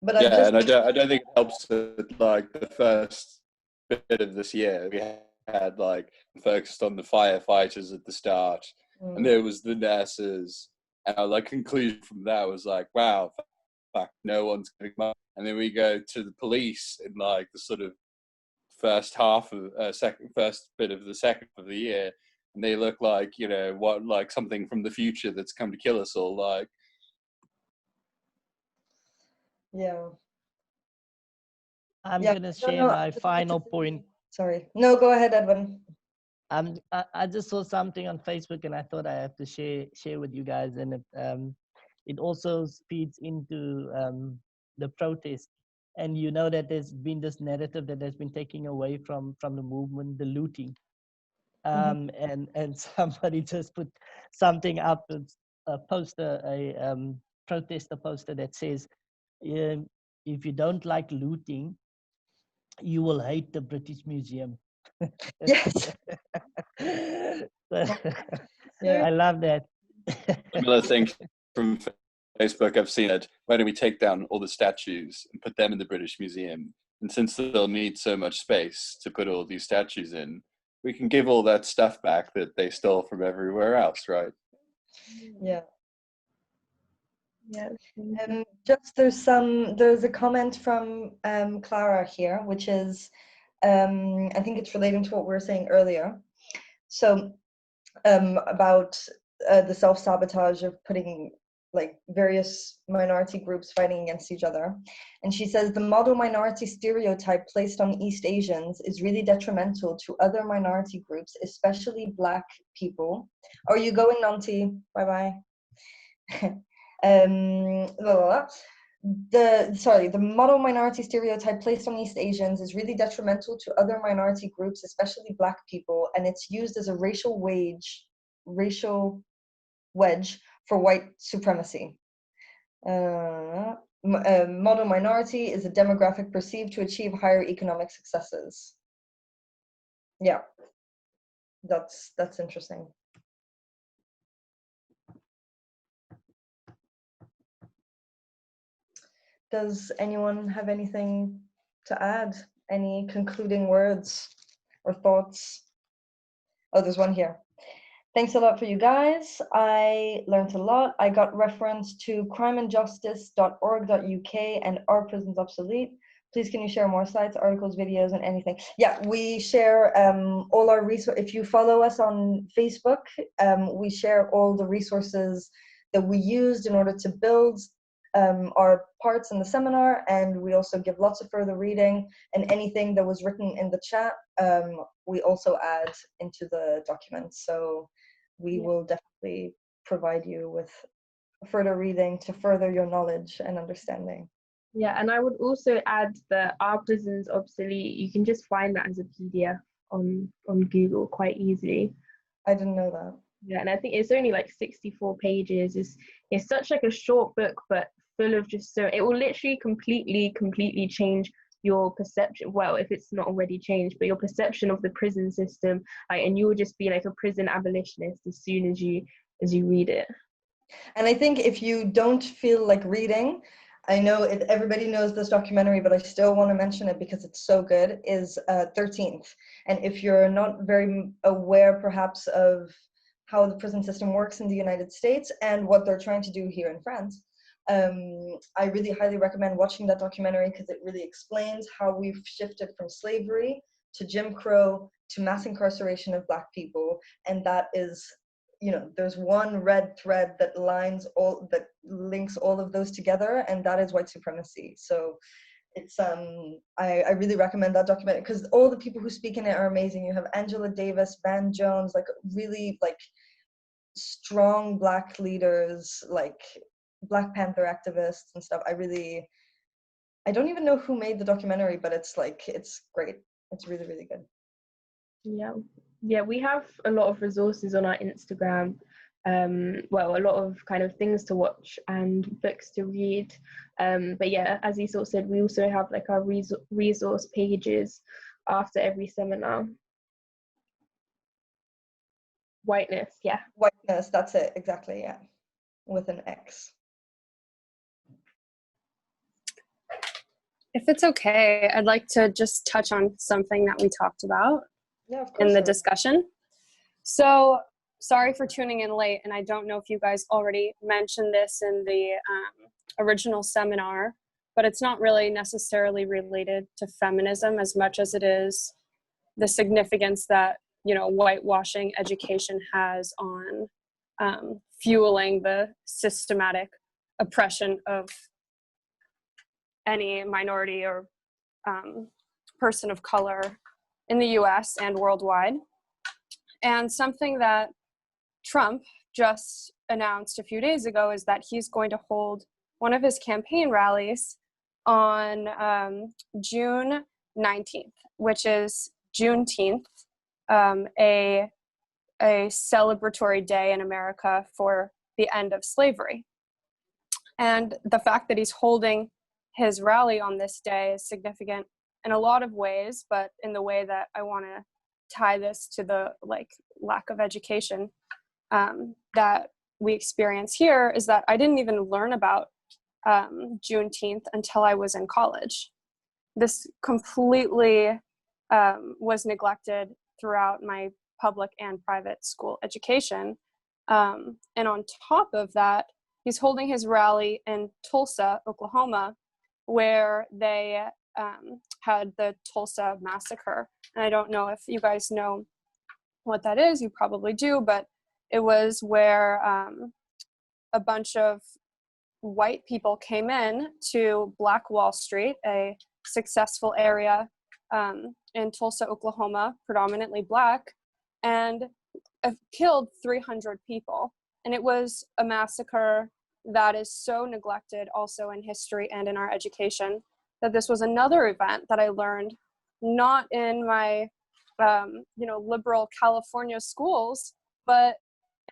A: But I've
F: Yeah,
A: just
F: and I don't think it helps that like the first bit of this year we had like focused on the firefighters at the start, and there was the nurses, and our like conclusion from that was like, wow, fuck, no one's going to come up. And then we go to the police in like the sort of first bit of the second of the year, and they look like, you know, what, like something from the future that's come to kill us all. Like,
A: yeah.
G: I'm
A: Yeah,
G: going to
A: I don't
G: share
A: know.
G: my final point.
A: Sorry. No, go ahead, Edwin.
G: I just saw something on Facebook and I thought I have to share with you guys, and it also feeds into the protest. And you know that there's been this narrative that has been taken away from the movement, the looting. And somebody just put something up, a poster, a protester poster that says, if you don't like looting, you will hate the British Museum.
A: Yes.
G: I love that.
F: another thing from Facebook I've seen it, why don't we take down all the statues and put them in the British Museum? And since they'll need so much space to put all these statues in, we can give all that stuff back that they stole from everywhere else, right?
A: Yeah.
B: Yeah.
A: Just there's a comment from Clara here, which is, I think it's relating to what we were saying earlier. So about the self-sabotage of putting like various minority groups fighting against each other. And she says the model minority stereotype placed on East Asians is really detrimental to other minority groups, especially Black people. Are you going, Nanti? Bye-bye. The model minority stereotype placed on East Asians is really detrimental to other minority groups, especially Black people, and it's used as a racial wedge for white supremacy. Model minority is a demographic perceived to achieve higher economic successes. Yeah, that's interesting. Does anyone have anything to add? Any concluding words or thoughts? Oh, there's one here. Thanks a lot for you guys. I learned a lot. I got reference to crimeandjustice.org.uk and Are Prisons Obsolete? Please can you share more sites, articles, videos, and anything? Yeah, we share all our resources. If you follow us on Facebook, we share all the resources that we used in order to build our parts in the seminar, and we also give lots of further reading, and anything that was written in the chat we also add into the document. So we will definitely provide you with further reading to further your knowledge and understanding.
B: Yeah, and I would also add that Are Prisons Obsolete? You can just find that as a PDF on Google quite easily.
A: I didn't know that.
B: Yeah, and I think it's only like 64 pages. It's such like a short book, but full of just so it will literally completely change your perception. Well, if it's not already changed, but your perception of the prison system, like, and you will just be like a prison abolitionist as soon as you read it.
A: And I think if you don't feel like reading, I know everybody knows this documentary, but I still want to mention it because it's so good, is 13th. And if you're not very aware perhaps of how the prison system works in the United States and what they're trying to do here in France, I really highly recommend watching that documentary because it really explains how we've shifted from slavery to Jim Crow to mass incarceration of Black people. And that is, you know, there's one red thread that links all of those together, and that is white supremacy. So it's I really recommend that documentary because all the people who speak in it are amazing. You have Angela Davis, Van Jones, like really like strong Black leaders, like Black Panther activists and stuff. I don't even know who made the documentary, but it's great. It's really, really good.
B: Yeah, we have a lot of resources on our Instagram. Well, a lot of kind of things to watch and books to read. But yeah, as Esau said, we also have like our resource pages after every seminar. Whiteness, yeah.
A: Whiteness, that's it, exactly, yeah. With an X.
K: If it's okay, I'd like to just touch on something that we talked about
A: Yeah, of course.
K: in the discussion. So, sorry for tuning in late, and I don't know if you guys already mentioned this in the original seminar, but it's not really necessarily related to feminism as much as it is the significance that, you know, whitewashing education has on fueling the systematic oppression of any minority or person of color in the US and worldwide. And something that Trump just announced a few days ago is that he's going to hold one of his campaign rallies on June 19th, which is Juneteenth, a celebratory day in America for the end of slavery. And the fact that he's holding his rally on this day is significant in a lot of ways, but in the way that I want to tie this to the lack of education that we experience here is that I didn't even learn about Juneteenth until I was in college. This completely was neglected throughout my public and private school education. And on top of that, he's holding his rally in Tulsa, Oklahoma, where they had the Tulsa massacre. And I don't know if you guys know what that is. You probably do, but it was where a bunch of white people came in to Black Wall Street, a successful area in Tulsa, Oklahoma, predominantly Black, and killed 300 people. And it was a massacre that is so neglected also in history and in our education, that this was another event that I learned not in my liberal California schools, but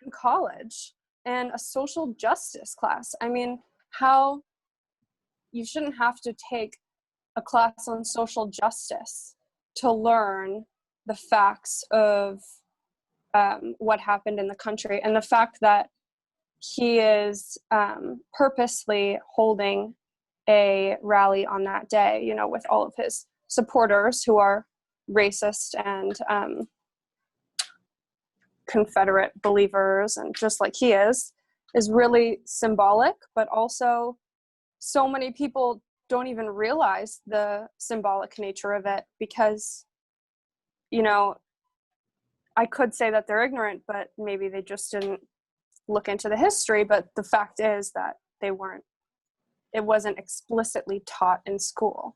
K: in college and a social justice class. I mean, how you shouldn't have to take a class on social justice to learn the facts of what happened in the country, and the fact that he is purposely holding a rally on that day, you know, with all of his supporters who are racist and Confederate believers, and just like he is really symbolic. But also, so many people don't even realize the symbolic nature of it because, you know, I could say that they're ignorant, but maybe they just didn't look into the history. But the fact is that it wasn't explicitly taught in school.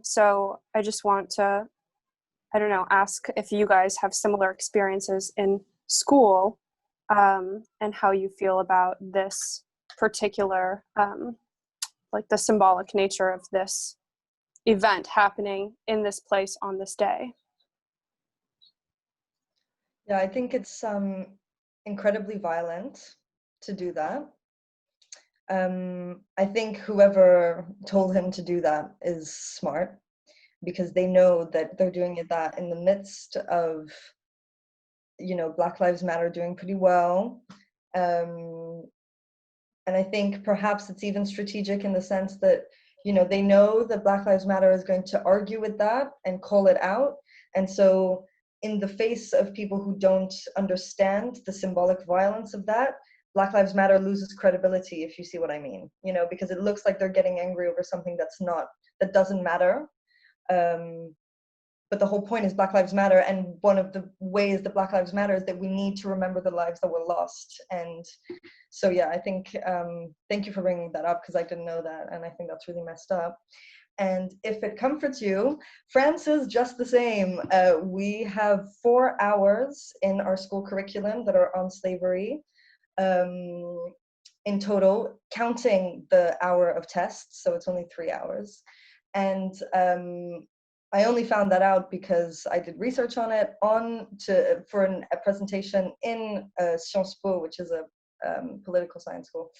K: So I just want to, ask if you guys have similar experiences in school, and how you feel about this particular, the symbolic nature of this event happening in this place on this day.
A: Yeah, I think it's incredibly violent to do that. I think whoever told him to do that is smart, because they know that they're doing that in the midst of, Black Lives Matter doing pretty well. And I think perhaps it's even strategic in the sense that, they know that Black Lives Matter is going to argue with that and call it out. And so in the face of people who don't understand the symbolic violence of that, Black Lives Matter loses credibility, if you see what I mean, because it looks like they're getting angry over something that doesn't matter. But the whole point is Black Lives Matter, and one of the ways that Black Lives Matter is that we need to remember the lives that were lost. And so, yeah, I think, thank you for bringing that up, because I didn't know that, and I think that's really messed up. And if it comforts you, France is just the same. We have 4 hours in our school curriculum that are on slavery, in total, counting the hour of tests, so it's only 3 hours. And I only found that out because I did research on it for a presentation in Sciences Po, which is a political science school,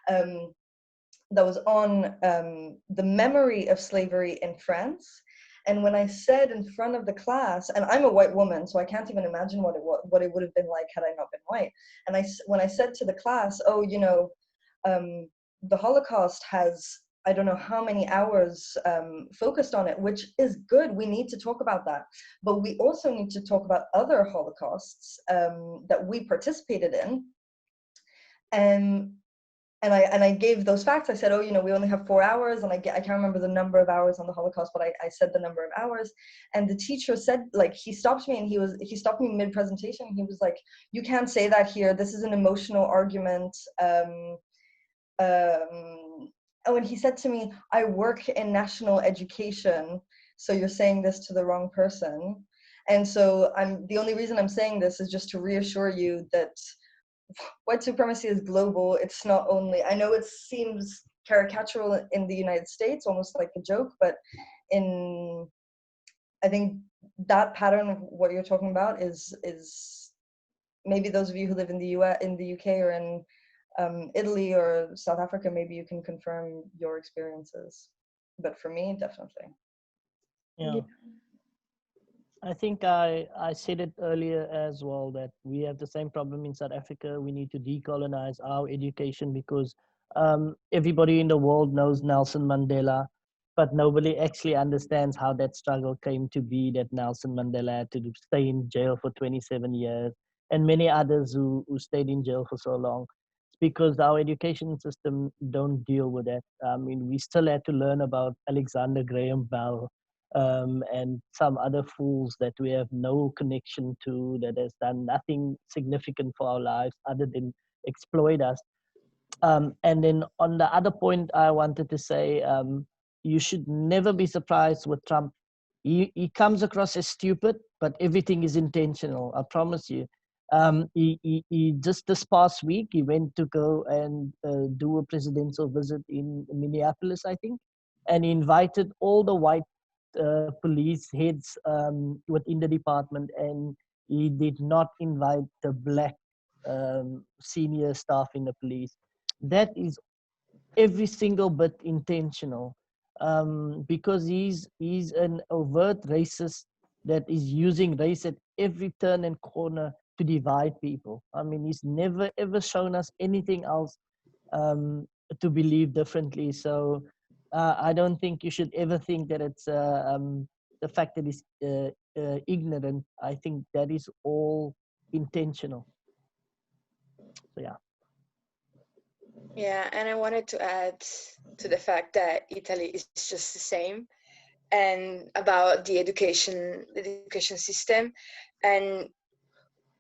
A: that was on the memory of slavery in France. And when I said in front of the class, and I'm a white woman, so I can't even imagine what it would have been like had I not been white. And when I said to the class, the Holocaust has I don't know how many hours focused on it, which is good. We need to talk about that. But we also need to talk about other Holocausts that we participated in. And I gave those facts. I said, oh, we only have 4 hours, and I can't remember the number of hours on the Holocaust, but I said the number of hours. And the teacher said, like, he stopped me, and he stopped me mid-presentation. He was like, you can't say that here. This is an emotional argument. Oh, and he said to me, I work in national education, so you're saying this to the wrong person. And so the only reason I'm saying this is just to reassure you that white supremacy is global. It's not only, I know it seems caricatural in the United States, almost like a joke, but I think that pattern of what you're talking about is maybe those of you who live in the US, in the UK, or in Italy or South Africa, maybe you can confirm your experiences. But for me, definitely.
G: Yeah. I think I said it earlier as well, that we have the same problem in South Africa. We need to decolonize our education because everybody in the world knows Nelson Mandela, but nobody actually understands how that struggle came to be, that Nelson Mandela had to stay in jail for 27 years and many others who stayed in jail for so long. It's because our education system don't deal with that. I mean, we still had to learn about Alexander Graham Bell, and some other fools that we have no connection to, that has done nothing significant for our lives other than exploit us. And then on the other point, I wanted to say, you should never be surprised with Trump. He comes across as stupid, but everything is intentional, I promise you. He just this past week, he went to go and do a presidential visit in Minneapolis, I think, and he invited all the white police heads within the department, and he did not invite the black senior staff in the police. That is every single bit intentional, because he's an overt racist that is using race at every turn and corner to divide people. I mean, he's never ever shown us anything else to believe differently. So I don't think you should ever think that it's the fact that he's ignorant. I think that is all intentional. So yeah.
D: Yeah, and I wanted to add to the fact that Italy is just the same, and about the education system. And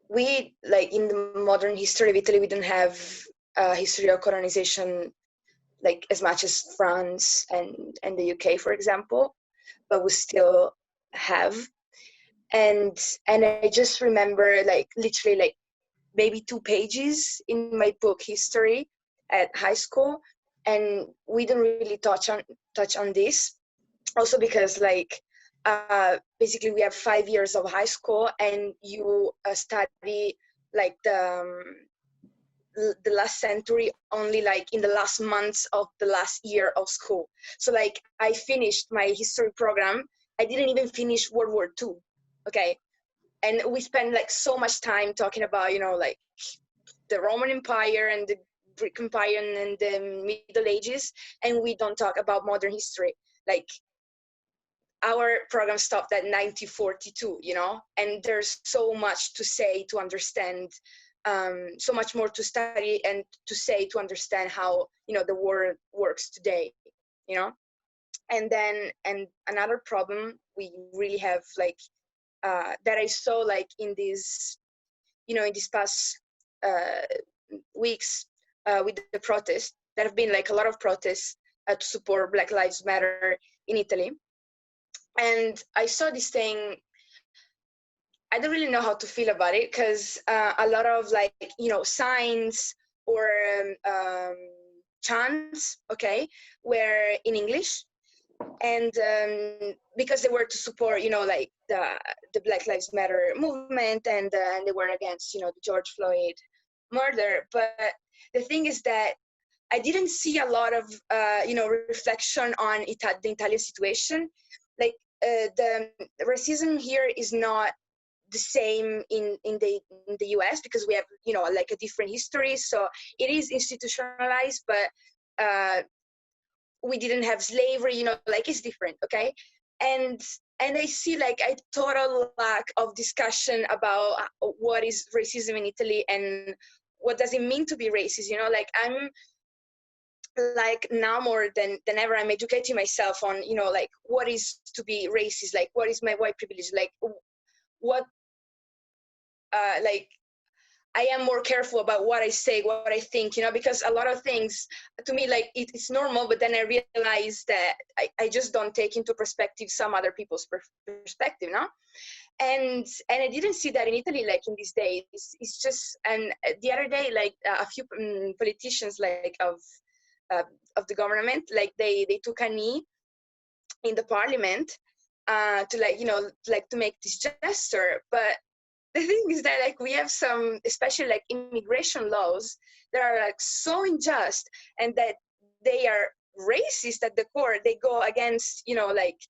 D: we, like, in the modern history of Italy, we don't have a history of colonization like as much as France and the UK, for example, but we still have. And I just remember, like, literally, like, maybe 2 pages in my book history at high school, and we don't really touch on this, also because, like, basically we have 5 years of high school, and you study like the last century only, like, in the last months of the last year of school. So, like, I finished my history program, I didn't even finish World War II. Okay, and we spend, like, so much time talking about, like, the Roman Empire and the Greek Empire and the Middle Ages, and we don't talk about modern history. Like, our program stopped at 1942, and there's so much to say, to understand, so much more to study and to say, to understand how, the world works today, And then, and another problem we really have, like, that I saw, like, in these, in these past weeks with the protests, there have been, like, a lot of protests to support Black Lives Matter in Italy. And I saw this thing, I don't really know how to feel about it, because a lot of, like, signs or chants, okay, were in English. And because they were to support, like, the Black Lives Matter movement, and they were against, the George Floyd murder. But the thing is that I didn't see a lot of, reflection on the Italian situation. Like, the racism here is not the same in the US, because we have, like, a different history. So it is institutionalized, but we didn't have slavery, you know, like it's different, okay? And I see like a total lack of discussion about what is racism in Italy and what does it mean to be racist, you know? Like I'm like now more than ever, I'm educating myself on, you know, like what is to be racist, like what is my white privilege, like what like I am more careful about what I say, what I think, you know, because a lot of things to me, like it's normal, but then I realize that I just don't take into perspective some other people's perspective, no? And I didn't see that in Italy, like in these days. It's just, and the other day, like a few politicians, like of the government, like they took a knee in the parliament to like, you know, like to make this gesture, but the thing is that like we have some, especially like immigration laws that are like so unjust and that they are racist at the core. They go against, you know, like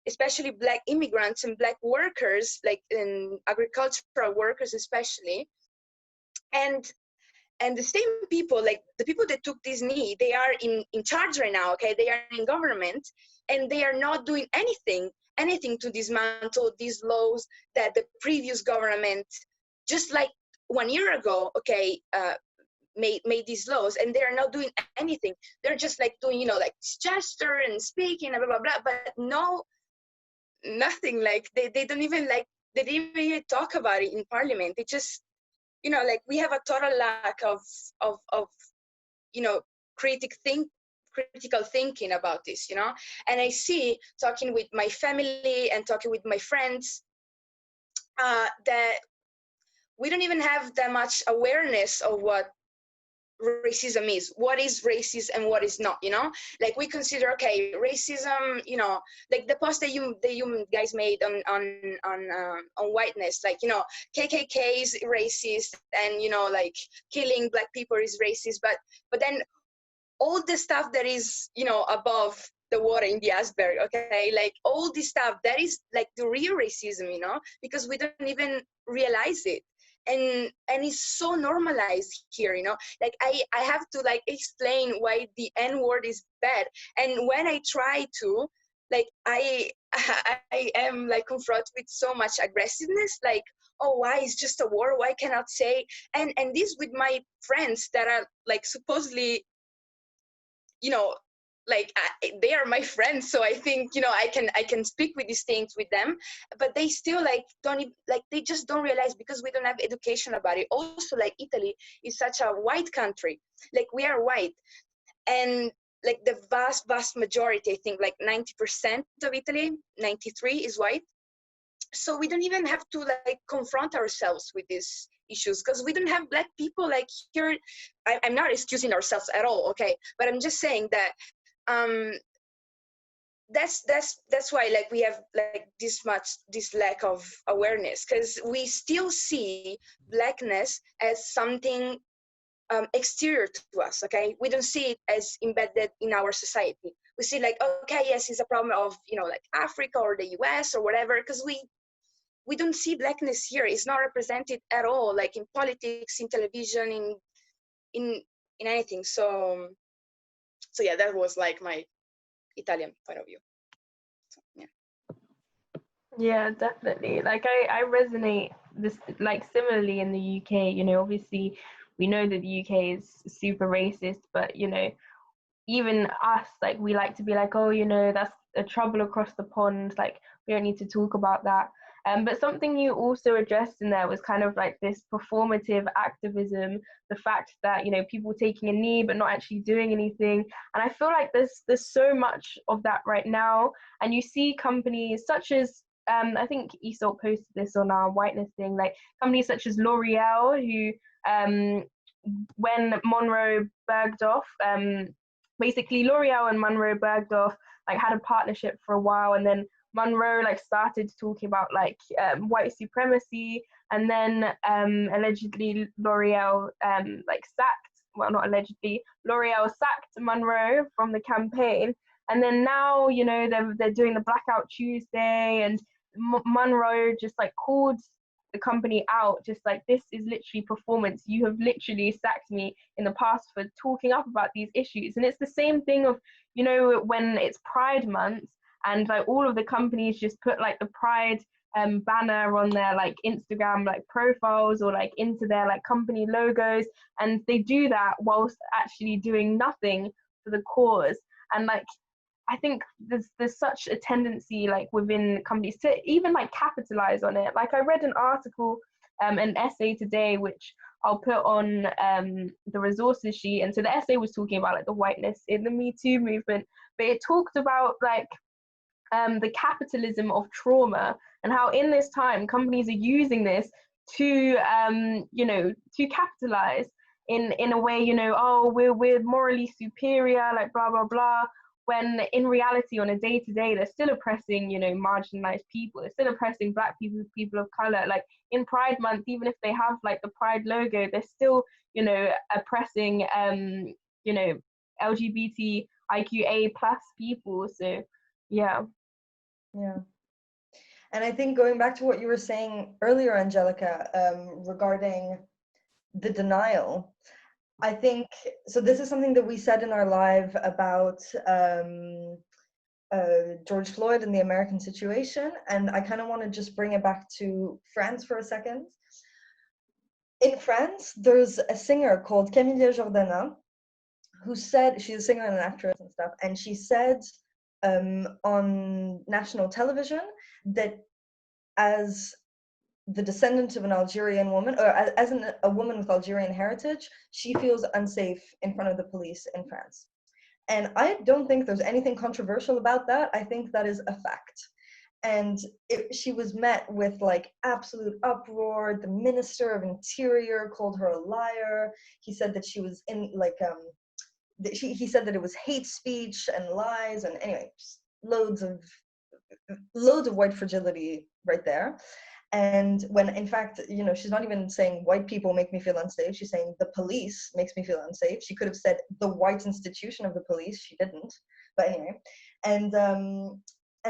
D: especially black immigrants and black workers, like in agricultural workers especially. And the same people, like the people that took this knee, they are in charge right now, okay? They are in government and they are not doing anything to dismantle these laws that the previous government, just like 1 year ago, okay, made these laws, and they are not doing anything. They're just like doing, you know, like this gesture and speaking and blah, blah, blah, but no, nothing. Like they don't even like, they didn't even talk about it in parliament. They just, you know, like we have a total lack of you know, critical thinking about this, you know. And I see, talking with my family and talking with my friends, that we don't even have that much awareness of what racism is, what is racist and what is not, you know. Like we consider, okay, racism, you know, like the post that you guys made on whiteness, like, you know, KKK is racist and, you know, like killing black people is racist, but then all the stuff that is, you know, above the water in the iceberg, okay, like all this stuff that is like the real racism, you know, because we don't even realize it. And it's so normalized here, you know, like I have to like explain why the N word is bad, and when I try to, like I am like confronted with so much aggressiveness, like, oh, why is just a word, why cannot say, and this with my friends that are like supposedly, you know, like they are my friends, so I think, you know, I can speak with these things with them, but they still like like they just don't realize, because we don't have education about it. Also, like Italy is such a white country, like we are white, and like the vast majority, I think like 90% of Italy, 93 is white. So we don't even have to like confront ourselves with these issues, because we don't have black people like here. I'm not excusing ourselves at all, okay, but I'm just saying that that's why like we have like this lack of awareness, because we still see blackness as something exterior to us, okay? We don't see it as embedded in our society. We see like, okay, yes, it's a problem of, you know, like Africa or the US or whatever, because we don't see blackness here. It's not represented at all, like in politics, in television, in anything. So yeah, that was like my Italian point of view. So, yeah.
B: Yeah, definitely. Like I resonate this like similarly in the UK, you know, obviously we know that the UK is super racist, but you know, even us, like we like to be like, oh, you know, that's a trouble across the pond, like we don't need to talk about that. But something you also addressed in there was kind of like this performative activism, the fact that, you know, people taking a knee but not actually doing anything. And I feel like there's so much of that right now. And you see companies such as, I think Esau posted this on our whiteness thing, like companies such as L'Oreal, who when Monroe Bergdorf, basically L'Oreal and Monroe Bergdorf like had a partnership for a while, and then Monroe like started talking about like white supremacy, and then allegedly L'Oreal like sacked, well, not allegedly, L'Oreal sacked Monroe from the campaign, and then now, you know, they're doing the Blackout Tuesday, and Monroe just like called the company out, just like, this is literally performance. You have literally sacked me in the past for talking up about these issues. And it's the same thing of, you know, when it's Pride Month and like all of the companies just put like the Pride banner on their like Instagram like profiles or like into their like company logos, and they do that whilst actually doing nothing for the cause. And like, I think there's such a tendency like within companies to even like capitalize on it. Like I read an article, an essay today, which I'll put on the resources sheet. And so the essay was talking about like the whiteness in the Me Too movement, but it talked about like the capitalism of trauma and how in this time companies are using this to you know, to capitalize in a way, you know, oh, we're morally superior, like blah blah blah, when in reality on a day-to-day they're still oppressing, you know, marginalized people, they're still oppressing Black people, people of color. Like in Pride Month, even if they have like the Pride logo, they're still, you know, oppressing you know, LGBTIQA plus people. So yeah.
A: And I think going back to what you were saying earlier, Angelica, regarding the denial, I think, so this is something that we said in our live about George Floyd and the American situation, and I kind of want to just bring it back to France for a second. In France, there's a singer called Camille Jordana, who said, she's a singer and an actress and stuff, and she said on national television that as the descendant of an Algerian woman, or as a woman with Algerian heritage, she feels unsafe in front of the police in France. And I don't think there's anything controversial about that. I think that is a fact. And she was met with like absolute uproar. The Minister of Interior called her a liar. He said that she was in like, he said that it was hate speech and lies, and anyway, loads of white fragility right there. And when in fact, you know, she's not even saying white people make me feel unsafe, she's saying the police makes me feel unsafe. She could have said the white institution of the police, she didn't. But anyway, and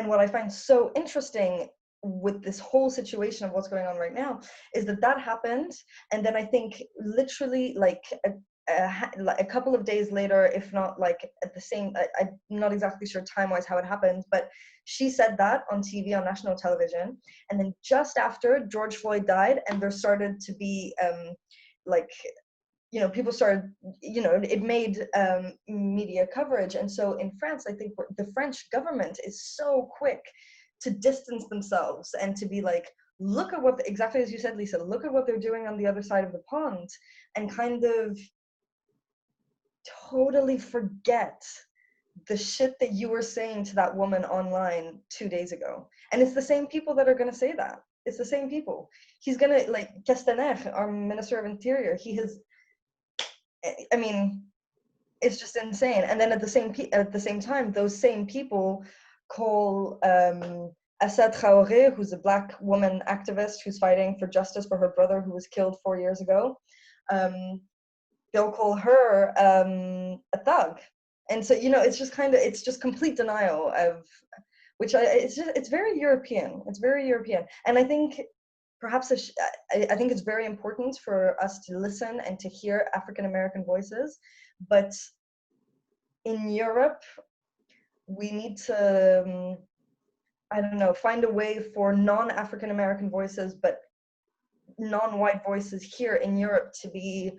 A: what I find so interesting with this whole situation of what's going on right now is that that happened, and then I think literally like a couple of days later, if not like at the same, I'm not exactly sure time-wise how it happened, but she said that on TV, on national television, and then just after George Floyd died, and there started to be like, you know, people started, you know, it made media coverage. And so in France, I think the French government is so quick to distance themselves and to be like, look at what, exactly as you said, Lisa, look at what they're doing on the other side of the pond, and kind of totally forget the shit that you were saying to that woman online 2 days ago. And it's the same people that are going to say that. It's the same people. He's going to, like, Castaner, our Minister of Interior, he has, I mean, it's just insane. And then at the same time, those same people call Assad Traoré, who's a Black woman activist who's fighting for justice for her brother who was killed 4 years ago, they'll call her a thug. And so, you know, it's just kind of, it's just complete denial of, which it's very European. It's very European. And I think perhaps I think it's very important for us to listen and to hear African-American voices. But in Europe, we need to, I don't know, find a way for non-African-American voices, but non-white voices here in Europe to be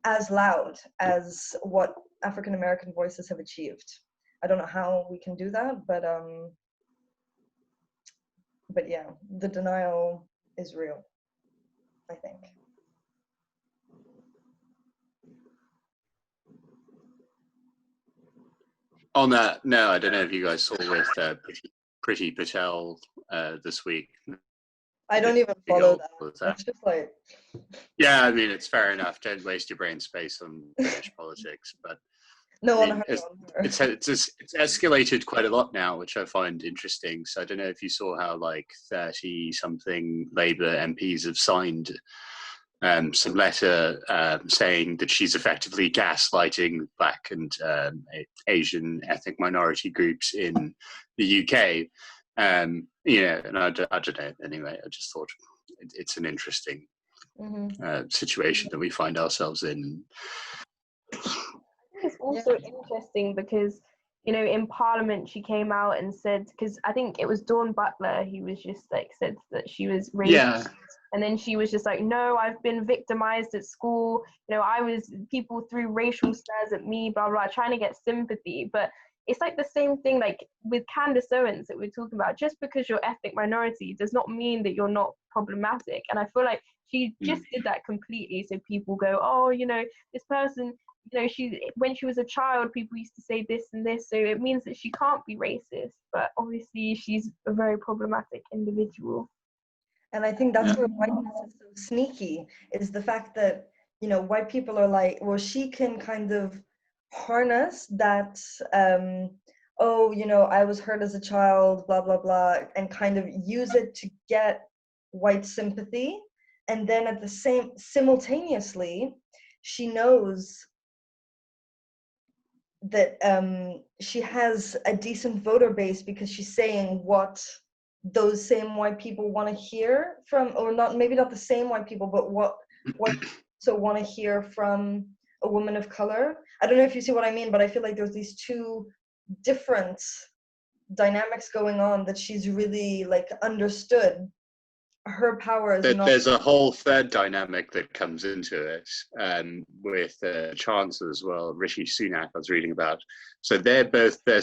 A: as loud as what African-American voices have achieved. I don't know how we can do that, but yeah, the denial is real, I think.
F: On that, no, I don't know if you guys saw with Priti Patel this week.
A: I don't even follow that. It's just like...
F: Yeah, I mean, it's fair enough. Don't waste your brain space on British politics, but
A: no one
F: it's escalated quite a lot now, which I find interesting. So I don't know if you saw how like 30-something Labour MPs have signed some letter saying that she's effectively gaslighting Black and Asian ethnic minority groups in the UK. You know, and I don't know. Anyway, I just thought it's an interesting
A: Mm-hmm.
F: situation that we find ourselves in.
B: It's also interesting because, you know, in Parliament she came out and said, because I think it was Dawn Butler who was just like said that she was racist.
F: Yeah.
B: And then she was just like, no, I've been victimized at school. You know, people threw racial slurs at me, blah, blah, trying to get sympathy. But it's like the same thing, like with Candace Owens that we're talking about. Just because you're ethnic minority does not mean that you're not problematic. And I feel like she just did that completely. So people go, oh, you know, this person, you know, when she was a child, people used to say this and this. So it means that she can't be racist. But obviously she's a very problematic individual.
A: And I think that's where whiteness is so sneaky, is the fact that, you know, white people are like, well, she can kind of harness that, oh, you know, I was hurt as a child, blah, blah, blah, and kind of use it to get white sympathy. And then at the simultaneously, she knows that she has a decent voter base because she's saying what those same white people want to hear from, or not, maybe not the same white people, but what so want to hear from a woman of color. I don't know if you see what I mean, but I feel like there's these two different dynamics going on that she's really like understood. Her power is not.
F: There's a whole third dynamic that comes into it, with Chancellor as well, Rishi Sunak, I was reading about. So their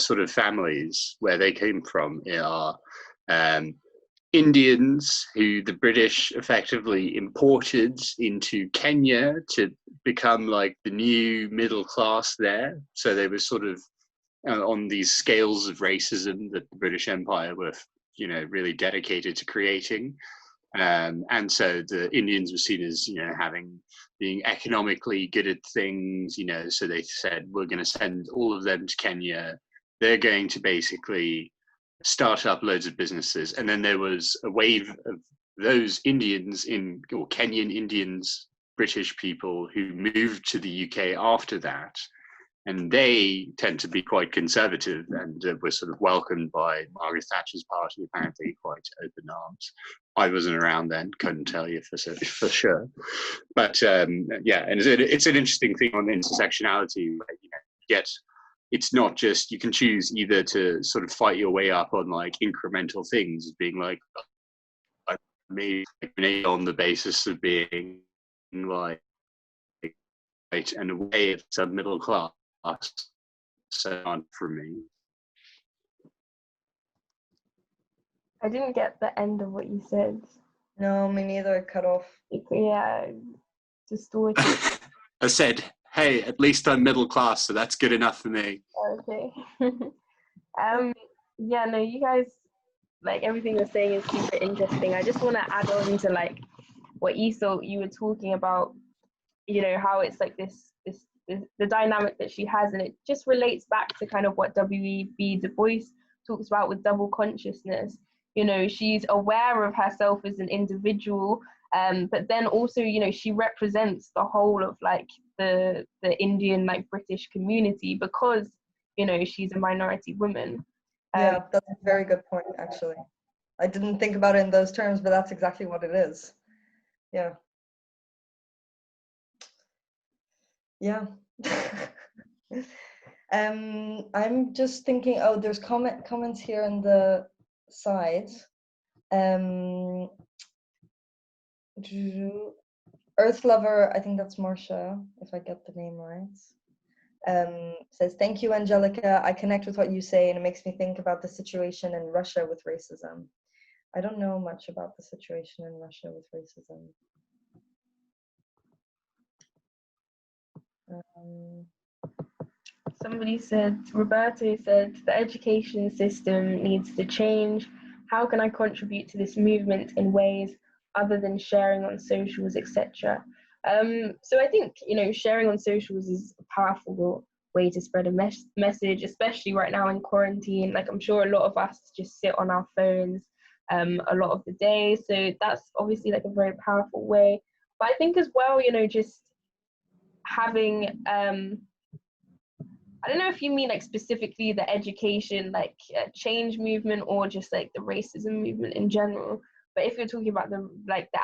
F: sort of families, where they came from, are Indians who the British effectively imported into Kenya to become like the new middle class there. So they were sort of on these scales of racism that the British Empire were, you know, really dedicated to creating. And so the Indians were seen as, you know, being economically good at things, you know, so they said, we're going to send all of them to Kenya. They're going to basically start up loads of businesses. And then there was a wave of those Indians or Kenyan Indians, British people who moved to the UK after that. And they tend to be quite conservative and were sort of welcomed by Margaret Thatcher's party, apparently quite open arms. I wasn't around then, couldn't tell you for sure. But yeah, and it's an interesting thing on intersectionality. Where, you know, it's not just, you can choose either to sort of fight your way up on like incremental things, being like, maybe on the basis of being like, right, and away it's a middle class. So on for me.
B: I didn't get the end of what you said.
A: No, me neither. It cut off.
B: Yeah, distorted.
F: I said, hey, at least I'm middle class, so that's good enough for me.
B: Okay. Yeah, no, you guys, like everything you're saying is super interesting. I just want to add on to like what you were talking about, you know, how it's like the dynamic that she has, and it just relates back to kind of what W.E.B. Du Bois talks about with double consciousness. You know, she's aware of herself as an individual, but then also, you know, she represents the whole of like the Indian, like British community, because, you know, she's a minority woman.
A: Yeah, that's a very good point, actually. I didn't think about it in those terms, but that's exactly what it is. Yeah. Yeah. I'm just thinking, oh, there's comments here on the side. Earth Lover, I think that's Marcia, if I get the name right. Says, thank you, Angelica. I connect with what you say, and it makes me think about the situation in Russia with racism. I don't know much about the situation in Russia with racism.
B: Somebody said, Roberto said, the education system needs to change. How can I contribute to this movement in ways other than sharing on socials, etc.? So I think, you know, sharing on socials is a powerful way to spread a message, especially right now in quarantine. Like, I'm sure a lot of us just sit on our phones a lot of the day. So that's obviously like a very powerful way. But I think as well, you know, just having, I don't know if you mean like specifically the education, like change movement, or just like the racism movement in general. But if you're talking about the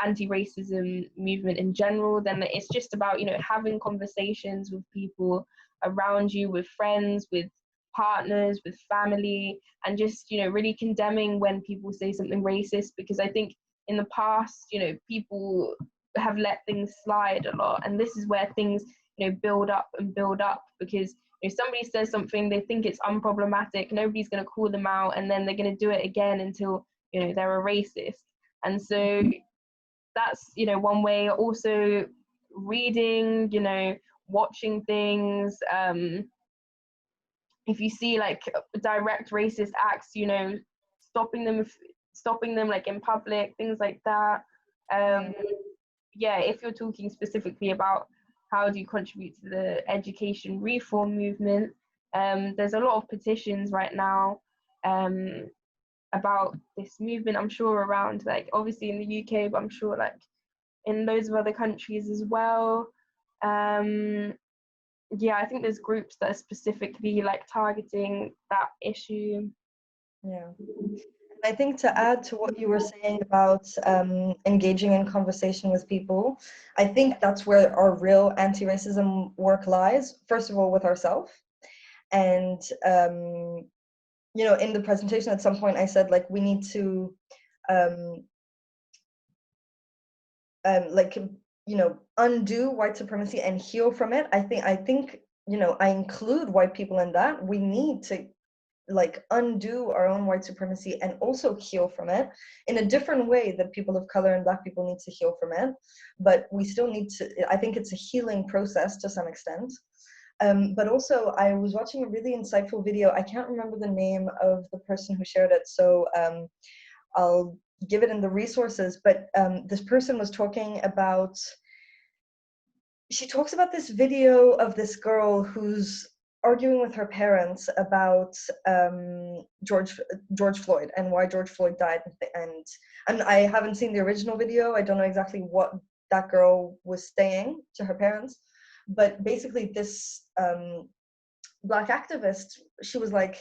B: anti-racism movement in general, then it's just about, having conversations with people around you, with friends, with partners, with family, and just, really condemning when people say something racist, because I think in the past, people have let things slide a lot, and this is where things, build up and build up, because if somebody says something, they think it's unproblematic, nobody's going to call them out, and then they're going to do it again until, they're a racist. And so that's, one way. Also reading, watching things, if you see like direct racist acts, stopping them like in public, things like that. Yeah, if you're talking specifically about how do you contribute to the education reform movement, there's a lot of petitions right now about this movement. I'm sure around, like, obviously in the UK, but I'm sure like in loads of other countries as well. Yeah, I think there's groups that are specifically like targeting that issue.
A: Yeah. I think to add to what you were saying about engaging in conversation with people, I think that's where our real anti-racism work lies. First of all, with ourselves. And, in the presentation at some point I said, like, we need to, undo white supremacy and heal from it. I think, I include white people in that. We need to like undo our own white supremacy and also heal from it in a different way that people of color and Black people need to heal from it. But we still need to, I think it's a healing process to some extent. But also I was watching a really insightful video. I can't remember the name of the person who shared it, so I'll give it in the resources, but this person was talking about, she talks about this video of this girl who's arguing with her parents about George Floyd and why George Floyd died, and I haven't seen the original video. I don't know exactly what that girl was saying to her parents, but basically this Black activist, she was like,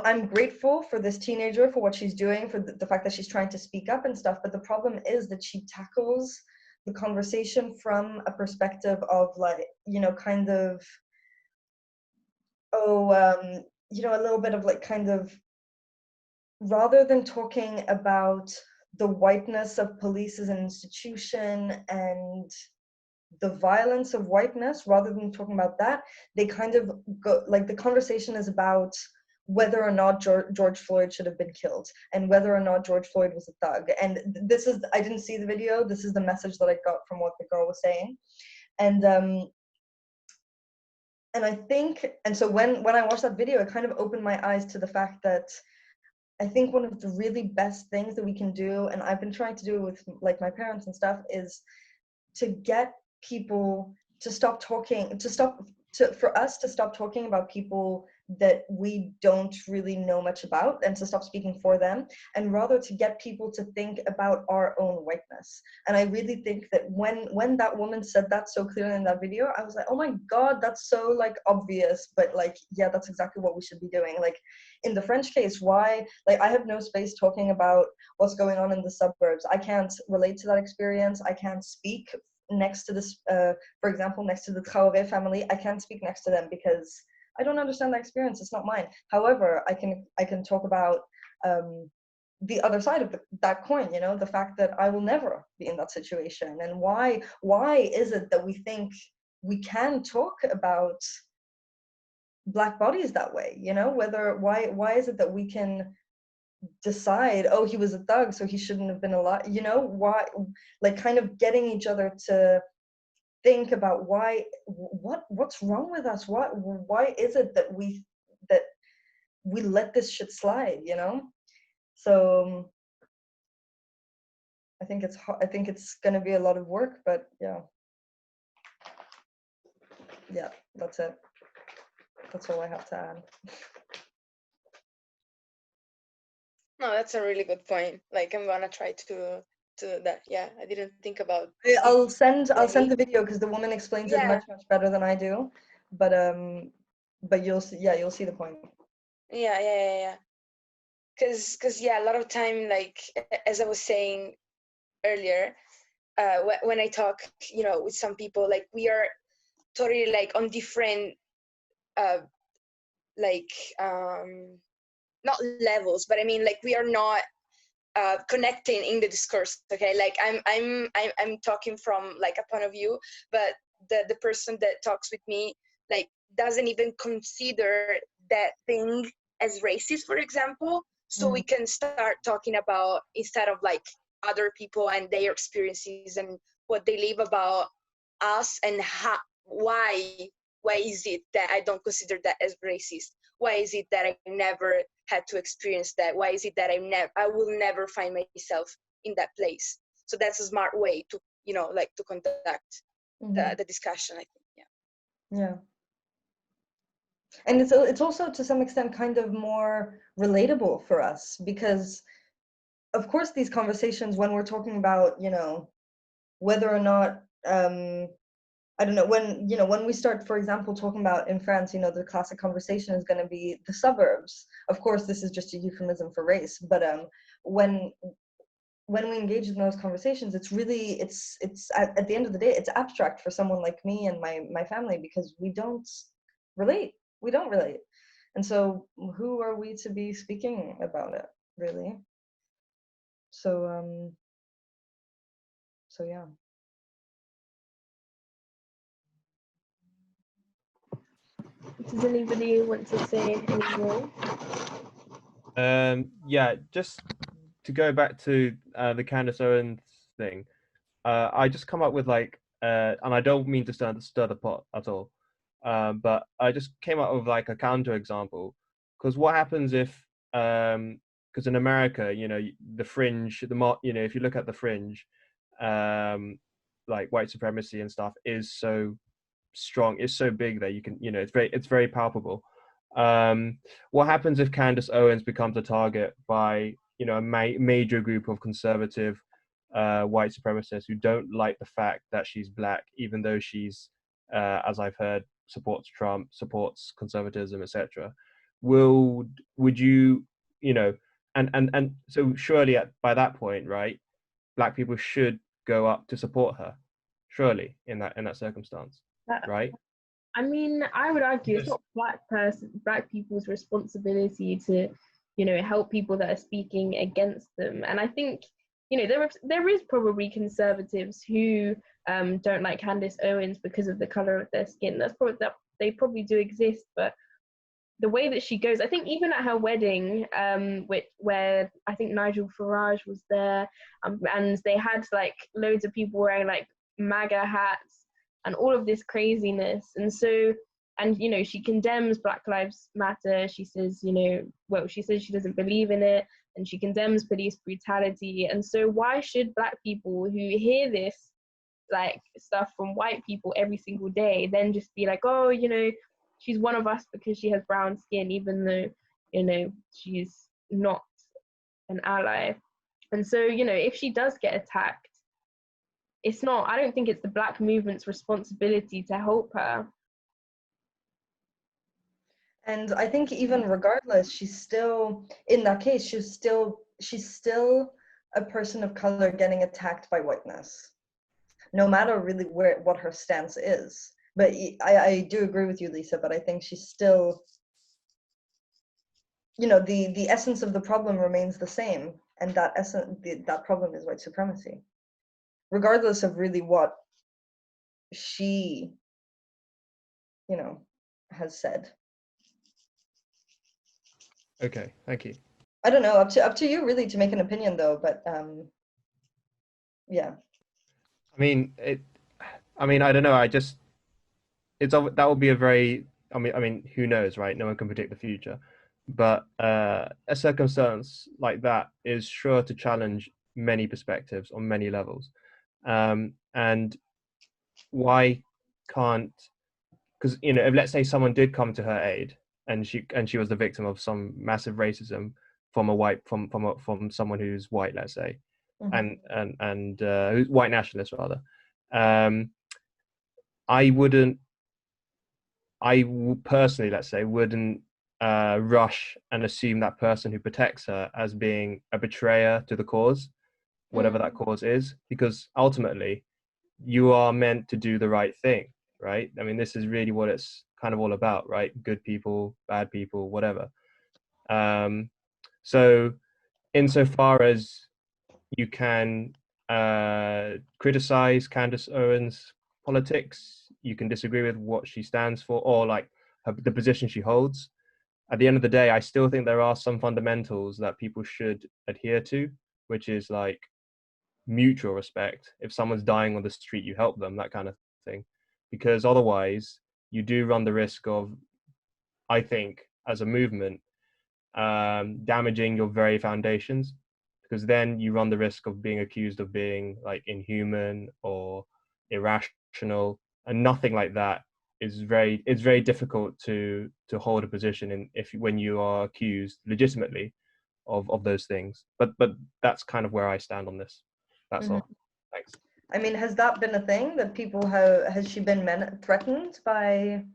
A: I'm grateful for this teenager for what she's doing, for the fact that she's trying to speak up and stuff, but the problem is that she tackles the conversation from a perspective of like, kind of, a little bit of like kind of, rather than talking about the whiteness of police as an institution and the violence of whiteness, rather than talking about that, they kind of go, like, the conversation is about whether or not George Floyd should have been killed and whether or not George Floyd was a thug. And this is, I didn't see the video, this is the message that I got from what the girl was saying. And I think, and so when I watched that video, it kind of opened my eyes to the fact that I think one of the really best things that we can do, and I've been trying to do with like my parents and stuff, is to get people to stop talking, for us to stop talking about people that we don't really know much about, and to stop speaking for them, and rather to get people to think about our own whiteness. And I really think that when that woman said that so clearly in that video, I was like, oh my God, that's so like obvious, but like, yeah, that's exactly what we should be doing. Like in the French case, why, like, I have no space talking about what's going on in the suburbs. I can't relate to that experience. I can't speak next to this, for example, next to the Traoré family. I can't speak next to them because I don't understand that experience. It's not mine. However, I can talk about the other side of that coin, the fact that I will never be in that situation. And why is it that we think we can talk about Black bodies that way? Why is it that we can decide, oh, he was a thug, so he shouldn't have been alive? Why, like, kind of getting each other to think about what's wrong with us, why is it that we let this shit slide, so I think it's going to be a lot of work, but yeah, that's it. That's all I have to add.
D: No, that's a really good point. Like, I'm gonna try to that. Yeah, I didn't think about
A: I'll send the video because the woman explains it much better than I do, but you'll see the point.
D: Yeah. because yeah, a lot of time, like as I was saying earlier, when I talk, with some people, like we are totally like on different like not levels, but I mean, like we are not connecting in the discourse. Okay, like I'm talking from like a point of view, but the person that talks with me like doesn't even consider that thing as racist, for example. So we can start talking about, instead of like other people and their experiences and what they live, about us and how, why is it that I don't consider that as racist? Why is it that I never had to experience that? Why is it that I will never find myself in that place? So that's a smart way to, like to conduct the discussion, I think.
A: Yeah. And it's also to some extent kind of more relatable for us, because of course these conversations, when we're talking about, whether or not, I don't know, when we start, for example, talking about in France, the classic conversation is going to be the suburbs. Of course, this is just a euphemism for race, but when we engage in those conversations, it's really, it's at the end of the day, it's abstract for someone like me and my family, because we don't relate. And so who are we to be speaking about it, really? So yeah.
B: Does anybody want to say any more?
J: Yeah, just to go back to the Candace Owens thing, I just come up with like, and I don't mean to stir the pot at all, but I just came up with like a counter example. Because what happens if, because in America, the fringe, if you look at the fringe, like white supremacy and stuff is so strong, it's so big that you can, it's very palpable. What happens if Candace Owens becomes a target by, a major group of conservative white supremacists who don't like the fact that she's black, even though she's, as I've heard, supports Trump, supports conservatism, etc. Would you, and so surely by that point, right, black people should go up to support her, surely in that circumstance, right?
B: I mean, I would argue it's not black people's responsibility to, help people that are speaking against them. And I think, there is probably conservatives who don't like Candace Owens because of the color of their skin. They probably do exist, but the way that she goes, I think even at her wedding, where I think Nigel Farage was there, and they had like loads of people wearing like MAGA hats and all of this craziness. And so, and she condemns Black Lives Matter. She says, she says she doesn't believe in it, and she condemns police brutality. And so why should black people who hear this like stuff from white people every single day then just be like, oh, she's one of us because she has brown skin, even though, she's not an ally. And so, if she does get attacked, I don't think it's the black movement's responsibility to help her.
A: And I think even regardless, she's still, in that case, she's still a person of color getting attacked by whiteness, no matter really what her stance is. But I do agree with you, Lisa, but I think she's still, the essence of the problem remains the same, and that problem is white supremacy, regardless of really what she, has said.
J: Okay, thank you.
A: I don't know, up to you really to make an opinion though, but yeah.
J: I mean, I don't know. That would be a very. I mean, who knows, right? No one can predict the future, but a circumstance like that is sure to challenge many perspectives on many levels, and why can't? Because if let's say someone did come to her aid, and she was the victim of some massive racism from someone who's white, let's say, and who's white nationalist rather. I personally, let's say, wouldn't rush and assume that person who protects her as being a betrayer to the cause, whatever that cause is, because ultimately you are meant to do the right thing, right? I mean, this is really what it's kind of all about, right? Good people, bad people, whatever. So insofar as you can criticize Candace Owens' politics, you can disagree with what she stands for, or like the position she holds. At the end of the day, I still think there are some fundamentals that people should adhere to, which is like mutual respect. If someone's dying on the street, you help them, that kind of thing. Because otherwise, you do run the risk of, I think, as a movement, damaging your very foundations, because then you run the risk of being accused of being like inhuman or irrational, and nothing like that is it's very difficult to hold a position in when you are accused legitimately of those things. But that's kind of where I stand on this. That's all. Thanks.
A: I mean, has that been a thing that people has she been threatened by?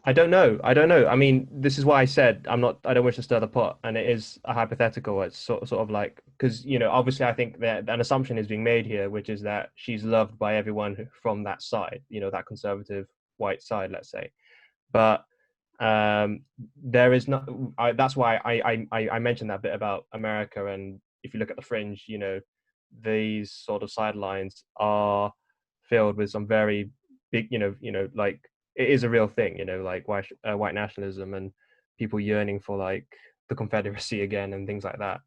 J: I don't know. I mean, this is why I said I don't wish to stir the pot, and it is a hypothetical. It's sort of like, because, you know, obviously I think that an assumption is being made here, which is that she's loved by everyone from that side, you know, that conservative white side, let's say. But there is not. That's why I mentioned that bit about America, and if you look at the fringe, you know, these sort of sidelines are filled with some very big, you know, like, it is a real thing, you know, like white nationalism and people yearning for like the Confederacy again and things like that.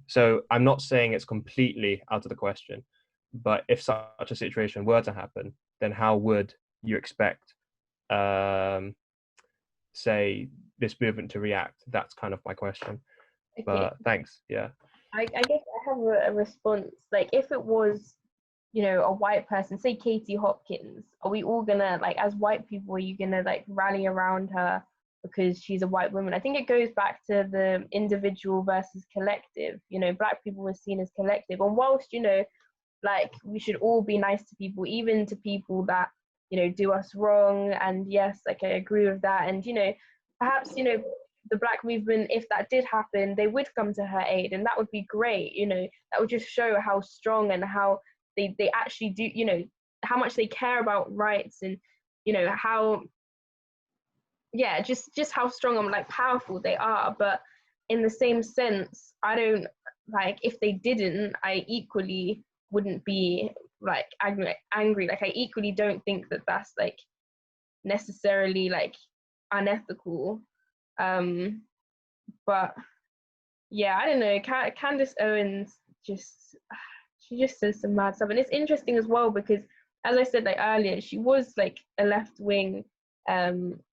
J: So I'm not saying it's completely out of the question, but if such a situation were to happen, then how would you expect, say, this movement to react? That's kind of my question.
B: Okay.
J: But thanks. Yeah.
B: I guess I have a response. Like, if it was, you know, a white person, say Katie Hopkins, are we all gonna, like, as white people, are you gonna like rally around her because she's a white woman? I think it goes back to the individual versus collective. You know, Black people were seen as collective, and whilst, you know, like, we should all be nice to people, even to people that, you know, do us wrong. And yes, like, I agree with that. And, you know, perhaps, you know, the Black movement, if that did happen, they would come to her aid, and that would be great. You know, that would just show how strong and how they actually do, you know, how much they care about rights, and, you know, how, yeah, just how strong and like powerful they are. But in the same sense, I don't, like, if they didn't, I equally wouldn't be like angry. Like, I equally don't think that that's like necessarily like unethical. But yeah, I don't know. Candace Owens she just says some mad stuff, and it's interesting as well because, as I said like earlier, she was like a left-wing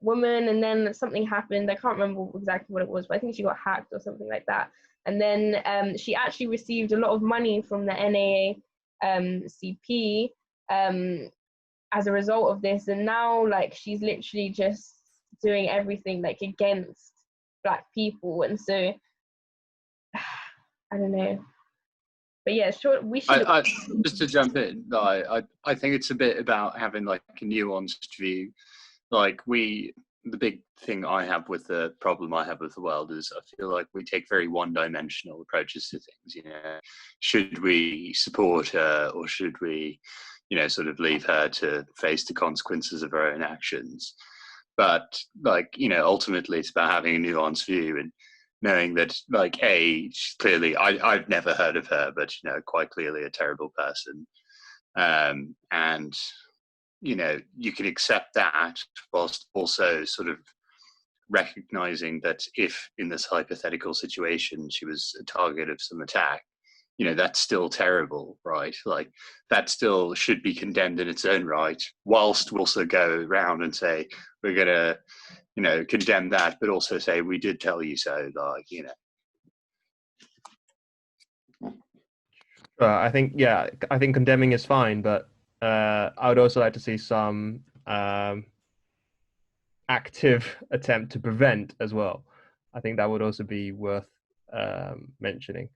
B: woman, and then something happened. I can't remember exactly what it was, but I think she got hacked or something like that. And then she actually received a lot of money from the NAACP as a result of this, and now like she's literally just doing everything like against Black people. And so I don't know, but yeah, sure, we should.
F: Just to jump in, I think it's a bit about having like a nuanced view. Like, the big thing I have with the problem I have with the world is I feel like we take very one-dimensional approaches to things. You know, should we support her, or should we, you know, sort of leave her to face the consequences of her own actions? But like, you know, ultimately it's about having a nuanced view and knowing that, like, she's clearly, I've never heard of her, but, you know, quite clearly a terrible person. And, you know, you can accept that whilst also sort of recognizing that if in this hypothetical situation she was a target of some attack, you know, that's still terrible, right? Like, that still should be condemned in its own right, whilst we also go around and say we're going to, you know, condemn that, but also say we did tell you so, like, you know.
J: I think condemning is fine, but I would also like to see some active attempt to prevent as well. I think that would also be worth mentioning.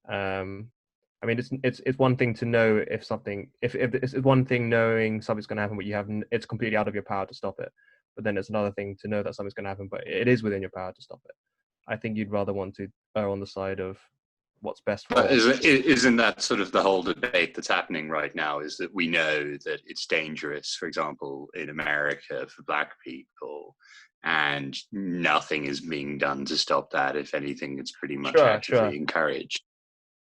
J: I mean, it's one thing to know if something, if it's one thing knowing something's going to happen, but it's completely out of your power to stop it. but then it's another thing to know that something's going to happen, but it is within your power to stop it. I think you'd rather want to err on the side of what's best for.
F: But isn't that sort of the whole debate that's happening right now, is that we know that it's dangerous, for example, in America for Black people, and nothing is being done to stop that. If anything, it's pretty much actively encouraged.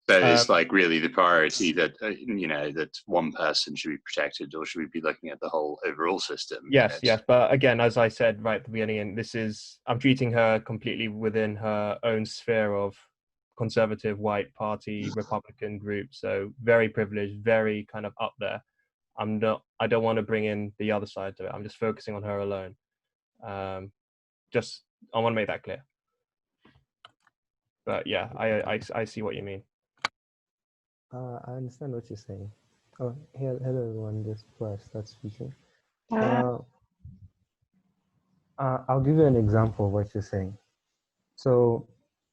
F: So it's like really the priority that, that one person should be protected, or should we be looking at the whole overall system?
J: Yes, yes. But again, as I said right at the beginning, I'm treating her completely within her own sphere of conservative white party Republican group. So very privileged, very kind of up there. I don't want to bring in the other side to it. I'm just focusing on her alone. I want to make that clear. But yeah, I see what you mean.
L: I understand what you're saying. Oh, hello everyone, just before I start speaking. I'll give you an example of what you're saying. So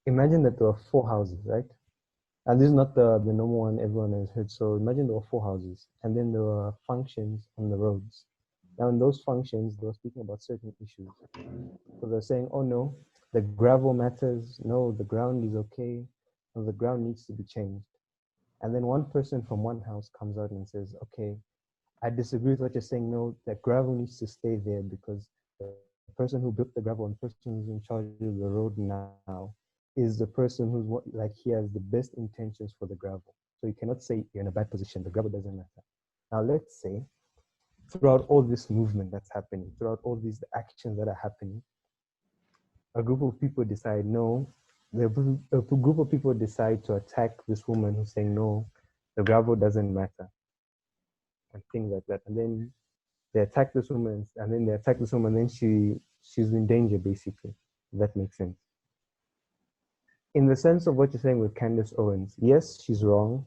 L: imagine that there were 4 houses, right? And this is not the normal one everyone has heard. So imagine there were 4 houses, and then there were functions on the roads. Now in those functions, they were speaking about certain issues. So they're saying, oh no, the gravel matters. No, the ground is okay. No, the ground needs to be changed. And then one person from one house comes out and says, okay, I disagree with what you're saying. No, that gravel needs to stay there because the person who built the gravel and the person who's in charge of the road now is the person who's he has the best intentions for the gravel. So you cannot say you're in a bad position. The gravel doesn't matter. Now let's say throughout all this movement that's happening, throughout all these actions that are happening, a group of people decide, no, a group of people decide to attack this woman who's saying, no, the gravel doesn't matter, and things like that. And then they attack this woman, and then she's in danger, basically. If that makes sense. In the sense of what you're saying with Candace Owens, yes, she's wrong.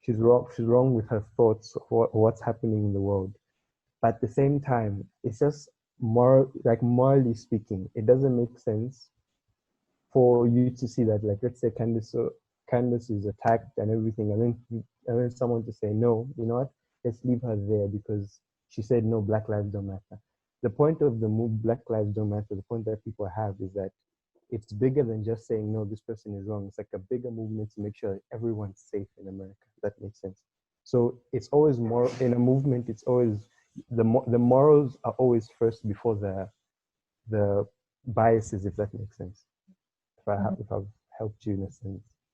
L: She's wrong with her thoughts of what's happening in the world. But at the same time, it's just morally speaking, it doesn't make sense for you to see that, let's say Candace is attacked and everything, and then someone to say, no, you know what, let's leave her there because she said, no, Black lives don't matter. The point of the move, Black lives don't matter, the point that people have is that it's bigger than just saying, no, this person is wrong. It's like a bigger movement to make sure that everyone's safe in America. That makes sense. So it's always more, in a movement, it's always, the morals are always first before the biases, if that makes sense. If I've helped you in a sense.